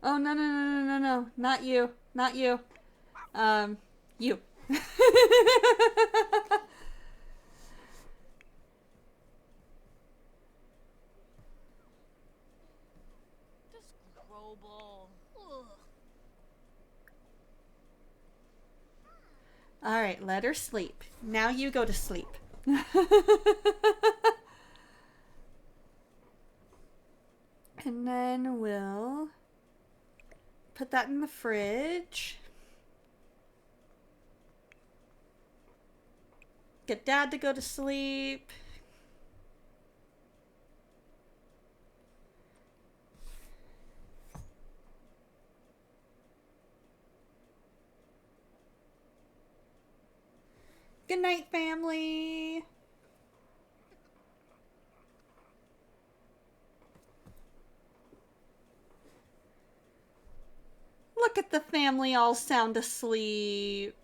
Oh, no, no, no, no, no, no. Not you. Not you. You. Alright, let her sleep. Now you go to sleep. And then we'll put that in the fridge. Get Dad to go to sleep. Good night, family. Look at the family all sound asleep.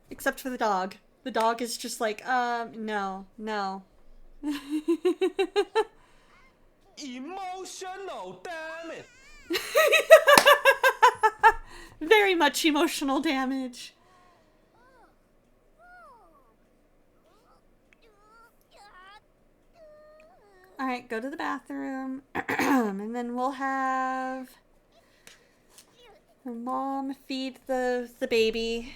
Except for the dog. The dog is just like, no, no. Emotional, damn it! Very much emotional damage. Alright, go to the bathroom. And then we'll have her mom feed the baby.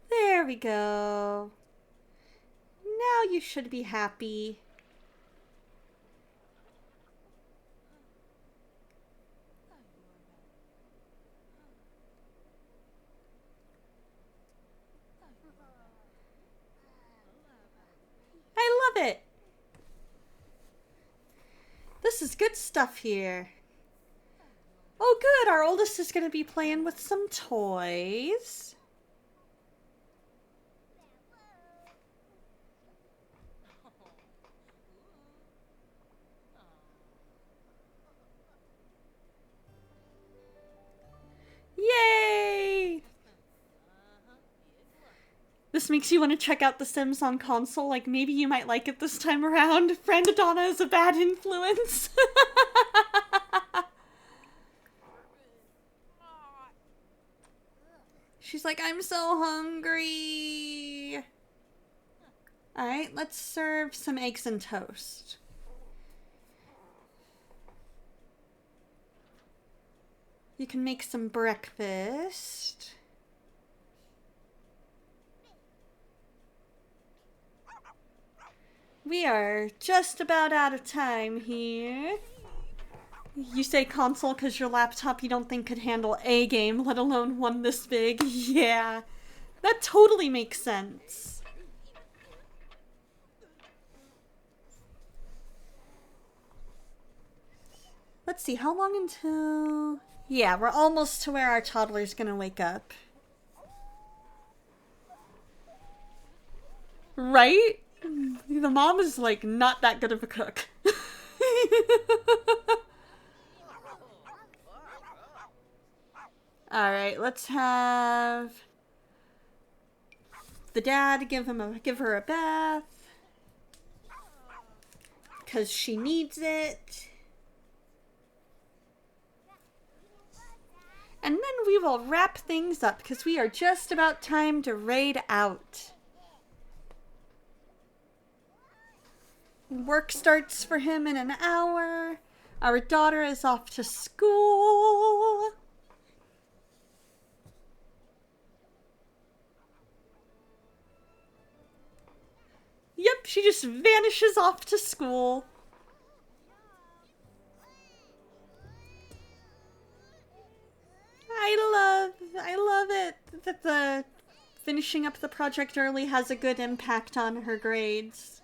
There we go. Now you should be happy. I love it. This is good stuff here. Oh good, our oldest is going to be playing with some toys. Yay! This makes you want to check out The Sims on console. Like, maybe you might like it this time around. Friend Donna is a bad influence. She's like, I'm so hungry. Alright, let's serve some eggs and toast. You can make some breakfast. We are just about out of time here. You say console because your laptop you don't think could handle a game, let alone one this big. Yeah, that totally makes sense. Let's see, how long until... Yeah, we're almost to where our toddler's gonna wake up. Right? The mom is, like, not that good of a cook. Alright, let's have the dad give her a bath. 'Cause she needs it. And then we will wrap things up because we are just about time to raid out. Work starts for him in an hour. Our daughter is off to school. Yep, she just vanishes off to school. I love it that the finishing up the project early has a good impact on her grades.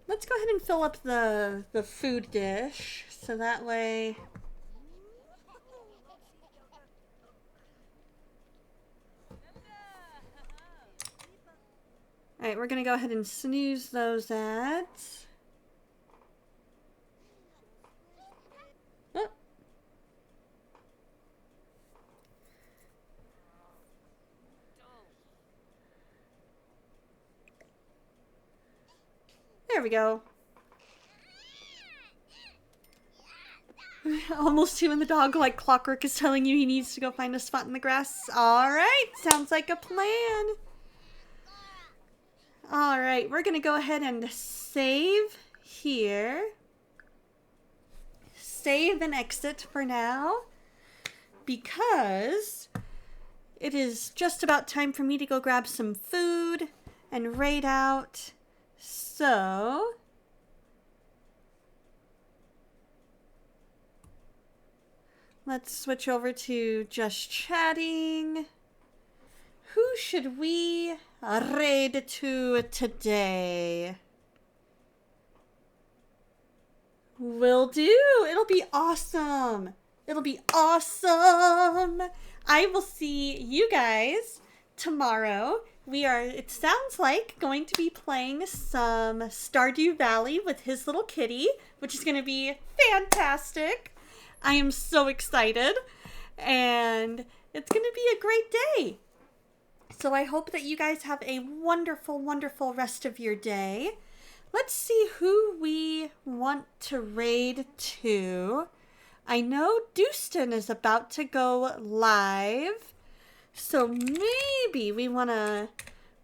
Let's go ahead and fill up the food dish, so that way... Alright, we're gonna go ahead and snooze those ads. we go. Almost 2 and the dog, like clockwork, is telling you he needs to go find a spot in the grass. Alright, sounds like a plan. Alright, we're gonna go ahead and save here. Save and exit for now. Because it is just about time for me to go grab some food and raid out. So let's switch over to just chatting. Who should we raid to today? Will do. It'll be awesome. It'll be awesome. I will see you guys tomorrow. We are, it sounds like, going to be playing some Stardew Valley with his little kitty, which is going to be fantastic. I am so excited, and it's going to be a great day. So I hope that you guys have a wonderful, wonderful rest of your day. Let's see who we want to raid to. I know Dustin is about to go live, so maybe we want to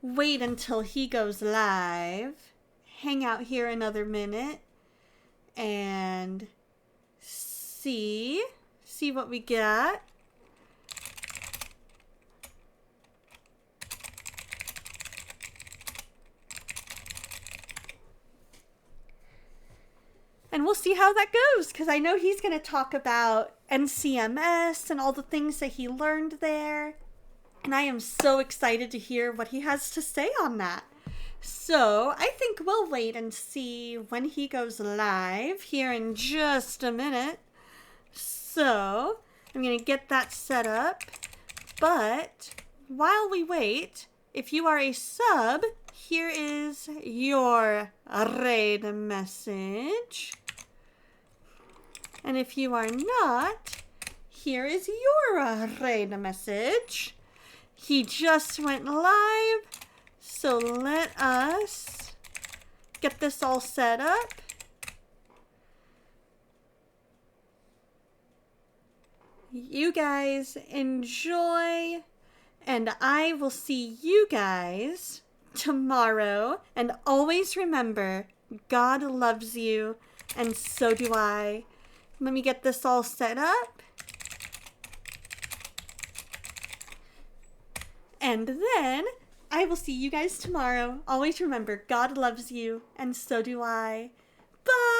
wait until he goes live, hang out here another minute, and see what we got. And we'll see how that goes, because I know he's going to talk about NCMS and all the things that he learned there. And I am so excited to hear what he has to say on that. So I think we'll wait and see when he goes live here in just a minute. So I'm going to get that set up. But while we wait, if you are a sub, here is your raid message. And if you are not, here is your raid message. He just went live, so let us get this all set up. You guys enjoy, and I will see you guys tomorrow. And always remember, God loves you, and so do I. Let me get this all set up. And then I will see you guys tomorrow. Always remember, God loves you, and so do I. Bye!